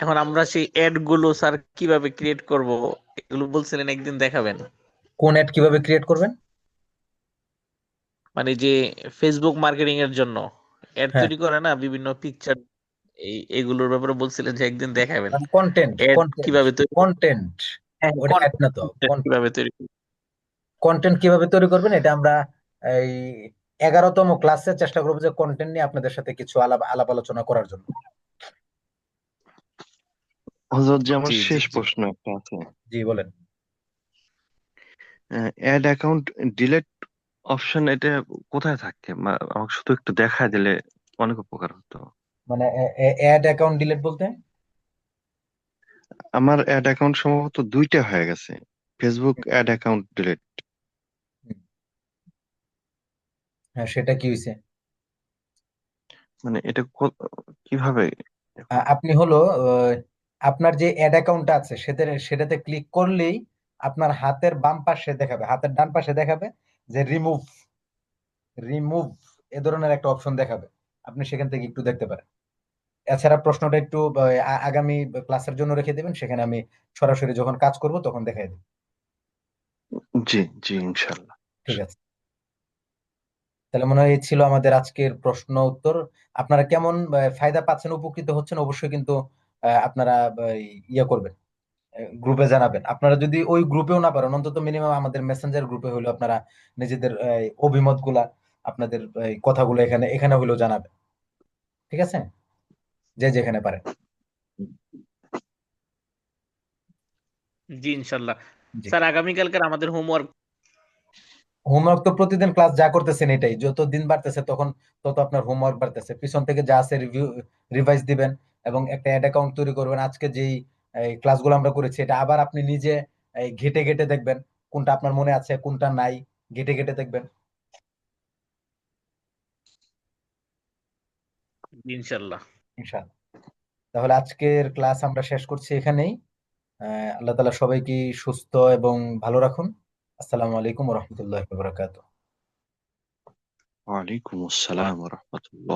E: এখন আমরা সেই এড গুলো স্যার কিভাবে ক্রিয়েট করব, এগুলো বলছিলেন একদিন দেখাবেন।
A: কোন অ্যাড কিভাবে ক্রিয়েট করবেন?
E: মানে যে ফেসবুক মার্কেটিং এর জন্য এড
A: হ্যাঁ,
E: তৈরি করে না বিভিন্ন পিকচার, এগুলোর ব্যাপারে বলছিলেন যে একদিন দেখাবেন।
A: মানে কন্টেন্ট
E: এড
A: কন্টেন্ট
E: কিভাবে তৈরি,
A: কন্টেন্ট
E: হ্যাঁ
A: ওটা অ্যাড না তো,
E: কন্টেন্ট কিভাবে তৈরি করব?
A: কন্টেন্ট কিভাবে তৈরি করবেন এটা আমরা এই 11তম ক্লাসে চেষ্টা করবো যে কন্টেন্ট নিয়ে আপনাদের সাথে কিছু আলাপ আলাপ আলোচনা করার জন্য।
C: হজরত যে আমার
E: জি জি
C: শেষ
E: জি।
C: প্রশ্ন একটা আছে,
A: জি বলেন।
C: অ্যাড অ্যাকাউন্ট ডিলেট অপশন এটা কোথায় থাকে? আমাকে শুধু একটু দেখায় দিলে অনেক উপকার হতো।
A: মানে অ্যাড অ্যাকাউন্ট ডিলিট বলতে?
C: আমার অ্যাড অ্যাকাউন্ট সম্ভবত দুইটা হয়ে গেছে, ফেসবুক অ্যাড অ্যাকাউন্ট ডিলেট।
A: হ্যাঁ, সেটা কি হয়েছে?
C: মানে এটা কিভাবে?
A: আপনি হলো আপনার যে অ্যাড অ্যাকাউন্ট আছে সেটাতে ক্লিক করলেই আপনার হাতের বাম পাশে দেখাবে, হাতের ডান পাশে দেখাবে যে রিমুভ, রিমুভ এ ধরনের একটা অপশন দেখাবে। আপনি সেখান থেকে একটু দেখতে পারেন। এছাড়া প্রশ্নটা একটু আগামী ক্লাসের জন্য রেখে দেবেন, সেখানে আমি সরাসরি যখন কাজ করব তখন দেখাই দেব।
C: জি জি, ইনশাল্লাহ।
A: ঠিক আছে। তাহলে মনে হয় এই ছিল আমাদের আজকের প্রশ্ন উত্তর। আপনারা কেমন ফায়দা পাচ্ছেন, উপকৃত হচ্ছেন, অবশ্যই কিন্তু আপনারা ইয়ে করবেন, গ্রুপে জানাবেন। আপনারা যদি ওই গ্রুপেও না পারেন, অন্তত মিনিমাম আমাদের মেসেঞ্জার গ্রুপে হইলো আপনারা নিজেদের অভিমত গুলা, আপনাদের কথাগুলো এখানে এখানে হইলেও জানাবেন। ঠিক আছে, যে যেখানে পারেন।
E: জি ইনশাল্লাহ।
A: জি,
E: স্যার আগামীকালকার আমাদের হোমওয়ার্ক।
A: হোমওয়ার্ক তো প্রতিদিন ক্লাস যা করতেছেন এটাই, যত দিন বাড়তেছে তখন তত আপনার হোমওয়ার্ক বাড়তেছে, পিছন থেকে যা আছে রিভাইজ দিবেন এবং একটা অ্যাড অ্যাকাউন্ট তৈরি করবেন। আজকে যেই ক্লাসগুলো আমরা করেছি এটা আবার আপনি নিজে ঘেটে ঘেটে দেখবেন কোনটা আপনার মনে আছে কোনটা নাই, ঘেটে ঘেটে দেখবেন।
E: ইনশাল্লাহ।
A: ইনশাআল্লাহ। তাহলে আজকের ক্লাস আমরা শেষ করছি এখানেই। আল্লাহ তাআলা সবাইকে সুস্থ এবং ভালো রাখুন। আসসালামু আলাইকুম ওয়া রাহমাতুল্লাহি ওয়া বারাকাতুহু।
C: ওয়ালাইকুম আসসালাম রহমতুল্লাহ।